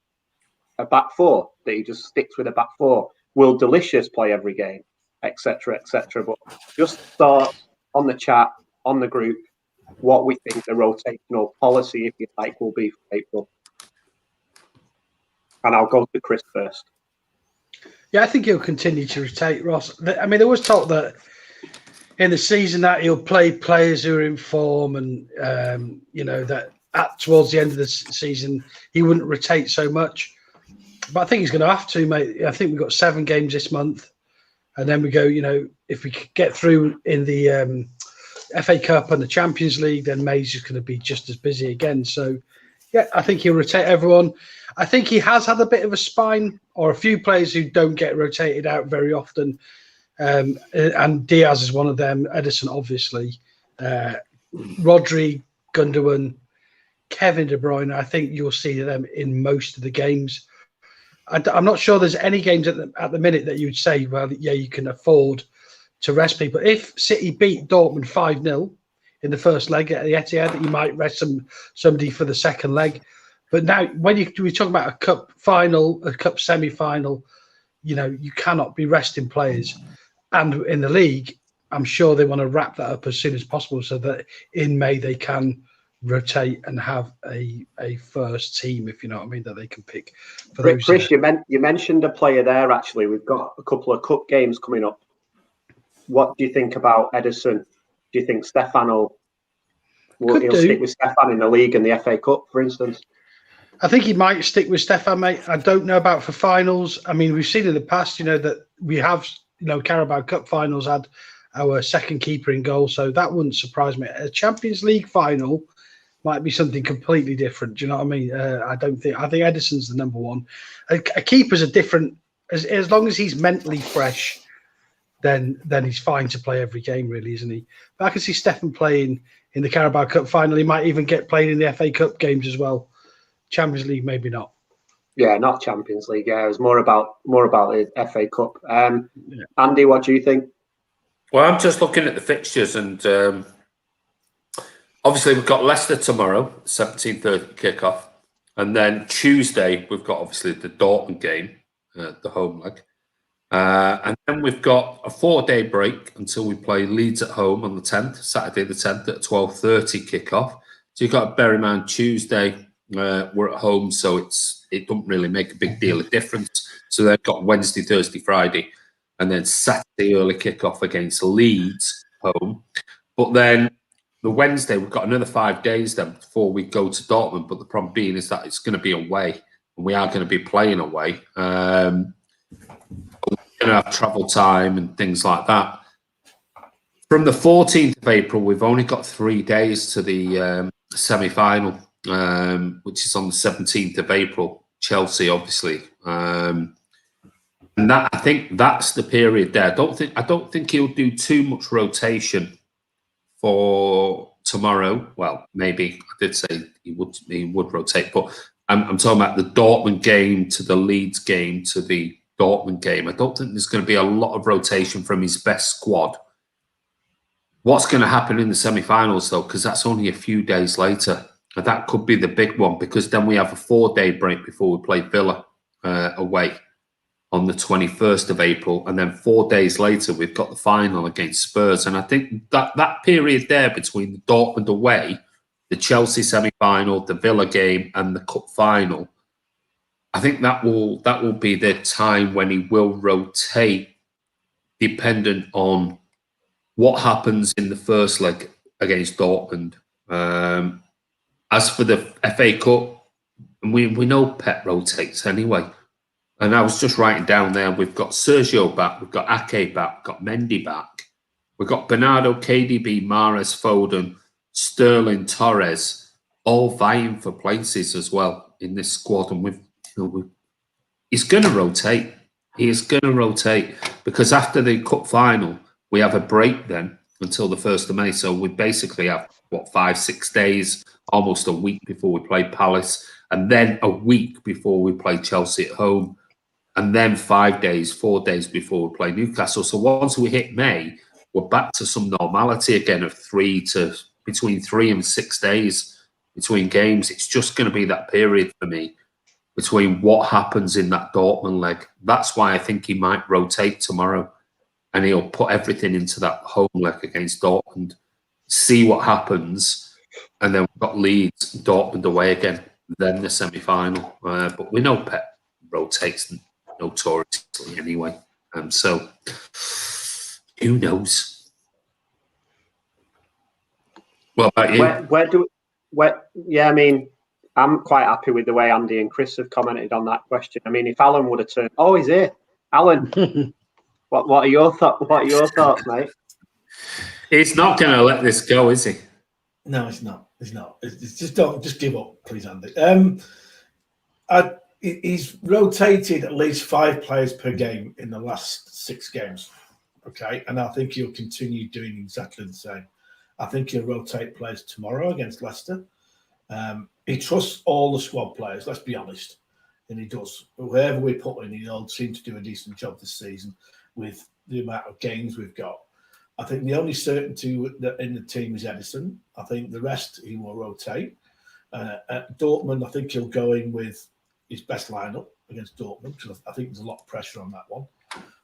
S3: back four that he just sticks with a back four? Will Delicious play every game, etc., etc.? But just thoughts on the chat, on the group, what we think the rotational policy, if you like, will be for April. And I'll go to Chris first.
S2: Yeah, I think he'll continue to rotate, Ross. I mean, there was talk that in the season that he'll play players who are in form, and that towards the end of the season he wouldn't rotate so much. But I think he's going to have to, mate. I think we've got 7 games this month, and then we go. If we get through in the FA Cup and the Champions League, then May's just going to be just as busy again. So, yeah, I think he'll rotate everyone. I think he has had a bit of a spine, or a few players who don't get rotated out very often. And Diaz is one of them. Edison, obviously. Rodri, Gundogan, Kevin De Bruyne. I think you'll see them in most of the games. I'm not sure there's any games at the minute that you'd say, well, yeah, you can afford to rest people. If City beat Dortmund 5-0 in the first leg at the Etihad, you might rest somebody for the second leg. But now, when we talk about a cup final, a cup semi-final, you cannot be resting players. And in the league, I'm sure they want to wrap that up as soon as possible so that in May they can rotate and have a first team, if you know what I mean, that they can pick. For those.
S3: Chris, you mentioned a player there, actually. We've got a couple of cup games coming up. What do you think about Edison? Do you think Stefano will stick with Stefan in the league and the FA Cup, for instance?
S2: I think he might stick with Stefan, mate. I don't know about for finals. I mean, we've seen in the past, that we have, Carabao Cup finals had our second keeper in goal, so that wouldn't surprise me. A Champions League final might be something completely different. Do you know what I mean? I think Edison's the number one. A keeper's a different. As long as he's mentally fresh, then he's fine to play every game, really, isn't he? But I can see Stefan playing in the Carabao Cup final. He might even get played in the FA Cup games as well. Champions League, maybe not.
S3: Yeah, not Champions League. Yeah, it was more about the FA Cup. Andy, what do you think?
S1: Well, I'm just looking at the fixtures, and obviously we've got Leicester tomorrow, 17:30 kickoff, and then Tuesday we've got obviously the Dortmund game, the home leg, and then we've got a 4-day break until we play Leeds at home on the 10th, Saturday the 10th at 12:30 kickoff. So you've got to bear in mind Tuesday. We're at home, so it don't really make a big deal of difference. So they've got Wednesday, Thursday, Friday, and then Saturday early kickoff against Leeds home. But then the Wednesday, we've got another 5 days then before we go to Dortmund. But the problem being is that it's going to be away, and we are going to be playing away. We're going to have travel time and things like that. From the 14th of April, we've only got 3 days to the semi-final. Which is on the 17th of April, Chelsea, obviously, and that I think that's the period there. I don't think he'll do too much rotation for tomorrow. Well, maybe I did say he would rotate, but I'm talking about the Dortmund game to the Leeds game to the Dortmund game. I don't think there's going to be a lot of rotation from his best squad. What's going to happen in the semi-finals though, because that's only a few days later. And that could be the big one, because then we have a 4-day break before we play Villa away on the 21st of April. And then 4 days later, we've got the final against Spurs. And I think that period there between the Dortmund away, the Chelsea semi-final, the Villa game and the cup final, I think that will be the time when he will rotate, dependent on what happens in the first leg against Dortmund. As for the FA Cup, we know Pep rotates anyway. And I was just writing down there, we've got Sergio back, we've got Ake back, we've got Mendy back. We've got Bernardo, KDB, Mahrez, Foden, Sterling, Torres, all vying for places as well in this squad. And he's going to rotate. He is going to rotate because after the cup final, we have a break then until the 1st of May. So we basically have, 5-6 days, almost a week before we play Palace, and then a week before we play Chelsea at home, and then 4 days before we play Newcastle. So once we hit May, we're back to some normality again of between 3 and 6 days between games. It's just going to be that period for me between what happens in that Dortmund leg. That's why I think he might rotate tomorrow, and he'll put everything into that home leg against Dortmund, see what happens, and then we've got Leeds, Dortmund away again, then the semi-final. But we know Pep rotates notoriously anyway. So who knows? What about you?
S3: Yeah, I mean, I'm quite happy with the way Andy and Chris have commented on that question. I mean, if Alan would have turned, he's here, Alan. What are your thoughts, mate? He's
S1: not going to let this go, is he?
S4: No, it's not. It's not. It's just give up, please, Andy. He's rotated at least 5 players per game in the last 6 games. Okay, and I think he'll continue doing exactly the same. I think he'll rotate players tomorrow against Leicester. He trusts all the squad players, let's be honest, and he does. Whoever we put in, he all seems to do a decent job this season with the amount of games we've got. I think the only certainty in the team is Edison. I think the rest he will rotate. At Dortmund, I think he'll go in with his best lineup against Dortmund because I think there's a lot of pressure on that one.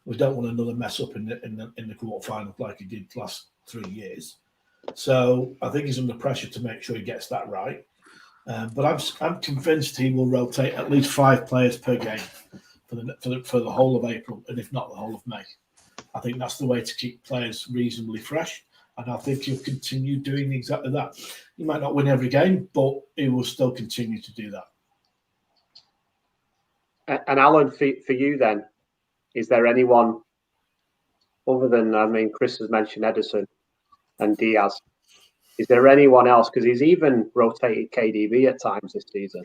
S4: We don't want another mess up in the quarterfinal like he did last 3 years. So I think he's under pressure to make sure he gets that right. But I'm convinced he will rotate at least 5 players per game for the whole of April, and if not the whole of May. I think that's the way to keep players reasonably fresh, and I think he'll continue doing exactly that. He might not win every game, but he will still continue to do that.
S3: And Alan, for you then, is there anyone other than, Chris has mentioned Edison and Diaz. Is there anyone else? Because he's even rotated KDB at times this season.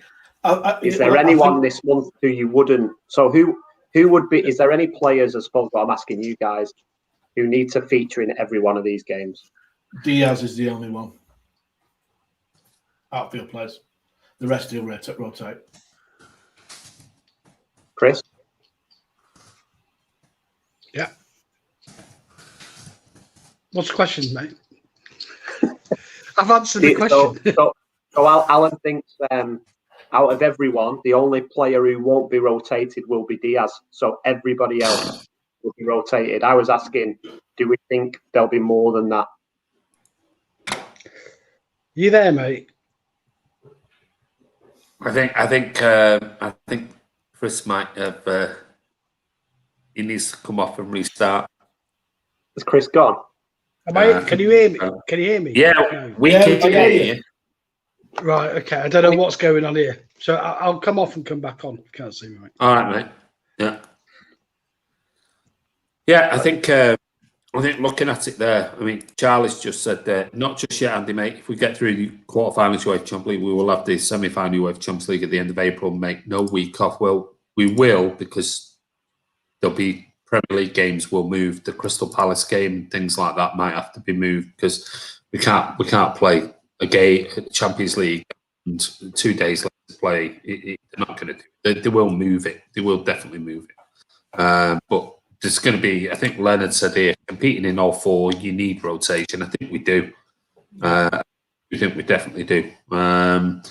S3: Is there anyone this month who you wouldn't? So who would be? Is there any players, I suppose, what I'm asking you guys, who need to feature in every one of these games?
S4: Diaz is the only one. Outfield players. The rest he'll rotate.
S3: Chris?
S2: Yeah. What's the question, mate? I've answered the question.
S3: So Alan thinks out of everyone, the only player who won't be rotated will be Diaz. So everybody else will be rotated. I was asking, do we think there'll be more than that?
S2: You there, mate?
S1: I think Chris might have. He needs to come off and restart.
S3: Is Chris gone?
S2: Can you hear me? Can you hear me?
S1: Yeah,
S2: no.
S1: we can hear you.
S2: Right, okay. I don't know what's going on here. So I'll come off and come back on. You can't see me, mate.
S1: All right, mate. Yeah. Yeah, I think looking at it there, I mean, Charlie's just said there, not just yet, Andy, mate. If we get through the quarterfinals UEFA Champions League, we will have the semi-final UEFA Champions League at the end of April, make no week off. Well, we will, because there'll be Premier League games will move. The Crystal Palace game, things like that might have to be moved because we can't play a game Champions League and 2 days later to play. They're not going to do it. They will move it. They will definitely move it. But there's going to be, I think Leonard said here, competing in all 4, you need rotation. I think we do. I think we definitely do. I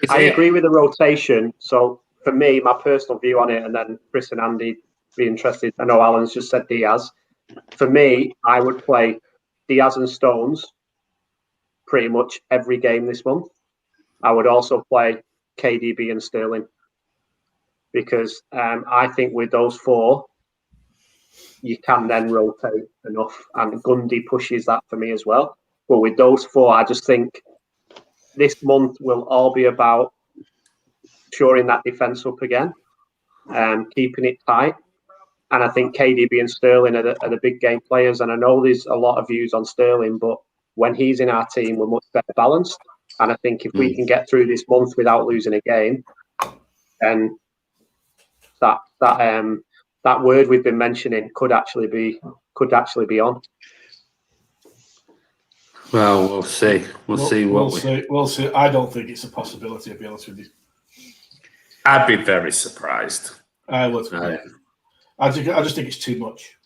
S3: agree with the rotation. So for me, my personal view on it, and then Chris and Andy be interested. I know Alan's just said Diaz. For me, I would play Diaz and Stones pretty much every game this month. I would also play KDB and Sterling because I think with those 4, you can then rotate enough, and Gundy pushes that for me as well. But with those 4, I just think this month will all be about shoring that defence up again, keeping it tight. And I think KDB and Sterling are the big game players. And I know there's a lot of views on Sterling, but when he's in our team, we're much better balanced. And I think if we can get through this month without losing a game, then that word we've been mentioning could actually be on.
S1: Well, we'll see.
S4: We'll see. I don't think it's a possibility, to be honest with you.
S1: I'd be very surprised.
S4: I would. I just think it's too much.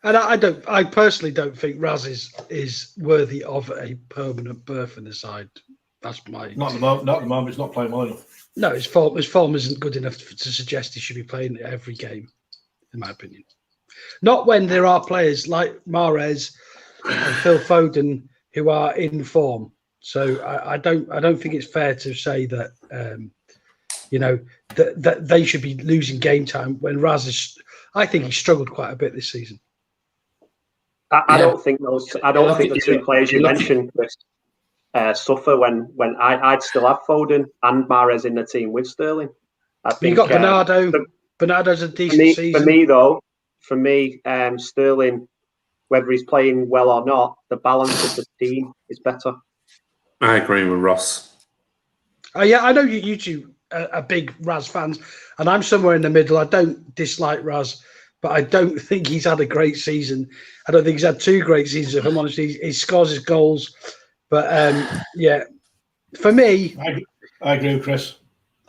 S2: And I personally don't think Raz is worthy of a permanent berth in the side. That's my
S4: not at the moment. He's not playing well enough.
S2: No, his form isn't good enough to suggest he should be playing every game, in my opinion. Not when there are players like Mahrez and Phil Foden who are in form. So I don't think it's fair to say that that they should be losing game time when Raz is. I think he struggled quite a bit this season.
S3: I don't think the two players you mentioned, Chris, suffer when I'd still have Foden and Mahrez in the team with Sterling. I think
S2: you got Bernardo. Bernardo's a decent season.
S3: For me, Sterling, whether he's playing well or not, the balance of the team is better.
S1: I agree with Ross.
S2: Yeah, I know you two are big Raz fans, and I'm somewhere in the middle. I don't dislike Raz, but I don't think he's had a great season. I don't think he's had two great seasons, if I'm honest. He scores his goals. But, for me...
S4: I agree with Chris.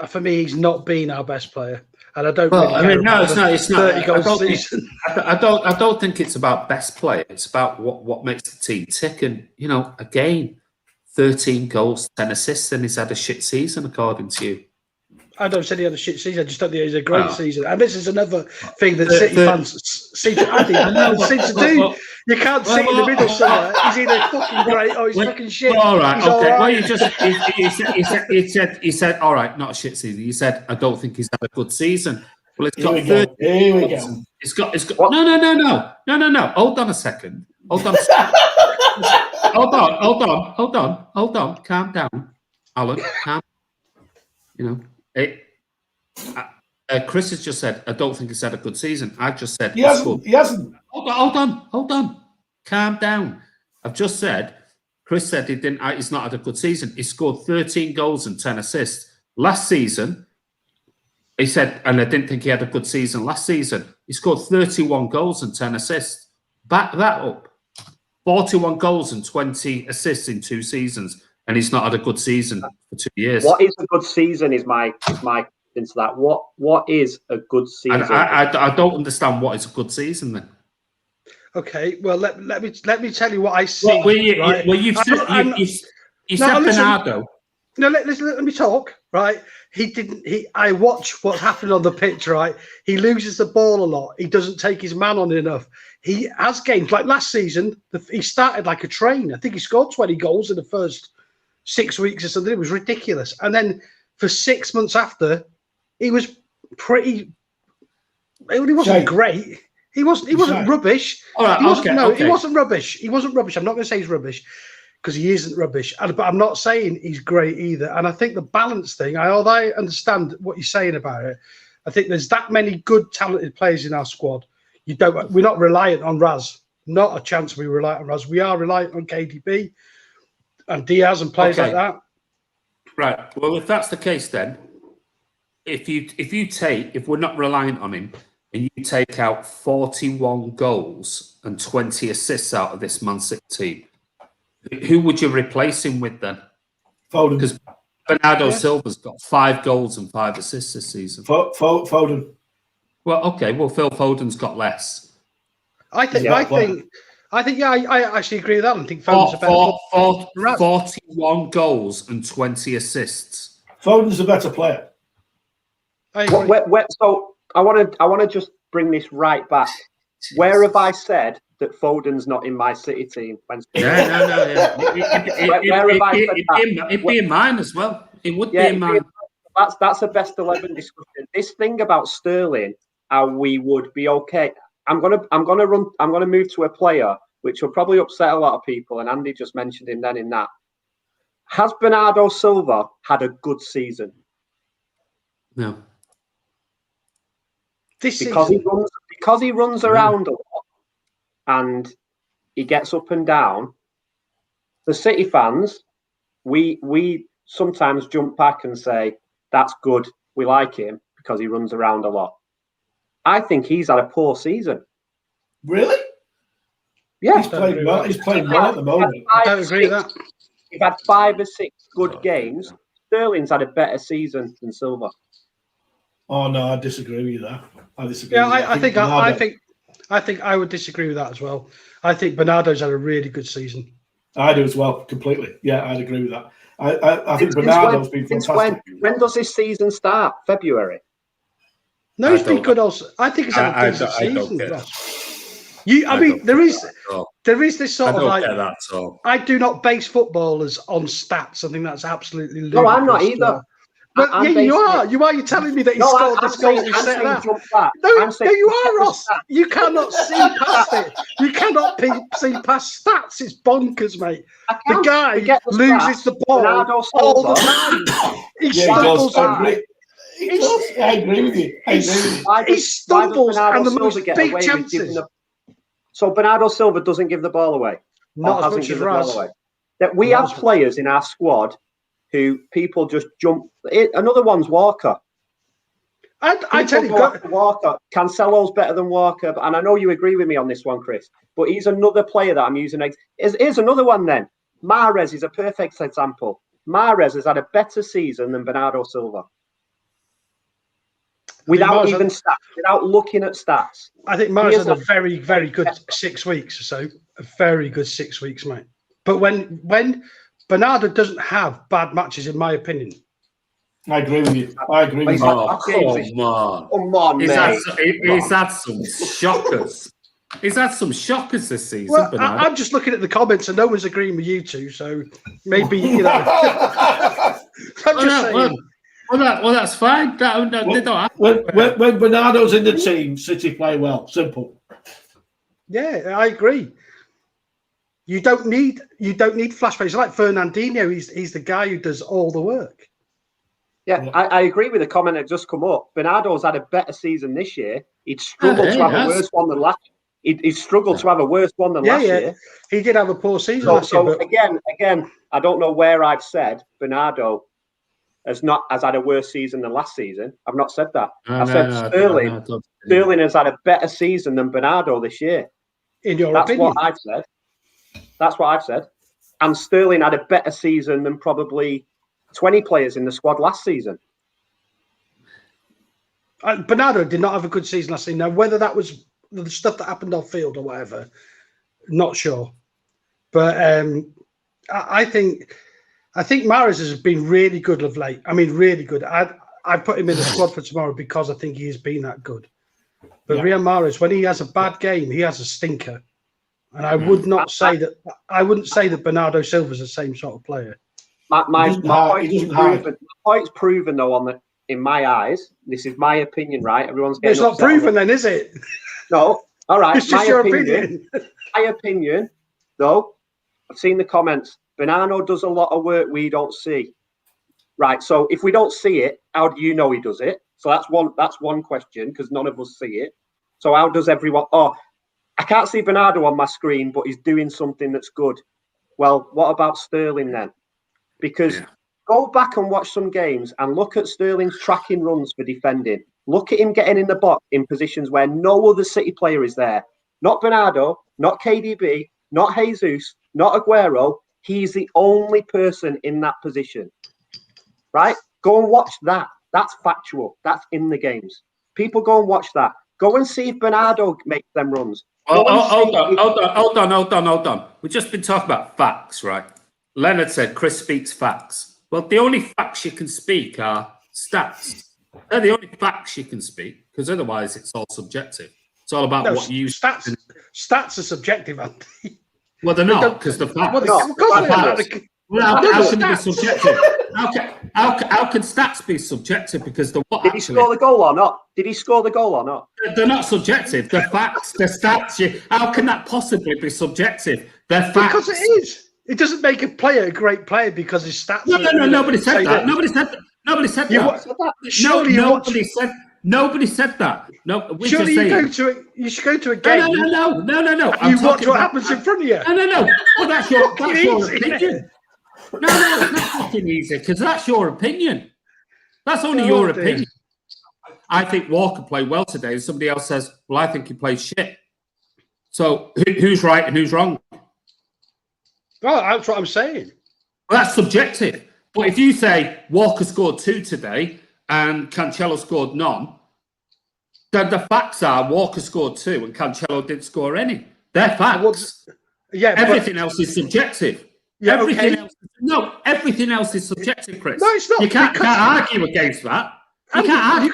S2: For me, he's not been our best player. And I don't
S1: it's not.
S2: 30 goals season.
S1: I don't think it's about best player. It's about what makes the team tick. And, again, 13 goals, 10 assists, and he's had a shit season, according to you.
S2: I don't say he had a shit season. I just don't think he's a great season. And this is another thing that City fans seem to do. You can't sit in the middle somewhere. He's either fucking great or he's fucking shit.
S1: All right,
S2: he's
S1: okay.
S2: All right.
S1: Well, you said, all right, not a shit season. You said, I don't think he's had a good season. Well, it's got 30.
S4: Here we go.
S1: It's got. No. Hold on a second. Hold on. Calm down, Alan. Calm. Chris has just said, I don't think he's had a good season. I just said
S4: he hasn't.
S1: Hold on. Calm down. I've just said, Chris said he's not had a good season. He scored 13 goals and 10 assists. Last season, he said, and I didn't think he had a good season last season. He scored 31 goals and 10 assists. Back that up. 41 goals and 20 assists in 2 seasons. And he's not had a good season for 2 years.
S3: What is a good season is my into that. What is a good season?
S1: I don't understand what is a good season then.
S2: Okay, well let me tell you what I see.
S1: You said Bernardo.
S2: No, let me talk. Right, I watch what's happening on the pitch. Right, he loses the ball a lot. He doesn't take his man on enough. He has games like last season. He started like a train. I think he scored 20 goals in the first 6 weeks or something. It was ridiculous. And then for 6 months after, he was pretty. He wasn't great. He wasn't rubbish.
S1: All right,
S2: he wasn't rubbish. He wasn't rubbish. I'm not going to say he's rubbish because he isn't rubbish. But I'm not saying he's great either. And I think the balance thing. Although I understand what you're saying about it, I think there's that many good, talented players in our squad. We're not reliant on Raz. Not a chance we rely on Raz. We are reliant on KDB and Diaz and players like that.
S1: Right. Well, if that's the case, then if we're not reliant on him, and you take out 41 goals and 20 assists out of this Man City team, who would you replace him with then?
S4: Foden.
S1: Because Bernardo Silva's got 5 goals and 5 assists this season.
S4: Foden.
S1: Well, okay. Well, Phil Foden's got less.
S2: I actually agree with that. I think Foden's a better
S1: 41 goals and 20 assists.
S4: Foden's a better player.
S3: So I want to just bring this right back. Where have I said that Foden's not in my City team?
S1: No. It'd be in mine as well. It would be in mine.
S3: That's a best 11 discussion. This thing about Sterling, how we would be okay. I'm gonna move to a player which will probably upset a lot of people, and Andy just mentioned him then in that. Has Bernardo Silva had a good season?
S1: No.
S3: because he runs around a lot and he gets up and down. The City fans, we sometimes jump back and say that's good. We like him because he runs around a lot. I think he's had a poor season.
S4: Really?
S3: Yeah,
S4: He's playing well. He's playing well at the moment.
S2: I don't agree with that.
S3: He's had 5 or 6 good games. Sterling's had a better season than Silva.
S4: Oh no, I disagree with that. I disagree.
S2: Yeah,
S4: with that.
S2: I think I would disagree with that as well. I think Bernardo's had a really good season.
S4: I do as well, completely. Yeah, I'd agree with that. I think Bernardo's been fantastic.
S3: When does this season start? February?
S2: No, he's been good also. I think he's had a decent season. There is this sort of like. I do not base footballers on stats. I think that's absolutely ludicrous.
S3: No, I'm not either.
S2: But you are. You're telling me that he scored this goal and set it up. No, you are, Ross. You cannot see past it. You cannot see past stats. It's bonkers, mate. The guy loses the ball all the time. He stumbles.
S4: I agree with you.
S2: He stumbles and the most big chances.
S3: So Bernardo Silva doesn't give the ball away.
S2: Not as much as Raz.
S3: That we have players in our squad who people just jump. Another one's Walker.
S2: I tell you,
S3: Walker. Cancelo's better than Walker, and I know you agree with me on this one, Chris. But he's another player that I'm using. Here's another one then. Mahrez is a perfect example. Mahrez has had a better season than Bernardo Silva. Without looking at stats.
S2: I think Mahrez had a very, very good 6 weeks or so. A very good 6 weeks, mate. But when Bernardo doesn't have bad matches, in my opinion.
S4: I agree with you. I agree with you.
S1: Come on, mate. He's had some shockers. He's had some shockers this season.
S2: Well, I'm just looking at the comments and no one's agreeing with you two, so maybe, I'm just saying.
S1: Well, that's fine.
S4: When Bernardo's in the team, City play well. Simple.
S2: Yeah, I agree. You don't need flashbacks. Like Fernandinho, he's the guy who does all the work.
S3: Yeah, I agree with the comment that just come up. Bernardo's had a better season this year. He'd struggled to have a worse one than last. He struggled to have a worse one than last year.
S2: He did have a poor season last year.
S3: But again, I don't know where I've said Bernardo has had a worse season than last season. I've not said that. I said Sterling has had a better season than Bernardo this year.
S2: In your opinion?
S3: That's what I've said. And Sterling had a better season than probably 20 players in the squad last season.
S2: Bernardo did not have a good season last season. Now, whether that was the stuff that happened off field or whatever, not sure. But I think Mahrez has been really good of late. I mean, really good. I put him in the squad for tomorrow because I think he has been that good. But Riyad Mahrez, when he has a bad game, he has a stinker. And I would not say that. I wouldn't say that Bernardo Silva's the same sort of player.
S3: My point's proven though in my eyes. This is my opinion, right? Everyone's getting.
S2: It's not proven, then, is it?
S3: No. All right.
S2: It's just your opinion.
S3: My opinion, though. I've seen the comments. Bernardo does a lot of work we don't see. Right. So if we don't see it, how do you know he does it? So that's one question because none of us see it. So how does everyone? Oh, I can't see Bernardo on my screen, but he's doing something that's good. Well, what about Sterling then? Because go back and watch some games and look at Sterling's tracking runs for defending. Look at him getting in the box in positions where no other City player is there. Not Bernardo, not KDB, not Jesus, not Aguero. He's the only person in that position. Right? Go and watch that. That's factual. That's in the games. People go and watch that. Go and see if Bernardo makes them runs.
S1: Hold on. We've just been talking about facts, right? Leonard said Chris speaks facts. Well, the only facts you can speak are stats. They're the only facts you can speak, because otherwise it's all subjective. It's all about what you...
S2: Stats are subjective, aren't they?
S1: Well, they're not, because the facts... How can they be subjective? How can stats be subjective? Because
S3: Did he score the goal or not?
S1: They're not subjective. They're facts. They're stats. How can that possibly be subjective? They're facts.
S2: Because it is. It doesn't make a player a great player because his stats.
S1: No. Nobody said that. Nobody said that. Nobody said that. No, we're
S2: Surely
S1: just saying.
S2: you should go to a game.
S1: No.
S2: You watch what happens in front of you.
S1: No. Well, that's your
S2: Easy.
S1: opinion. No, it's not fucking easy because that's your opinion. That's only your opinion. I think Walker played well today, and somebody else says, "Well, I think he played shit." So who's right and who's wrong?
S2: Well, that's what I'm saying.
S1: Well, that's subjective. But if you say Walker scored 2 today and Cancelo scored none, then the facts are Walker scored 2 and Cancelo didn't score any. They're facts. Everything else is subjective.
S2: Yeah,
S1: everything else is subjective, Chris.
S2: No, it's not.
S1: You can't argue against that. You can't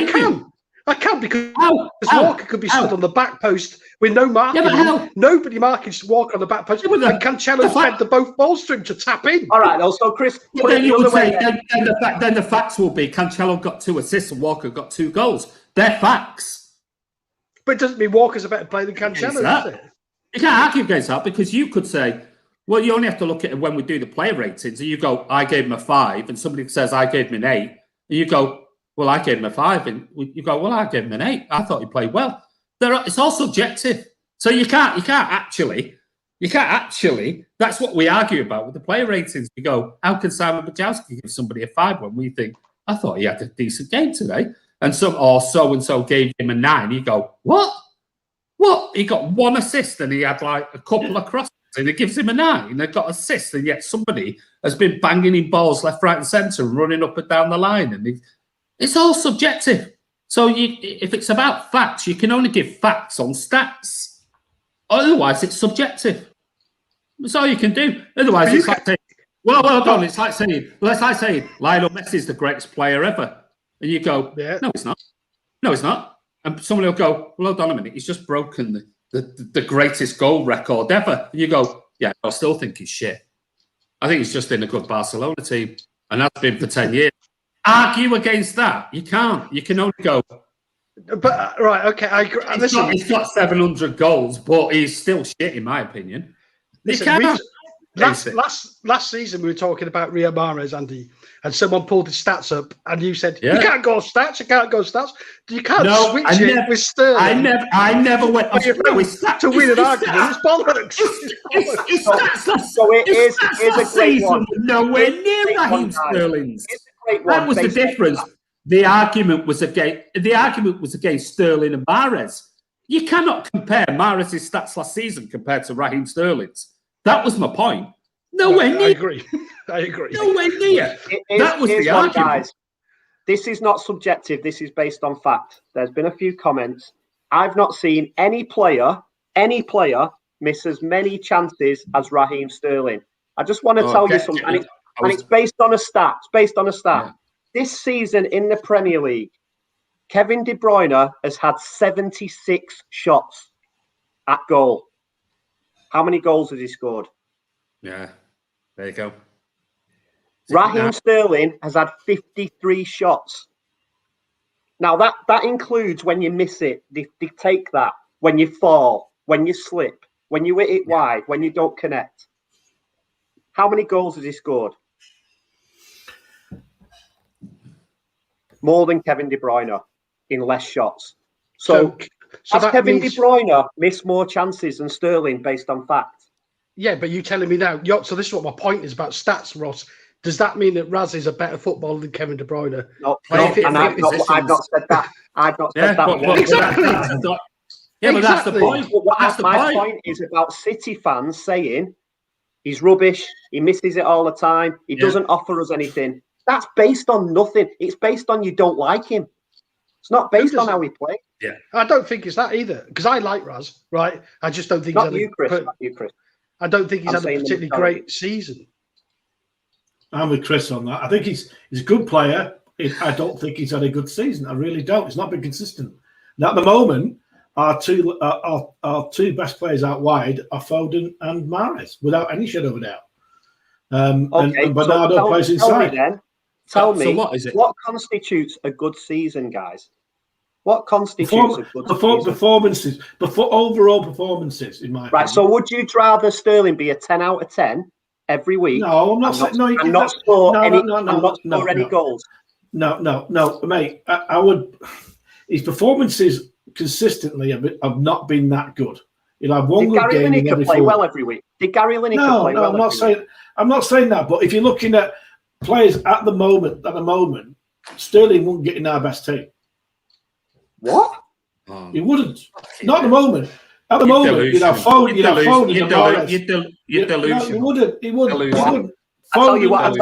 S1: argue.
S2: I can because Walker could be stood on the back post with no marking. Nobody marking Walker on the back post. And Cancelo fed the both balls to him to tap in.
S3: All right, also, Chris.
S1: Then you would say then the facts will be Cancelo got 2 assists and Walker got 2 goals. They're facts.
S2: But it doesn't mean Walker's a better player than Cancelo, does it?
S1: You can't argue against that because you could say, well, you only have to look at it when we do the player ratings. And you go, I gave him a 5, and somebody says I gave him an 8, and you go, well, I gave him a 5, and you go, well, I gave him an 8. I thought he played well. It's all subjective, so you can't actually. That's what we argue about with the player ratings. We go, how can Simon Bajowski give somebody a 5 when we think I thought he had a decent game today, and so and so gave him a 9? You go, what? He got 1 assist and he had like a couple of crosses, and it gives him a 9. They got assists, and yet somebody has been banging in balls left, right, and centre, running up and down the line, and it's all subjective. So if it's about facts, you can only give facts on stats. Otherwise, it's subjective. That's all you can do. Otherwise, it's like saying, it's like saying Lionel Messi is the greatest player ever. And you go, no, it's not. No, it's not. And somebody will go, well, hold on a minute. He's just broken the greatest goal record ever. And you go, yeah, I still think he's shit. I think he's just in a good Barcelona team. And that's been for 10 years. Argue against that. You can't. You can only go.
S2: But right, okay, I agree.
S1: He's got 700 goals, but he's still shit, in my opinion.
S2: Last season we were talking about Riyad Mahrez, Andy, and someone pulled his stats up, and you said you can't go stats. You can't go stats. You can't switch it with Sterling.
S1: I never went with stats
S2: to win an argument. It's bollocks.
S3: So it is a great one.
S1: Nowhere near Raheem Sterling's. That was the difference. The argument was against Sterling and Mahrez. You cannot compare Mahrez's stats last season compared to Raheem Sterling's. That was my point. Nowhere near.
S2: I agree.
S1: Nowhere near. That was the argument.
S3: Guys, this is not subjective. This is based on fact. There's been a few comments. I've not seen any player miss as many chances as Raheem Sterling. I just want to tell you something. And it's based on a stat. Yeah. This season in the Premier League, Kevin De Bruyne has had 76 shots at goal. How many goals has he scored?
S1: Yeah, there you go.
S3: Raheem Sterling has had 53 shots. Now, that includes when you miss it. They take that. When you fall, when you slip, when you hit it wide, when you don't connect. How many goals has he scored? More than Kevin De Bruyne in less shots. So has Kevin De Bruyne missed more chances than Sterling based on fact?
S2: Yeah, but you telling me now. So this is what my point is about stats, Ross. Does that mean that Raz is a better footballer than Kevin De Bruyne?
S3: No, I've not said that. I've not said that.
S2: Exactly.
S1: But that's the point.
S3: My point is about City fans saying he's rubbish, he misses it all the time, he doesn't offer us anything. That's based on nothing. It's based on you don't like him. It's not based on how he plays.
S1: Yeah,
S2: I don't think it's that either. Because I like Raz, right? I just don't think
S3: Not you, Chris.
S2: I don't think he's had a particularly great season.
S5: I'm with Chris on that. I think he's a good player. I don't think he's had a good season. I really don't. It's not been consistent. And at the moment, our two best players out wide are Foden and Mahrez, without any shadow of a doubt.
S3: Okay,
S5: but Bernardo plays inside.
S3: Tell me,
S1: what is it?
S3: What constitutes a good season, guys? What constitutes a good season?
S5: Performances, overall performances, in my opinion.
S3: So would you rather Sterling be a 10 out of 10 every week?
S5: No, I'm not saying.
S3: Not score any goals.
S5: No, mate. I would. His performances consistently have not been that good. He'll have one
S3: Did
S5: good
S3: Gary
S5: game in
S3: Lineker
S5: every
S3: play
S5: 4.
S3: well every week? Did Gary Lineker play well?
S5: I'm not saying that. But if you're looking at players at the moment, Sterling wouldn't get in our best team.
S3: What?
S5: He wouldn't. Not at the moment. At the moment, you'd have Foden. You're
S1: delusional.
S5: No, he wouldn't.
S3: I tell you what.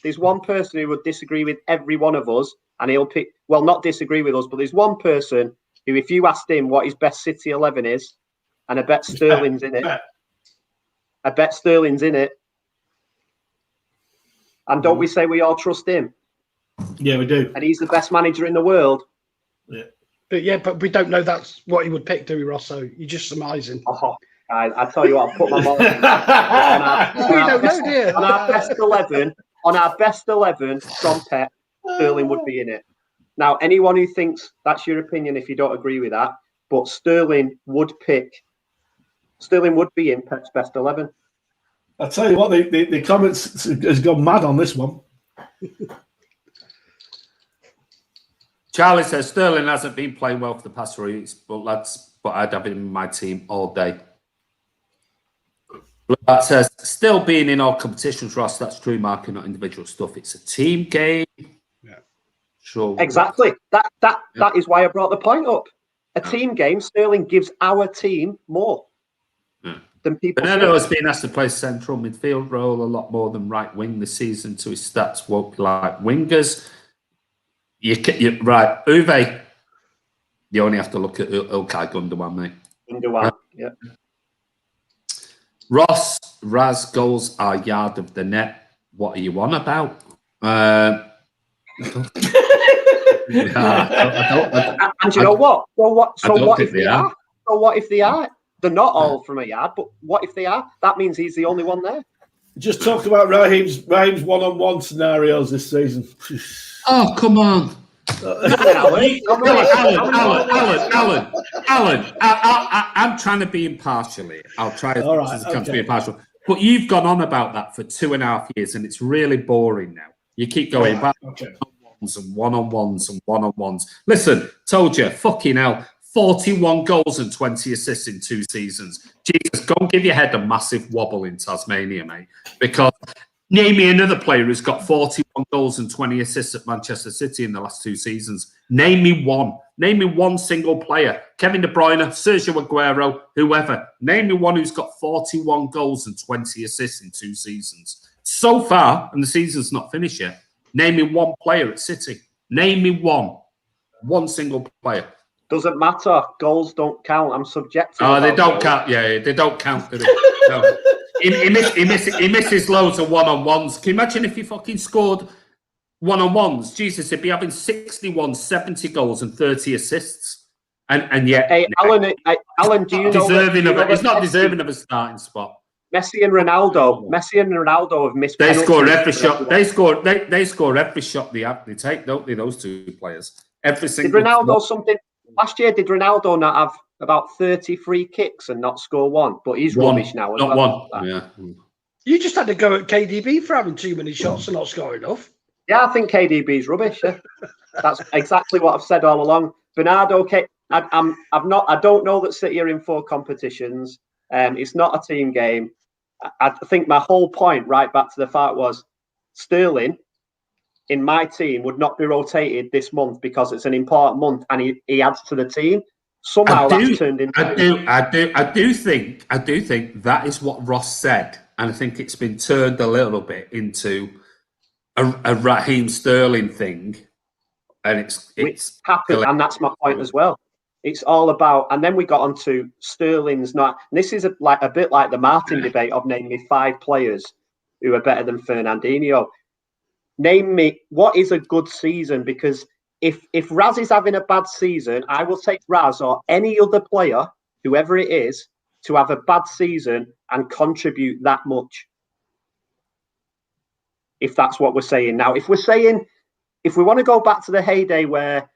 S3: There's one person who would disagree with every one of us, and he'll pick. Well, not disagree with us, but there's one person who, if you asked him what his best City 11 is, and I bet Sterling's in it. I bet Sterling's in it. And don't we say we all trust him?
S5: Yeah, we do.
S3: And he's the best manager in the world.
S5: Yeah.
S2: But we don't know that's what he would pick, do we, Rosso? You're just surmising.
S3: Oh, I tell you what, I'll put my money on our best 11 from Pep, Sterling would be in it. Now, anyone who thinks that's your opinion, if you don't agree with that, but Sterling would be in Pep's best 11.
S5: I'll tell you what, the comments has gone mad on this one.
S1: Charlie says Sterling hasn't been playing well for the past 3 weeks, but I'd have him in my team all day. That says still being in all competitions, Ross. That's true, Mark, not individual stuff. It's a team game.
S2: Yeah,
S1: sure.
S3: Exactly. That is why I brought the point up. A team game. Sterling gives our team more than people.
S1: Bernardo has been asked to play central midfield role a lot more than right wing this season, so his stats won't be like wingers. You're right, Uwe. You only have to look at Ilkay Gundogan, mate.
S3: Gundogan, yeah.
S1: Ross, Raz goals are yard of the net. What are you on about? And
S3: you know what? So what if they are? So what if they are? They're not all from a yard, but what if they are? That means he's the only one there.
S5: Just talk about Raheem's one-on-one scenarios this season.
S1: Oh, come on. Alan, I'm trying to be impartial here. I'll try as much as I can to be impartial. But you've gone on about that for 2.5 years, and it's really boring now. You keep going back and one-on-ones. Listen, told you, fucking hell, 41 goals and 20 assists in 2 seasons. Jesus, go and give your head a massive wobble in Tasmania, mate. Because name me another player who's got 41 goals and 20 assists at Manchester City in the last 2 seasons. Name me one. Name me one single player. Kevin De Bruyne, Sergio Aguero, whoever. Name me one who's got 41 goals and 20 assists in 2 seasons. So far, and the season's not finished yet, name me one player at City. Name me one. One single player.
S3: Doesn't matter. Goals don't count. I'm subjective.
S1: Oh, they don't count. Yeah, they don't count. No. He misses loads of one-on-ones. Can you imagine if he fucking scored one-on-ones? Jesus, he'd be having 61, 70 goals and 30 assists. And yet...
S3: Hey, Alan, do you know...
S1: He's not deserving of a starting spot.
S3: Messi and Ronaldo have missed.
S1: They score every shot. They score every shot they take, don't they? Those 2 players. Every single.
S3: Did Ronaldo something last year? Did Ronaldo not have about 30 free kicks and not score one? But he's rubbish now.
S1: Not one. Yeah.
S2: You just had to go at KDB for having too many shots and not scoring enough.
S3: Yeah, I think KDB's rubbish. Yeah. That's exactly what I've said all along. Bernardo, I don't know that City are in 4 competitions. It's not a team game. I think my whole point, right back to the fact, was Sterling in my team would not be rotated this month because it's an important month and he adds to the team. Somehow that's turned into.
S1: I do think that is what Ross said, and I think it's been turned a little bit into a Raheem Sterling thing, and it's
S3: happened, and that's my point as well. It's all about, and then we got onto Sterling's not. And this is a bit like the Martin debate of name me 5 players who are better than Fernandinho. Name me what is a good season, because if Raz is having a bad season, I will take Raz or any other player, whoever it is, to have a bad season and contribute that much. If that's what we're saying now, if we want to go back to the heyday where,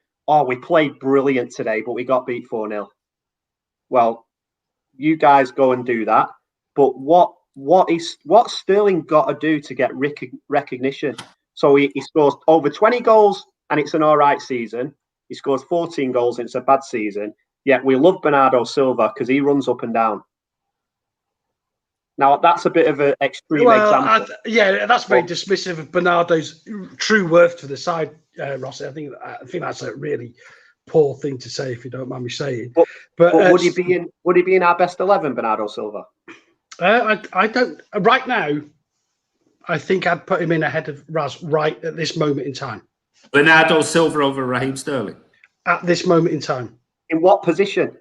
S3: we played brilliant today, but we got beat 4-0. Well, you guys go and do that. But what Sterling got to do to get recognition? So he scores over 20 goals and it's an all right season. He scores 14 goals and it's a bad season. Yet we love Bernardo Silva because he runs up and down. Now, that's a bit of an extreme example.
S2: That's very dismissive of Bernardo's true worth to the side, Rossi. I think that's a really poor thing to say, if you don't mind me saying.
S3: But would he be in our best 11, Bernardo Silva?
S2: I don't. Right now, I think I'd put him in ahead of Raz right at this moment in time.
S1: Bernardo Silva over Raheem Sterling?
S2: At this moment in time.
S3: In what position?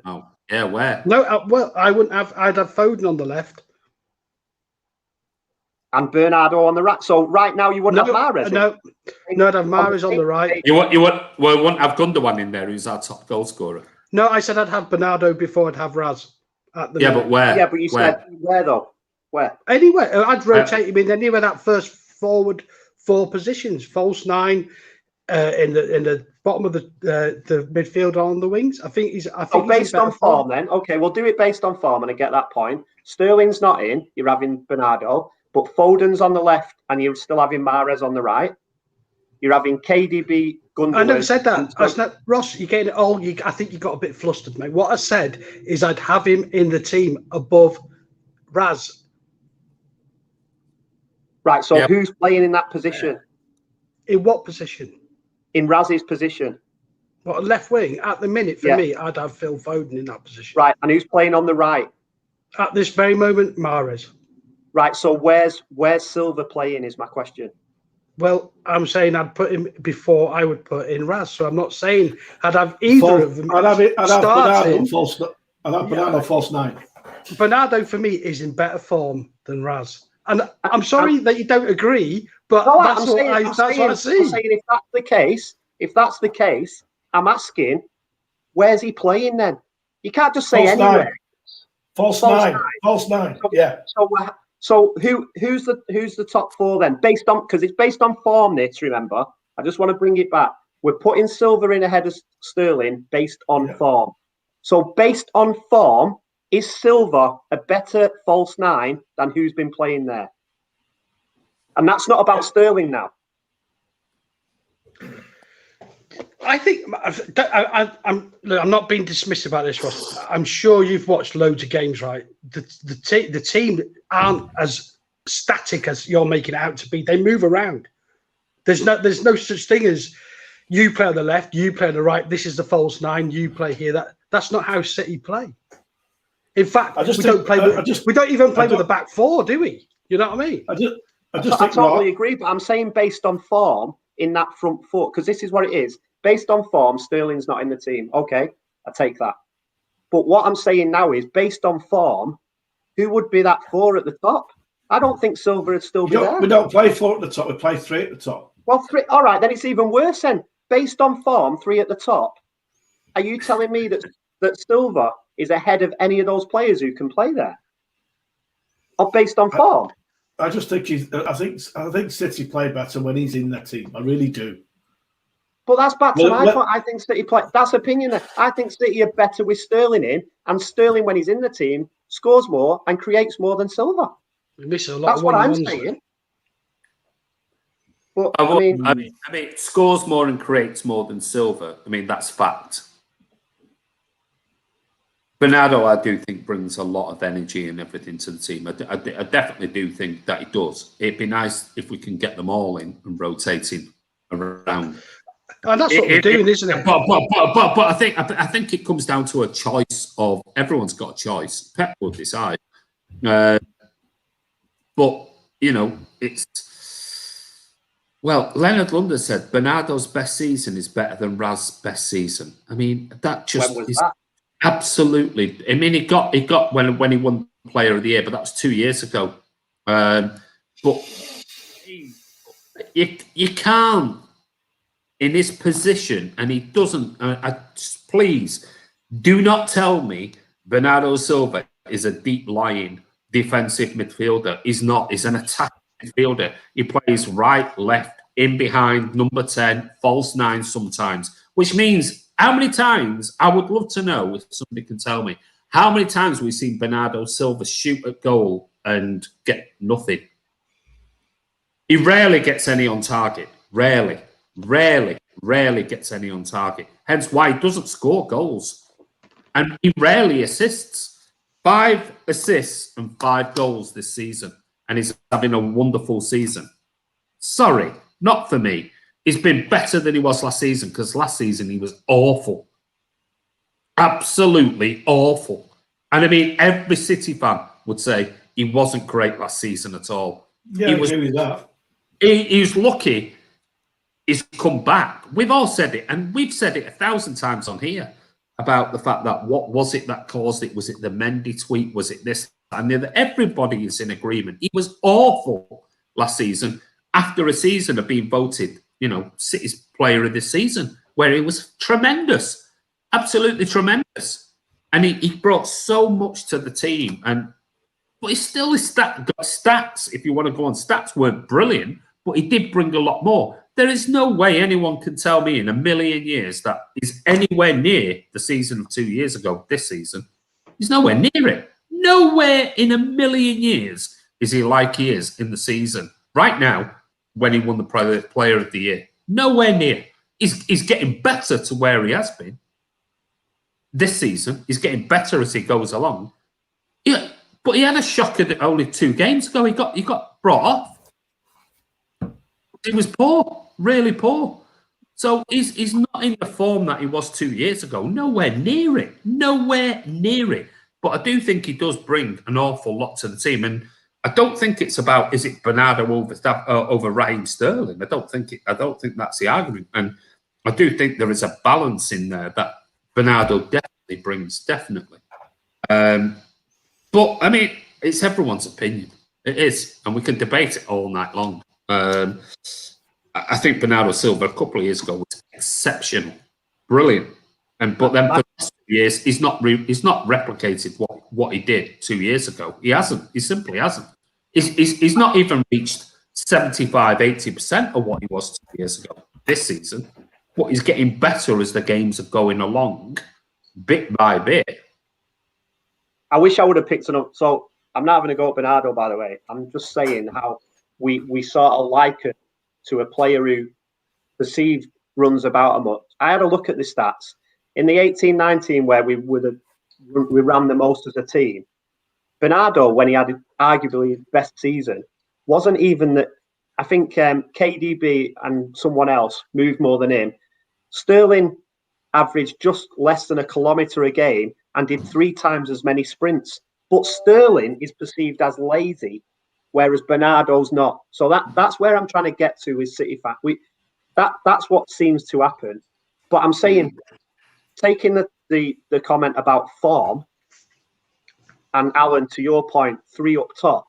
S1: Oh, yeah, where?
S2: No, I wouldn't have. I'd have Foden on the left.
S3: And Bernardo on the right. So right now you wouldn't have Mahrez.
S2: No, I'd have Mahrez on the right.
S1: You wouldn't have Gundogan in there, who's our top goal scorer.
S2: No, I said I'd have Bernardo before I'd have Raz.
S1: But where?
S3: Yeah, but you said where though? Where?
S2: Anywhere. I'd rotate him in anywhere that first forward 4 positions, false 9, in the bottom of the midfield on the wings. I think
S3: based on form then. Okay, we'll do it based on form, and I get that point. Sterling's not in. You're having Bernardo, but Foden's on the left, and you're still having Mahrez on the right. You're having KDB, Gundogan.
S2: I never said that. Ross, you're getting it all. I think you got a bit flustered, mate. What I said is I'd have him in the team above Raz.
S3: Right, so who's playing in that position?
S2: In what position?
S3: In Raz's position.
S2: What, left wing? At the minute, for me, I'd have Phil Foden in that position.
S3: Right, and who's playing on the right?
S2: At this very moment, Mahrez.
S3: Right, so where's Silva playing is my question.
S2: Well, I'm saying I'd put him before I would put in Raz, so I'm not saying I'd have either of them.
S5: I'd have Bernardo false 9.
S2: Bernardo, for me, is in better form than Raz. And I'm sorry that you don't agree, but that's what I see.
S3: I'm saying if that's the case, I'm asking, where's he playing then? You can't just say anywhere.
S5: False nine. Yeah.
S3: So who's the top 4 then? Because it's based on form. This, remember, I just want to bring it back. We're putting Silva in ahead of Sterling based on form. So based on form, is Silva a better false 9 than who's been playing there? And that's not about Sterling now.
S2: I think I'm not being dismissive about this, Ross. I'm sure you've watched loads of games, right? The team aren't as static as you're making it out to be. They move around. There's no such thing as you play on the left, you play on the right. This is the false 9. You play here. That's not how City play. In fact, we don't even play with the back 4, do we? You know what I mean?
S3: I totally agree, but I'm saying based on form in that front 4, because this is what it is. Based on form, Sterling's not in the team. Okay, I take that. But what I'm saying now is, based on form, who would be that 4 at the top? I don't think Silva would still be there.
S5: We don't play 4 at the top. We play 3 at the top.
S3: Well, 3. All right, then it's even worse then. Based on form, 3 at the top. Are you telling me that Silva is ahead of any of those players who can play there? Or based on form?
S5: I just think I think City play better when he's in that team. I really do.
S3: But that's back to my point. I think City play. That's opinion. I think City are better with Sterling in, and Sterling, when he's in the team, scores more and creates more than Silva. That's what I'm saying. But I mean,
S1: scores more and creates more than Silva. I mean, that's fact. Bernardo, I do think, brings a lot of energy and everything to the team. I definitely do think that he does. It'd be nice if we can get them all in and rotating around.
S2: And that's what we're doing, isn't it?
S1: But I think it comes down to a choice of everyone's got a choice. Pep will decide. But it's Leonard London said Bernardo's best season is better than Raz's best season. I mean, that just is that? Absolutely. I mean, it got when he won Player of the Year, but that was 2 years ago. But you can't. In this position, and he doesn't. Please do not tell me Bernardo Silva is a deep lying defensive midfielder. He's not. He's an attacking midfielder. He plays right, left, in behind, number 10, false 9 sometimes. Which means how many times? I would love to know if somebody can tell me how many times we've seen Bernardo Silva shoot at goal and get nothing. He rarely gets any on target. Rarely gets any on target. Hence why he doesn't score goals. And he rarely assists. 5 assists and 5 goals this season. And he's having a wonderful season. Sorry, not for me. He's been better than he was last season, because last season he was awful. Absolutely awful. And I mean, every City fan would say he wasn't great last season at all.
S5: Yeah, I agree with that.
S1: He's lucky he's come back. We've all said it, and we've said it 1,000 times on here about the fact that what was it that caused it? Was it the Mendy tweet? Was it this? And everybody is in agreement. He was awful last season after a season of being voted, City's player of this season, where he was tremendous, absolutely tremendous. And he brought so much to the team. But he still got stats. If you want to go on stats, weren't brilliant, but he did bring a lot more. There is no way anyone can tell me in a million years that he's anywhere near the season of 2 years ago, this season. He's nowhere near it. Nowhere in a million years is he like he is in the season right now when he won the Player of the Year. Nowhere near. He's getting better to where he has been this season. He's getting better as he goes along. Yeah, but he had a shocker that only 2 games ago. He got brought off. He was poor, really poor. So he's not in the form that he was 2 years ago. Nowhere near it. Nowhere near it. But I do think he does bring an awful lot to the team. And I don't think it's about, is it Bernardo over Raheem Sterling? I don't think that's the argument. And I do think there is a balance in there that Bernardo definitely brings, definitely. But I mean, it's everyone's opinion. It is, and we can debate it all night long. I think Bernardo Silva a couple of years ago was exceptional, brilliant, but then for the last 2 years he's not replicated what he did 2 years ago. He hasn't. He simply hasn't. He's not even reached 75-80% of what he was 2 years ago this season. But he's getting better as the games are going along, bit by bit.
S3: I wish I would have picked it up. So I'm not having to go at Bernardo, by the way. I'm just saying how we sort of liken to a player who perceived runs about a much. I had a look at the stats. In the 18-19, where we ran the most as a team, Bernardo, when he had arguably his best season, wasn't even that. I think KDB and someone else moved more than him. Sterling averaged just less than a kilometre a game and did 3 times as many sprints. But Sterling is perceived as lazy, whereas Bernardo's not. So that's where I'm trying to get to with City fan. That's what seems to happen. But I'm saying, taking the comment about form, and Alan, to your point, 3 up top,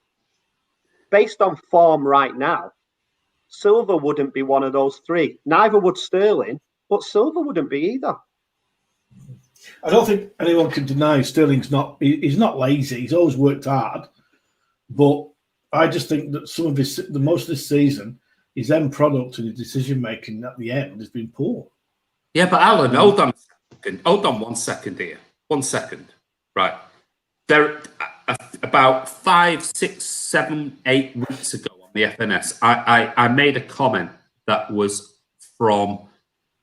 S3: based on form right now, Silva wouldn't be one of those 3. Neither would Sterling, but Silva wouldn't be either.
S5: I don't think anyone can deny Sterling's not. He's not lazy. He's always worked hard, but I just think that some of the most of this season, his end product and his decision making at the end has been poor.
S1: Yeah, but Alan, hold on 1 second here. 1 second, right? There, about 5, 6, 7, 8 weeks ago on the FNS, I made a comment that was from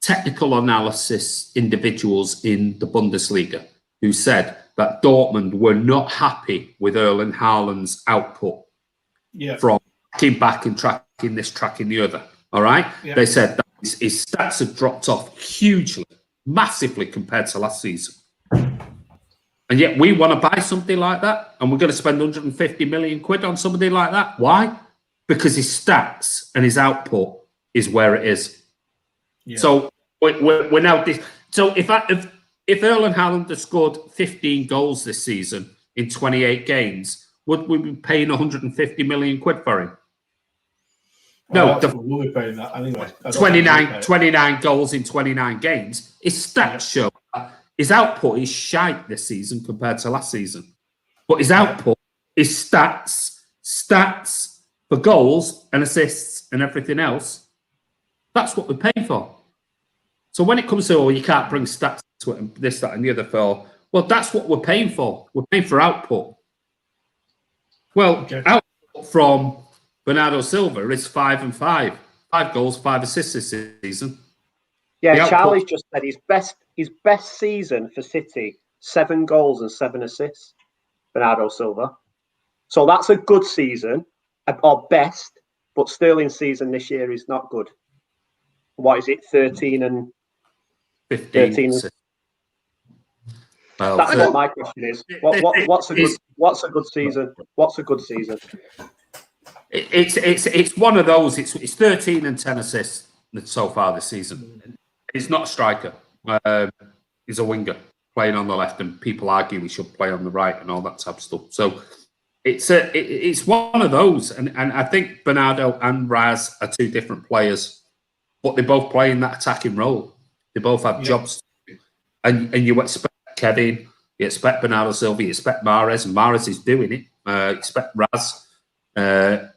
S1: technical analysis individuals in the Bundesliga who said that Dortmund were not happy with Erling Haaland's output from tracking back and tracking this, tracking the other. All right? Yeah. They said that his stats have dropped off hugely, massively compared to last season. And yet we want to buy something like that, and we're going to spend 150 million quid on somebody like that. Why? Because his stats and his output is where it is. Yeah. So we're now. So if Erling Haaland had scored 15 goals this season in 28 games, would we be paying 150 million quid for him? No,
S5: we'll be paying that anyway.
S1: 29 goals in 29 games. His stats show that his output is shite this season compared to last season. But his output, his stats for goals and assists and everything else, that's what we're paying for. So when it comes to, you can't bring stats to it and this, that, and the other for, well, that's what we're paying for. We're paying for output. Well, output from Bernardo Silva is 5 and 5. 5 goals, 5 assists this season.
S3: Yeah, Charlie's just said his best season for City, 7 goals and 7 assists. Bernardo Silva. So that's a good season, or best, but Sterling's season this year is not good. What is it, 13 and
S1: 15? Well,
S3: that's what my question is. What's a good season? What's a good season?
S1: It's one of those. It's 13 and 10 assists so far this season. He's not a striker. He's a winger playing on the left, and people argue he should play on the right and all that type of stuff. So it's one of those, and I think Bernardo and Raz are 2 different players, but they both play in that attacking role. They both have jobs to do. And you expect Kevin, you expect Bernardo Silva, you expect Mahrez, and Mahrez is doing it. You expect Raz.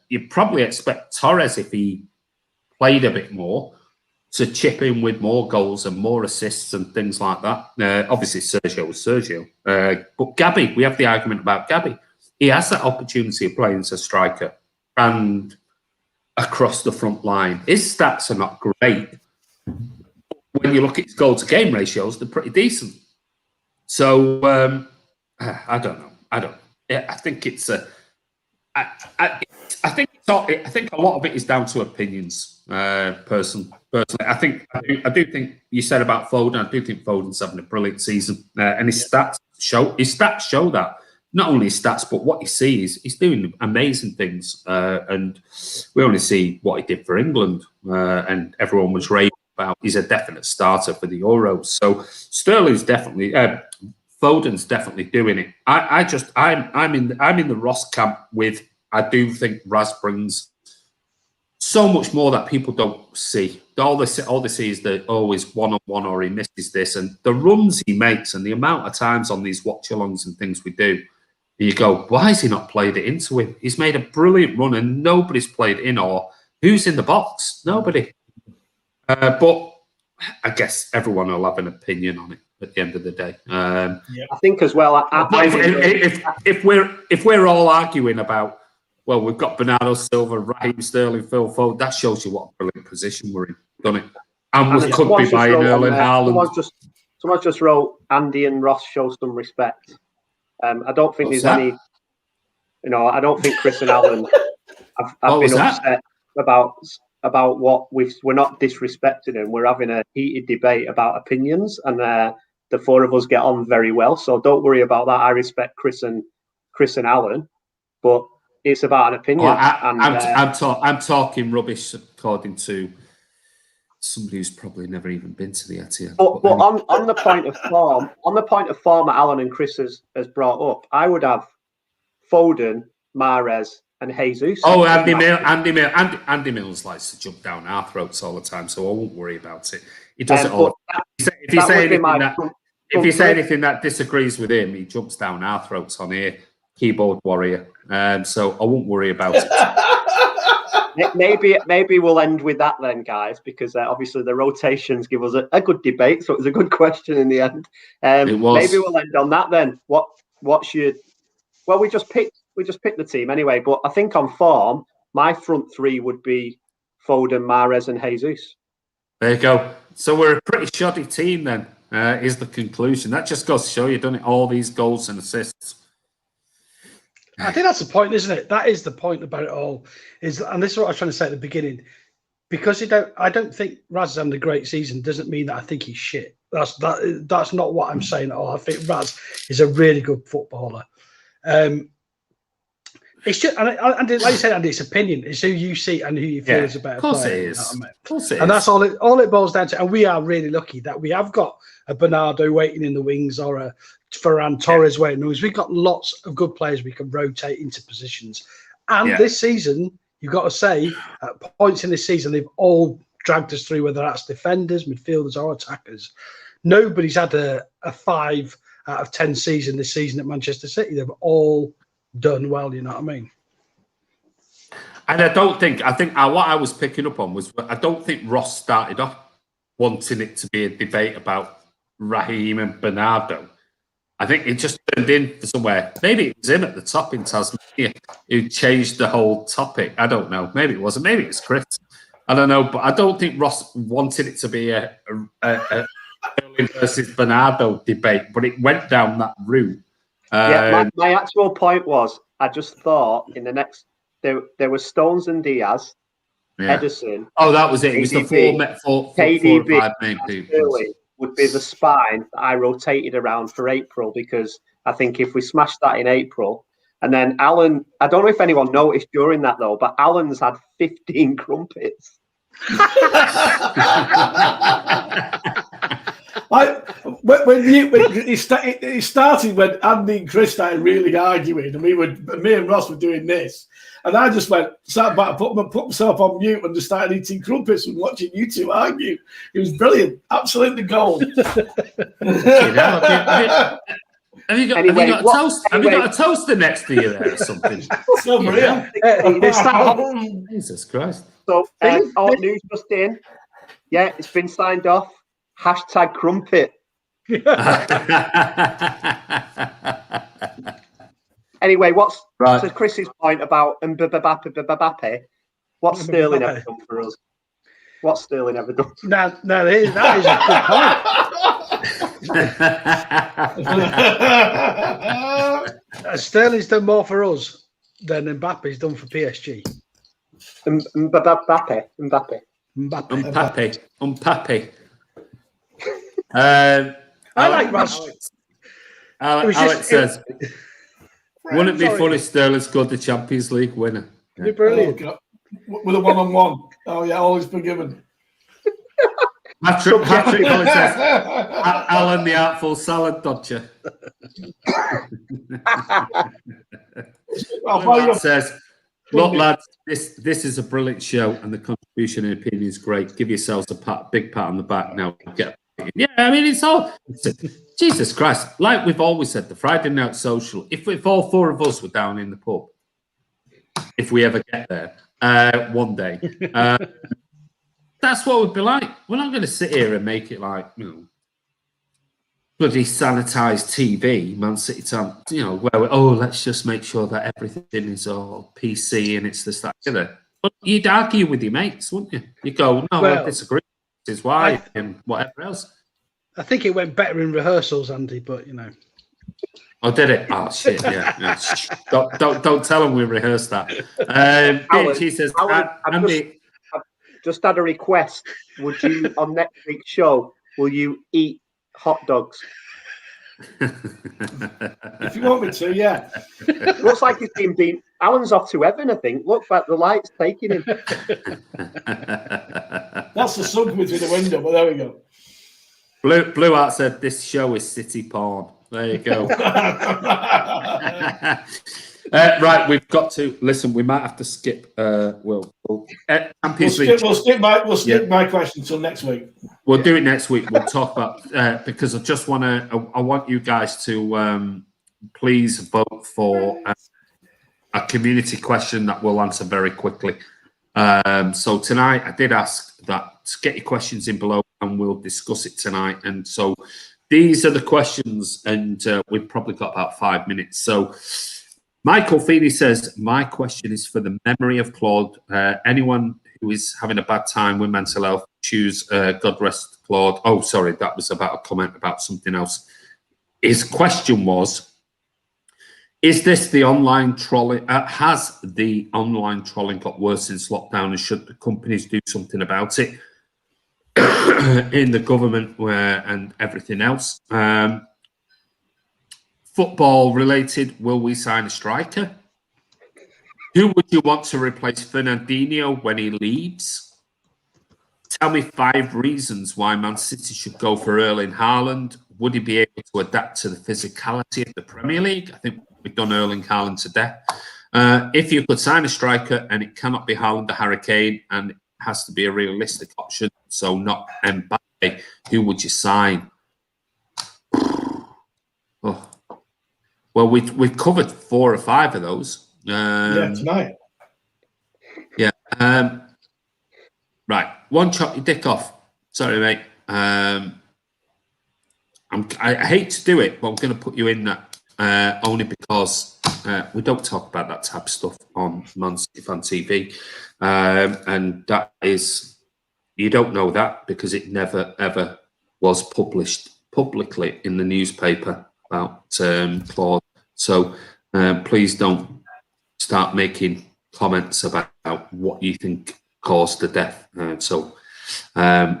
S1: You probably expect Torres, if he played a bit more, to chip in with more goals and more assists and things like that. Obviously, Sergio was Sergio. But Gabby, we have the argument about Gabby. He has that opportunity of playing as a striker and across the front line. His stats are not great. When you look at his goal-to-game ratios, they're pretty decent. So, I don't know. I think it's a... I think a lot of it is down to opinions. Personally, I do think you said about Foden. I do think Foden's having a brilliant season, and his stats show that. Not only his stats, but what you see is he's doing amazing things. And we only see what he did for England, and everyone was raving about. He's a definite starter for the Euros. So Sterling's definitely. Foden's definitely doing it. I'm in the Ross camp with. I do think Raz brings so much more that people don't see. All they see is that always one-on-one or he misses this, and the runs he makes and the amount of times on these watch-alongs and things we do, you go, why has he not played it into him? He's made a brilliant run and nobody's played in, or who's in the box? Nobody. But I guess everyone will have an opinion on it at the end of the day.
S3: I think as well.
S1: If we're all arguing about, well, we've got Bernardo Silva, Raheem Sterling, Phil Foden, that shows you what a brilliant position we're in, doesn't it? And we could be buying Erling Haaland.
S3: Someone just wrote, Andy and Ross show some respect. I don't think there's any. I don't think Chris and Alan have been upset about what we're not disrespecting them. We're having a heated debate about opinions, and the 4 of us get on very well. So don't worry about that. I respect Chris and Alan, but it's about an opinion.
S1: I'm talking rubbish according to somebody who's probably never even been to the Etihad.
S3: But on the point of form, that Alan and Chris has brought up, I would have Foden, Mahrez, and Jesus.
S1: Oh, Andy Mills likes to jump down our throats all the time, so I won't worry about it. He does it all. If you say anything that disagrees with him, he jumps down our throats on here. Keyboard warrior. So I won't worry about it.
S3: Maybe we'll end with that then, guys, because obviously the rotations give us a good debate. So it was a good question in the end. It was. Maybe we'll end on that then. What's your? Well, we just picked the team anyway. But I think on form, my front 3 would be Foden, Mahrez, and Jesus.
S1: There you go. So we're a pretty shoddy team then. Is the conclusion. That just goes to show you, doesn't it? All these goals and assists.
S2: I think that's the point, isn't it? That is the point about it all. And this is what I was trying to say at the beginning. Because I don't think Raz is having a great season doesn't mean that I think he's shit. That's not what I'm saying at all. I think Raz is a really good footballer. It's just, and like you said, Andy, it's opinion. It's who you see and who you feel is a better player.
S1: Of course it is. Of course it is.
S2: And that's all it boils down to. And we are really lucky that we have got a Bernardo waiting in the wings or a Ferran Torres waiting in the wings. We've got lots of good players we can rotate into positions. And this season, you've got to say, at points in this season, they've all dragged us through, whether that's defenders, midfielders, or attackers. Nobody's had a 5 out of 10 season this season at Manchester City. They've all done well, you know what I mean?
S1: And I think what I was picking up on was, I don't think Ross started off wanting it to be a debate about Raheem and Bernardo. I think it just turned in for somewhere. Maybe it was him at the top in Tasmania who changed the whole topic. I don't know. Maybe it wasn't. Maybe it's Chris. I don't know. But I don't think Ross wanted it to be a Sterling versus Bernardo debate, but it went down that route.
S3: My actual point was, I just thought in the next, there was Stones and Diaz, Edison.
S1: Oh, that was it. It was the four or five main people.
S3: Would be the spine that I rotated around for April, because I think if we smashed that in April, and then Alan, I don't know if anyone noticed during that though, but Alan's had 15 crumpets.
S5: It started when Andy and Chris started really arguing, and me and Ross were doing this, and I just sat back, put myself on mute, and just started eating crumpets and watching you two argue. It was brilliant, absolutely gold.
S1: Have you got a toast? Have you got a toaster next to you there or something? Jesus Christ!
S3: So, news just in. Yeah, it's been signed off. # crumpet. Anyway, what's to Chris's point about Mbappe? What's Sterling ever done for us? What's Sterling ever done?
S2: No, that is a good point. Sterling's done more for us than Mbappe's done for PSG.
S3: Mbappe.
S2: I like Ross.
S1: Alex says, wouldn't it be funny if Sterling scored the Champions League winner?
S2: Yeah. Brilliant.
S5: With a one-on-one. Oh, yeah, always forgiven.
S1: Patrick Mullen says, Alan the Artful Salad Dodger. Says, look, lads, this is a brilliant show, and the contribution and opinion is great. Give yourselves a big pat on the back now. Yeah, I mean, it's Jesus Christ. Like we've always said, the Friday Night Social, if all four of us were down in the pub, if we ever get there one day, that's what it would be like. We're not going to sit here and make it like, bloody sanitized TV, Man City time, where let's just make sure that everything is all PC and it's this, that, the other. But you'd argue with your mates, wouldn't you? You'd go, no, I disagree. His wife and whatever else.
S2: I think it went better in rehearsals, Andy, but
S1: Oh, did it? Oh shit! Yeah. Don't tell him we rehearsed that. She says, Andy,
S3: I've just had a request. Would you on next week's show? Will you eat hot dogs?
S5: If you want me to, yeah.
S3: Looks like he's been. Alan's off to heaven, I think. Look back, the light's taking him.
S5: That's the sun coming through the window, but there we go.
S1: Blue Art said this show is city porn. There you go. Right, we've got to listen. We might have to skip. We'll
S5: skip my question until next week.
S1: We'll do it next week. We'll talk about because I just want to. I want you guys to please vote for a community question that we'll answer very quickly. So tonight, I did ask that to get your questions in below, and we'll discuss it tonight. And so these are the questions, and we've probably got about 5 minutes. So Michael Feeney says, my question is for the memory of Claude. Anyone who is having a bad time with mental health, choose God rest Claude. Oh, sorry, that was about a comment about something else. His question was, is this the online trolling? Has the online trolling got worse since lockdown, and should the companies do something about it in the government and everything else? Football related, will we sign a striker? Who would you want to replace Fernandinho when he leaves? Tell me 5 reasons why Man City should go for Erling Haaland. Would he be able to adapt to the physicality of the Premier League? I think we've done Erling Haaland to death. If you could sign a striker and it cannot be Haaland or Harry Kane, and it has to be a realistic option, so not Mbappe, who would you sign? Oh. Well, we've covered 4 or 5 of those.
S5: Tonight.
S1: Yeah. Right. One chop your dick off. Sorry, mate. I hate to do it, but I'm going to put you in that only because we don't talk about that type of stuff on mcfcfantv, and that is, you don't know that because it never ever was published publicly in the newspaper about Claude. So please don't start making comments about what you think caused the death.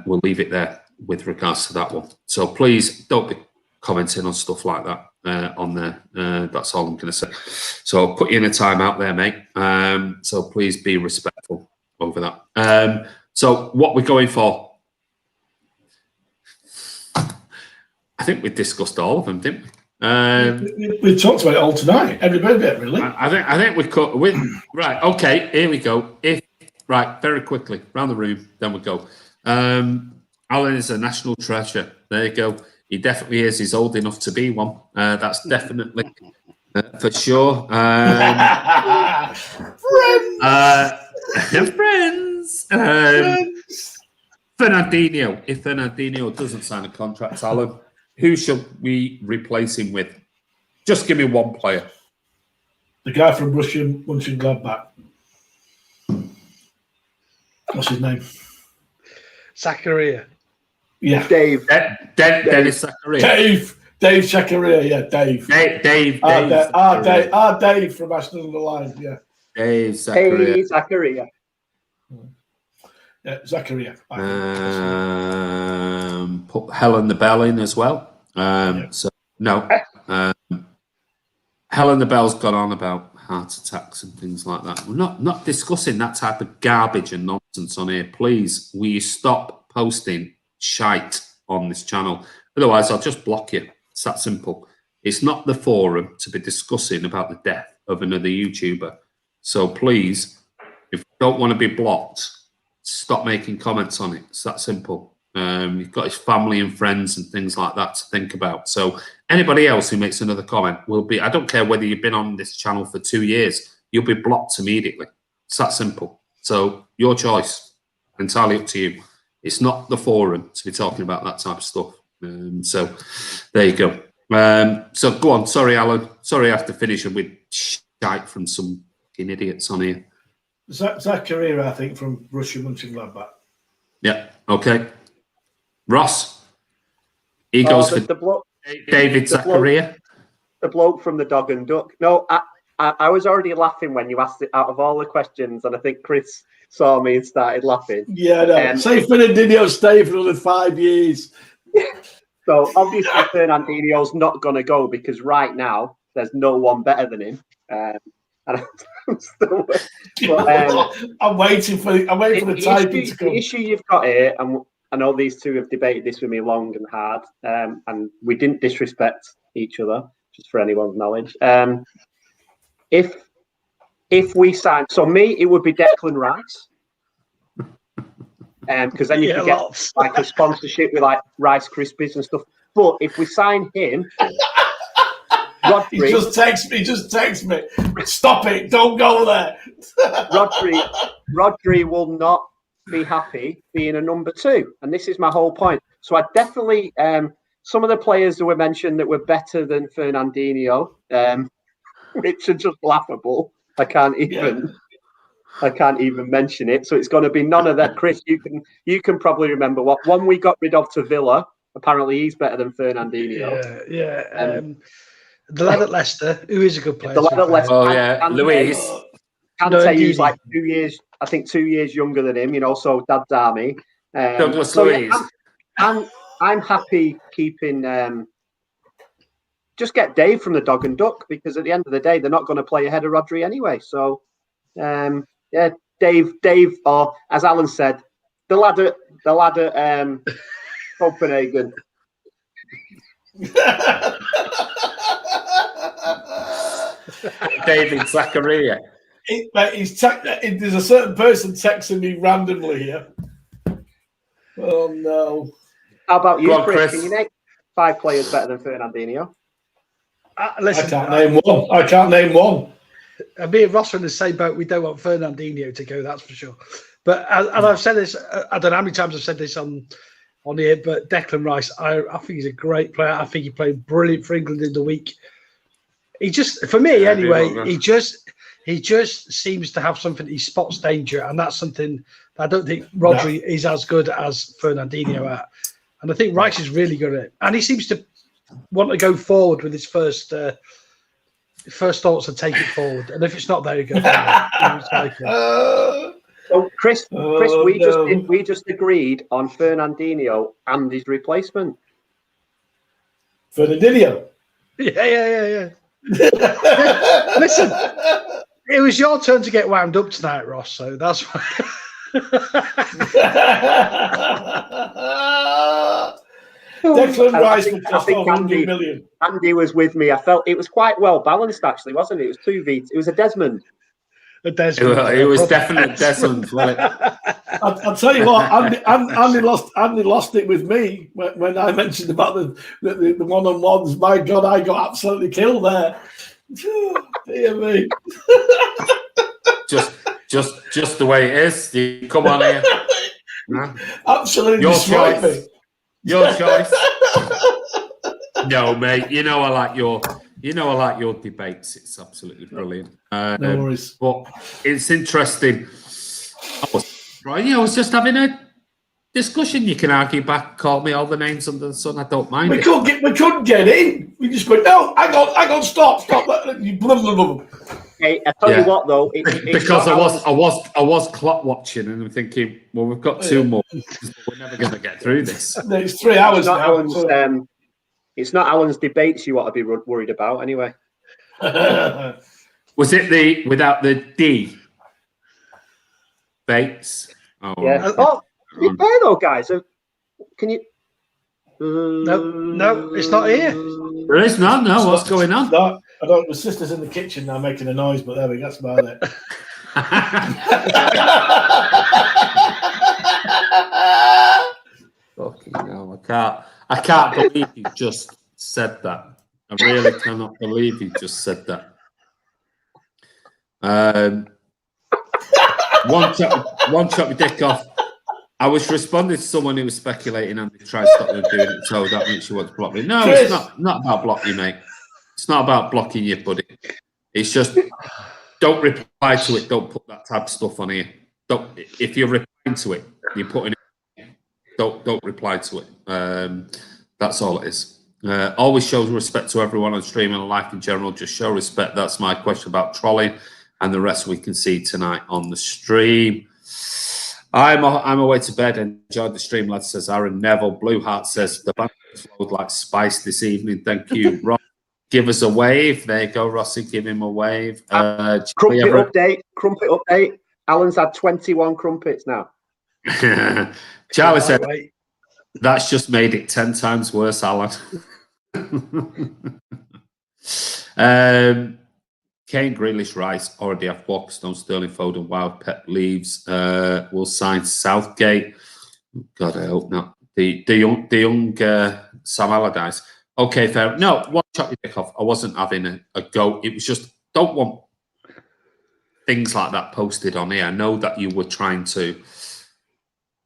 S1: We'll leave it there with regards to that one. So please don't be commenting on stuff like that on there. That's all I'm going to say. So I'll put you in a timeout there, mate. So please be respectful over that. So what we're going for, I think we discussed all of them, didn't we?
S4: We talked about it all tonight. Every bit of it, really.
S1: I think we cut with right. Okay, here we go. Right, very quickly round the room, then we go. Alan is a national treasure. There you go. He definitely is. He's old enough to be one. That's definitely for sure. Friends. Fernandinho. If Fernandinho doesn't sign a contract, Alan, who should we replace him with? Just give me one player.
S4: The guy from Russian Mönchengladbach. What's his name?
S2: Zakaria.
S3: Yeah.
S1: Dennis Zakaria.
S4: Dave Zakaria, yeah, Dave.
S1: Dave
S4: From Aston on the Line, yeah.
S1: Dave Zakaria.
S3: Hey, Zakaria.
S4: Yeah, Zakaria.
S1: Put Helen the Bell in as well. So no. Helen the Bell's gone on about heart attacks and things like that. We're not discussing that type of garbage and nonsense on here. Please, will you stop posting shite on this channel? Otherwise, I'll just block you. It's that simple. It's not the forum to be discussing about the death of another YouTuber. So please, if you don't want to be blocked, stop making comments on it. It's that simple. You've got his family and friends and things like that to think about. So anybody else who makes another comment will be, I don't care whether you've been on this channel for 2 years, you'll be blocked immediately. It's that simple. So your choice, entirely up to you. It's not the forum to be talking about that type of stuff. So there you go. So go on. Sorry, Alan. Sorry, I have to finish with shite from some fucking idiots on here.
S4: Zakaria, I think, from Russia Mönchengladbach.
S1: Yeah. Okay. Ross. He goes for David Zakaria.
S3: The bloke from the Dog and Duck. No, I was already laughing when you asked it out of all the questions, and I think Chris saw me and started laughing.
S4: Yeah, no. Say Fernandinho stay for another 5 years.
S3: So obviously Fernandinho's not going to go because right now there's no one better than him. And I'm still,
S4: I'm waiting for the typing to come.
S3: The issue you've got here, and I know these two have debated this with me long and hard, and we didn't disrespect each other, just for anyone's knowledge. If we sign, so me, it would be Declan Rice. Because then you can get like a sponsorship with like Rice Krispies and stuff. But if we sign him, Rodri,
S4: he just text me. Stop it! Don't go there.
S3: Rodri will not be happy being a number 2, and this is my whole point. So I definitely some of the players that were mentioned that were better than Fernandinho, which are just laughable. I can't even mention it. So it's going to be none of that. Chris, you can probably remember what one we got rid of to Villa. Apparently, he's better than Fernandinho.
S2: Yeah. The lad at Leicester, who is a good player.
S3: The lad at Leicester.
S1: Oh yeah, Luis.
S3: Kante, who's like 2 years. I think 2 years younger than him. You know, so Dad's army.
S1: Douglas Luiz.
S3: Yeah, I'm happy keeping. Just get Dave from the Dog and Duck, because at the end of the day, they're not going to play ahead of Rodri anyway. So. Yeah, Dave, or as Alan said, the lad at Copenhagen.
S1: David Zakaria.
S4: There's a certain person texting me randomly here. Oh no!
S3: How about you, Chris?
S1: Chris?
S3: Can you name 5 players better than Fernandinho?
S4: Listen, I can't name one.
S2: Me and Ross are in the same boat. We don't want Fernandinho to go, that's for sure. But and I've said this, I don't know how many times I've said this on on here, but Declan Rice, I think he's a great player. I think he played brilliant for England in the week. He just, for me anyway, he just seems to have something. He spots danger, and that's something I don't think Rodri is as good as Fernandinho at. And I think Rice is really good at it, and he seems to want to go forward with his first thoughts and take it forward. And if it's not there, you go.
S3: So Chris, we just agreed on Fernandinho and his replacement.
S5: Fernandinho.
S2: Yeah. Listen, it was your turn to get wound up tonight, Ross. So that's why.
S5: Declan Rice would cost over 100 million.
S3: Andy was with me. I felt it was quite well balanced, actually, wasn't it? It was two V's. It was a Desmond.
S1: It was definitely Desmond.
S5: I'll tell you what, Andy lost it with me when I mentioned about the one-on-ones. My God, I got absolutely killed there. Dear me.
S1: just the way it is. You come on here.
S5: Absolutely destroyed me.
S1: Your choice. No, mate. You know I like your debates. It's absolutely brilliant.
S5: No worries.
S1: But it's interesting. I was just having a discussion. You can argue back, call me all the names under the sun. I don't mind.
S5: We couldn't get in. We just went, no, hang on, stop. You blah, blah, blah.
S3: Hey, I tell you what though,
S1: because I was clock watching and I'm thinking, well, we've got two more. We're never going to get through this.
S5: It's 3 hours now.
S3: It's not Alan's debates you ought to be worried about, anyway.
S1: Was it without the D? Bates?
S3: Oh, yeah. Oh, to be fair though, guys. Can you?
S2: No, it's not here.
S1: There is none. No, what's going on?
S5: No, I don't. My sister's in the kitchen now making a noise, but there we go. That's about it.
S1: Fucking hell, I can't believe you just said that. I really cannot believe you just said that. One chop your dick off. I was responding to someone who was speculating and they tried to stop me doing it, so that makes you want to block me. No, Chris. It's not about blocking you, mate. It's not about blocking you, buddy. It's just don't reply to it. Don't put that tab stuff on here. If you're replying to it, you're putting it. Don't reply to it. That's all it is. Always show respect to everyone on stream and life in general. Just show respect. That's my question about trolling, and the rest we can see tonight on the stream. I'm away to bed. Enjoyed the stream, lad, says Aaron Neville. Blue Heart says the band flowed like spice this evening. Thank you, Ross. Give us a wave. There you go, Rossi. Give him a wave.
S3: Crumpet update. Alan's had 21 crumpets now.
S1: Charlie said, that's just made it 10 times worse, Alan. Kane, Grealish, Rice already have Walkerstone, Sterling, Foden, Wild, Pep leaves. Will sign Southgate. God, I hope not. The young Sam Allardyce. Okay, fair. No, one shot your dick off. I wasn't having a go. It was just, don't want things like that posted on here. I know that you were trying to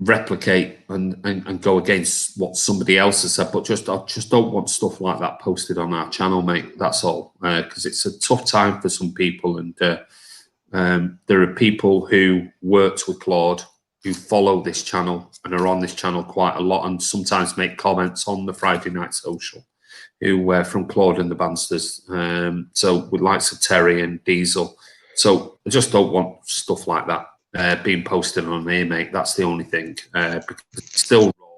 S1: replicate and go against what somebody else has said, but I just don't want stuff like that posted on our channel, mate. That's all, because it's a tough time for some people, and there are people who worked with Claude, who follow this channel and are on this channel quite a lot, and sometimes make comments on the Friday Night Social, who from Claude and the Bansters. So with likes of Terry and Diesel. So I just don't want stuff like that being posted on here, mate. That's the only thing, because it's still raw,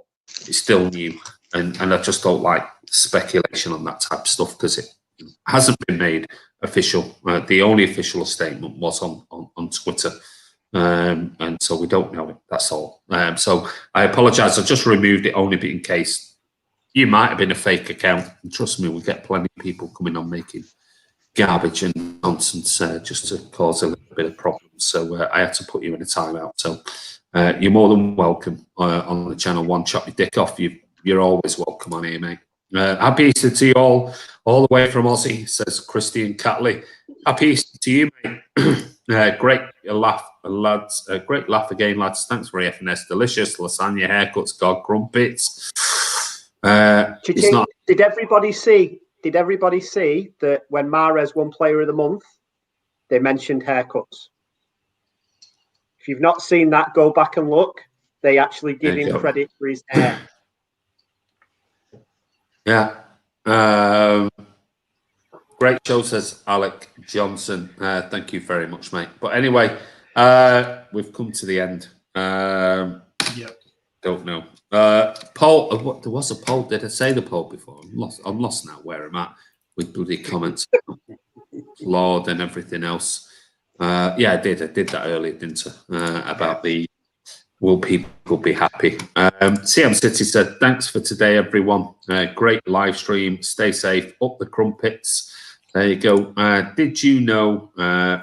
S1: it's still new, and I just don't like speculation on that type of stuff because it hasn't been made official. The only official statement was on Twitter, and so we don't know it. That's all. So I apologise. I just removed it only in case you might have been a fake account. And trust me, we get plenty of people coming on making garbage and nonsense just to cause a little bit of problems. So I had to put you in a timeout. So you're more than welcome on the channel. One chop your dick off. You're always welcome on here, mate. Happy Easter to you all the way from Aussie, says Christian Catley. Happy Easter to you, mate. Great laugh, lads. Great laugh again, lads. Thanks for AFNS. Delicious lasagna, haircuts, God crumpets. It's not.
S3: Did everybody see? Did everybody see that when Mahrez won Player of the Month, they mentioned haircuts? If you've not seen that, go back and look. They actually give him credit for his hair.
S1: Yeah. Great show, says Alec Johnson. Thank you very much, mate. But anyway, we've come to the end.
S5: Yep.
S1: Don't know. Poll. There was a poll. Did I say the poll before? I'm lost now where I'm at with bloody comments. Lord and everything else. Yeah, I did that earlier, didn't I? About the will people be happy? CM City said, thanks for today, everyone. Great live stream. Stay safe. Up the crumpets. There you go. Did you know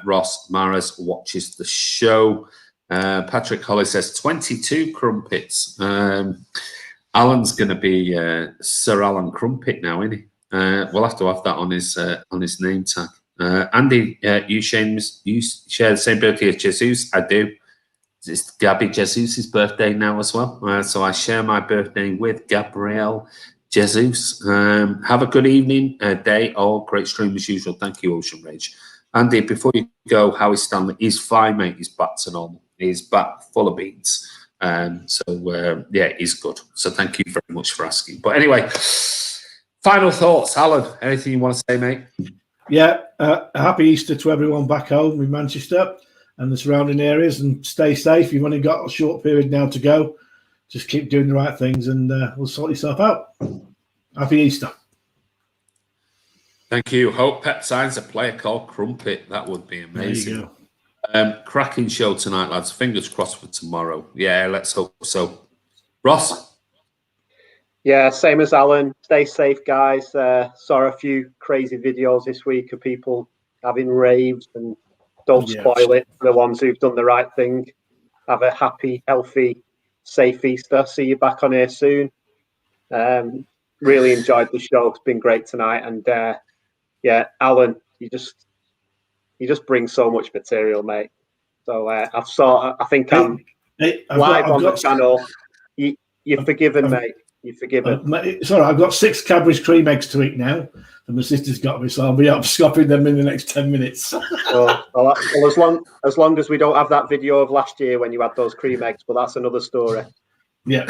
S1: Ross Mahrez watches the show? Patrick Holly says 22 crumpets. Alan's going to be Sir Alan Crumpet now, isn't he? We'll have to have that on his name tag. Andy, you share the same birthday as Jesus. I do. It's Gabby Jesus' birthday now as well. So I share my birthday with Gabrielle Jesus. Have a good evening, day, or great stream as usual. Thank you, Ocean Rage. Andy, before you go, how is Stanley? He's fine, mate. He's back to normal. He's back full of beans. Yeah, he's good. So thank you very much for asking. But anyway, final thoughts, Alan. Anything you want to say, mate?
S5: Yeah, happy Easter to everyone back home in Manchester and the surrounding areas, and stay safe. You've only got a short period now to go. Just keep doing the right things, and we'll sort yourself out. Happy Easter.
S1: Thank you. Hope Pep signs a player called Crumpet. That would be amazing.
S5: There you go.
S1: Cracking show tonight, lads. Fingers crossed for tomorrow. Yeah, let's hope so. Ross?
S3: Yeah, same as Alan. Stay safe, guys. Saw a few crazy videos this week of people having raves, and don't spoil it for the ones who've done the right thing. Have a happy, healthy, safe Easter. See you back on here soon. Really enjoyed the show. It's been great tonight. And yeah, Alan, you just bring so much material, mate. So I think I'm live on the channel. You're forgiven, mate. You're forgiven.
S5: Sorry, I've got 6 Cadbury's cream eggs to eat now, and my sister's got me, so I'll be up scopping them in the next 10 minutes.
S3: well, as long as we don't have that video of last year when you had those cream eggs, but that's another story.
S5: Yeah.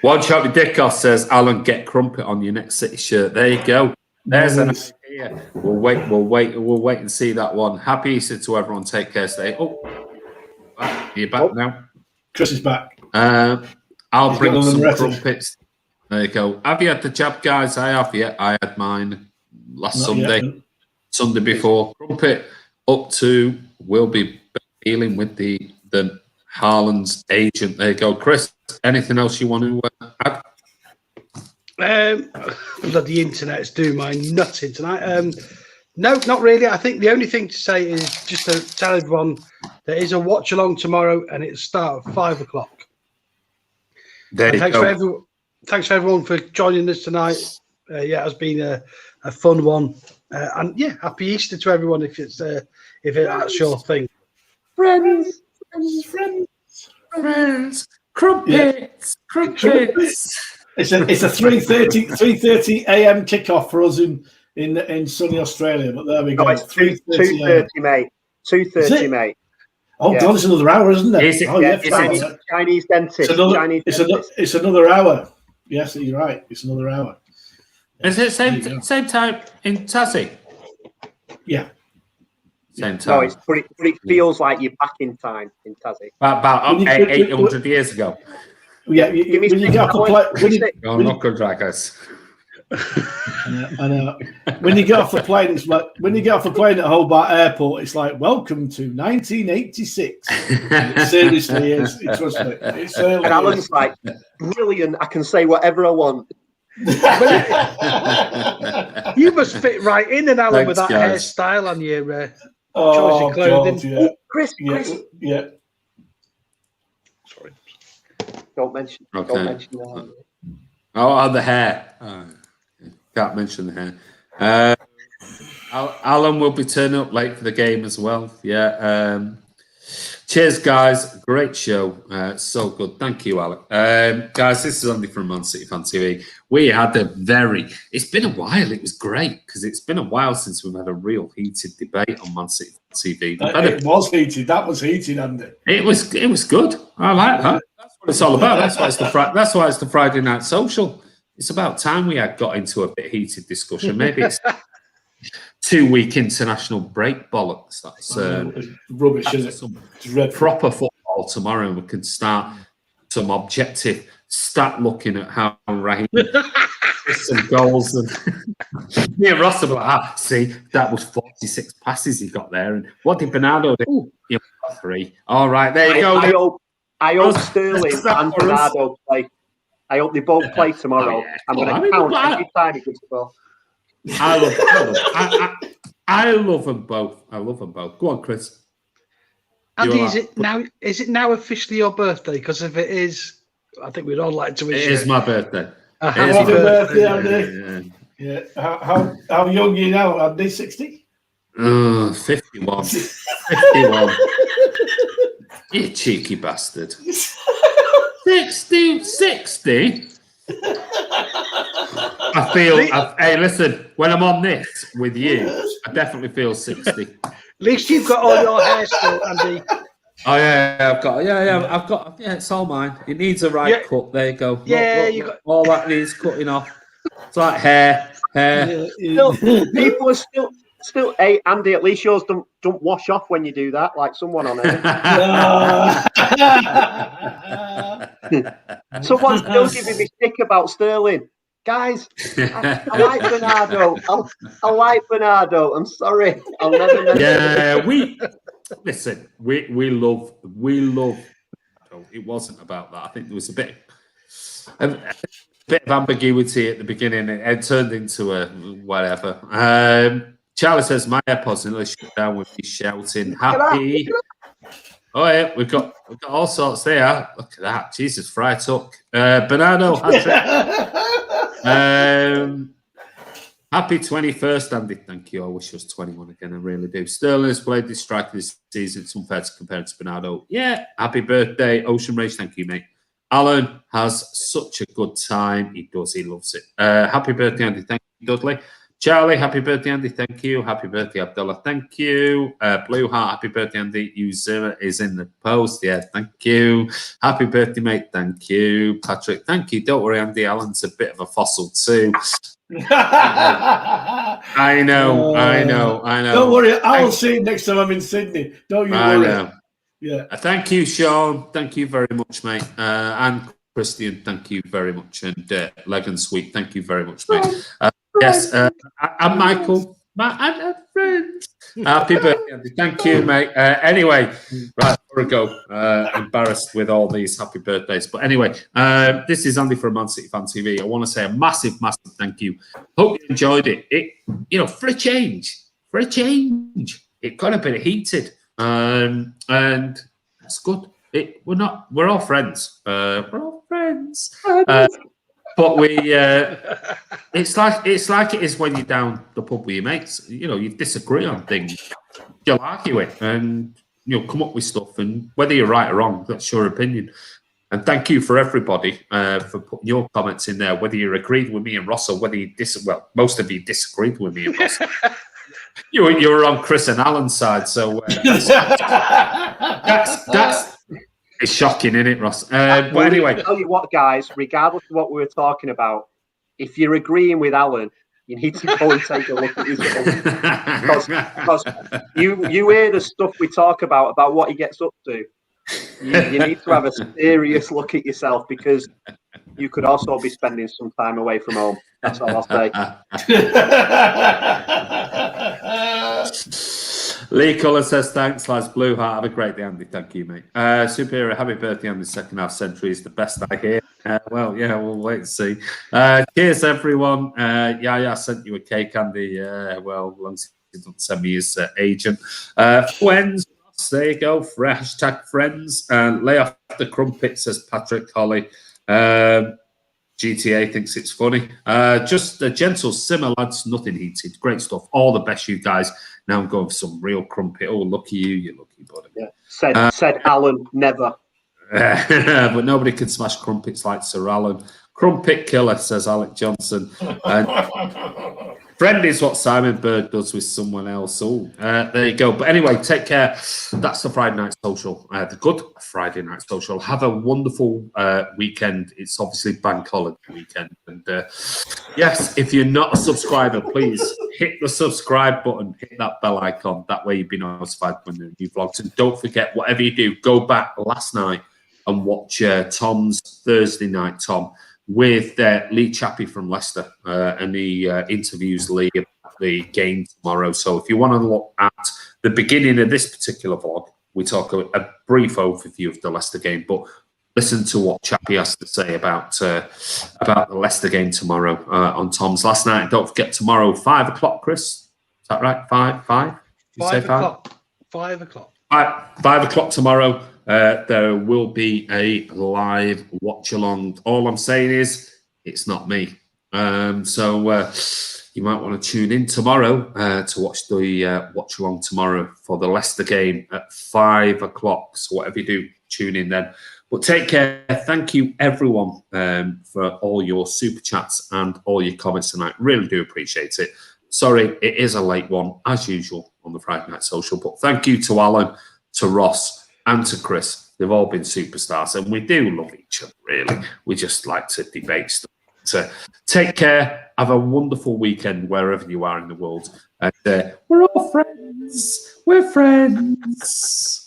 S1: One shot with Dickoff says, Alan, get Crumpet on your next City shirt. There you go. There's an idea. We'll wait and see that one. Happy Easter to everyone. Take care. Stay. Oh, you're back now.
S5: Chris is back.
S1: I'll bring some crumpets. There you go. Have you had the jab, guys? I have. Yeah, I had mine last Sunday before. Crumpet up to will be dealing with the Haaland's agent. There you go, Chris. Anything else you want to add?
S2: The internet's doing my nutting tonight. No, not really. I think the only thing to say is just to tell everyone there is a watch along tomorrow, and it'll start at 5 o'clock. Thanks for everyone for joining us tonight. Yeah, it has been a fun one, and yeah, happy Easter to everyone if that's your thing.
S3: Friends.
S1: Crumpets.
S5: It's a 3:30 a.m. kickoff for us in sunny Australia, but there we go.
S3: No, it's 2:30, mate. 2:30, mate.
S5: Oh God, it's another hour, isn't it?
S1: Is it?
S5: Oh,
S1: Yeah,
S3: Chinese dentist.
S5: It's another hour. Yes, you're right. It's another hour.
S1: Is it same time in Tassie?
S5: Yeah.
S1: Same time.
S3: No, but it feels like you're back in time in Tassie.
S1: About 800 years ago.
S5: Yeah, when you get off the plane,
S1: not good, Dragos.
S5: I know. When you get off the plane, it's like when you get off the plane at Hobart Airport, it's like welcome to 1986. It seriously is. Trust me.
S3: And Alan's like, brilliant. I can say whatever I want.
S2: You must fit right in, and Alan, with that hairstyle and your choice of clothing.
S5: God, yeah.
S3: Chris.
S5: Yeah.
S2: Sorry.
S3: Don't mention that.
S1: Oh, the hair. Can't mention the hair. Alan will be turning up late for the game as well. Yeah. Cheers, guys. Great show. So good. Thank you, Alan. Guys, this is Andy from Man City Fan TV. We had it's been a while. It was great because it's been a while since we've had a real heated debate on Man City Fan TV.
S4: It was heated. That was heated, Andy.
S1: It was good. I like that. That's what it's all about. That's why it's the Friday Night Social. It's about time we had got into a bit heated discussion. Maybe it's 2-week international break bollocks. That's
S4: rubbish, isn't it?
S1: Proper football tomorrow, and we can start some objective stat looking at how Raheem some goals and me and Ross are like, see, that was 46 passes he got there, and what did Bernardo do? He got 3. All right, there you go.
S3: I hope Sterling and Bernardo play. I hope they both play tomorrow. I'm going to count every time he gets the ball.
S1: I love them both. I love them both. Go on, Chris.
S2: Andy, is it now officially your birthday? Because if it is, I think we'd all like to wish you.
S1: It is my birthday.
S4: Happy birthday, Andy. Yeah. How young are you now, Andy? 60?
S1: 51. 51. You cheeky bastard. 60? I feel. Hey, listen. When I'm on this with you, I definitely feel 60.
S2: At least you've got all your hair still, Andy.
S1: Oh yeah, I've got. Yeah, it's all mine. It needs a right cut. There you go.
S2: Yeah,
S1: look, all that needs cutting off. It's like hair.
S3: People are still. Hey, Andy, at least yours don't wash off when you do that, like someone on it. Someone's still giving me stick about Sterling. Guys, I like Bernardo. I like Bernardo. I'm sorry. I'll never mention
S1: it. We love. It wasn't about that. I think there was a bit of ambiguity at the beginning. It turned into a whatever. Charlie says my AirPods nearly shut down with me shouting happy. Oh yeah, we've got all sorts there. Look at that. Jesus, fry tuck. Bernardo happy 21st, Andy. Thank you. I wish I was 21 again. I really do. Sterling has played this striker this season. It's unfair to compare it to Bernardo. Yeah. Happy birthday, Ocean Rage. Thank you, mate. Alan has such a good time. He does. He loves it. Happy birthday, Andy. Thank you, Dudley. Charlie, happy birthday, Andy. Thank you. Happy birthday, Abdullah. Thank you. Blue Heart, happy birthday, Andy. Uzira is in the post. Yeah, thank you. Happy birthday, mate. Thank you. Patrick, thank you. Don't worry, Andy. Alan's a bit of a fossil, too. I know.
S4: Don't worry. I'll see you next time I'm in Sydney. Don't you worry.
S1: I know.
S4: Yeah.
S1: Thank you, Sean. Thank you very much, mate. And Christian, thank you very much. And Legan Sweet, thank you very much, mate. Yes, I'm Michael. My friend. Happy birthday, Andy. Thank you, mate. Anyway, right, before I go, embarrassed with all these happy birthdays. But anyway, this is Andy from Man City Fan TV. I want to say a massive thank you. Hope you enjoyed it. For a change, it got a bit heated, and it's good. We're all friends. But it's like it is when you're down the pub with your mates. You disagree on things, you'll argue it, and you'll come up with stuff. And whether you're right or wrong, that's your opinion. And thank you for everybody for putting your comments in there. Whether you agreed with me and Ross or whether you most of you disagreed with me and Ross. you were on Chris and Alan's side, so that's. It's shocking, isn't it, Ross? But anyway,
S3: I'll tell you what, guys. Regardless of what we were talking about, if you're agreeing with Alan, you need to go and take a look at yourself. because you hear the stuff we talk about what he gets up to. You need to have a serious look at yourself because you could also be spending some time away from home. That's all I'll say.
S1: Lee Cullen says, thanks, lads. Blue Heart, have a great day, Andy. Thank you, mate. Superior, happy birthday, Andy. Second half century is the best I hear. We'll wait and see. Cheers, everyone. I sent you a cake, Andy. As long as he doesn't send me his agent. Friends, there you go. Hashtag friends. Lay off the crumpet, says Patrick Holly. GTA thinks it's funny. Just a gentle simmer, lads. Nothing heated. Great stuff. All the best, you guys. Now I'm going for some real crumpet. Oh, lucky you. You're lucky, buddy.
S3: Yeah. Said Alan, never.
S1: But nobody can smash crumpets like Sir Alan. Crumpet killer, says Alec Johnson. Friend is what Simon Bird does with someone else. Oh, there you go. But anyway, take care. That's the Friday Night Social. The good Friday Night Social. Have a wonderful weekend. It's obviously bank holiday weekend. And yes, if you're not a subscriber, please hit the subscribe button. Hit that bell icon. That way you'll be notified when there are new vlogs. And don't forget, whatever you do, go back last night and watch Tom's Thursday night, Tom, with Lee Chappie from Leicester, and he interviews Lee about the game tomorrow. So if you want to look at the beginning of this particular vlog, we talk a brief overview of the Leicester game, but listen to what Chappie has to say about the Leicester game tomorrow on Tom's last night. And don't forget tomorrow, 5 o'clock, Chris. Is that right? 5?
S2: 5 o'clock. 5 o'clock.
S1: 5 o'clock tomorrow. There will be a live watch along. All I'm saying is it's not me. So you might want to tune in tomorrow to watch the watch along tomorrow for the Leicester game at 5 o'clock. So whatever you do, tune in then. But take care. Thank you, everyone, for all your super chats and all your comments tonight. Really do appreciate it. Sorry, it is a late one, as usual, on the Friday Night Social. But thank you to Alan, to Ross, and to Chris. They've all been superstars, and we do love each other, really. We just like to debate stuff. So take care. Have a wonderful weekend wherever you are in the world. And we're all friends. We're friends.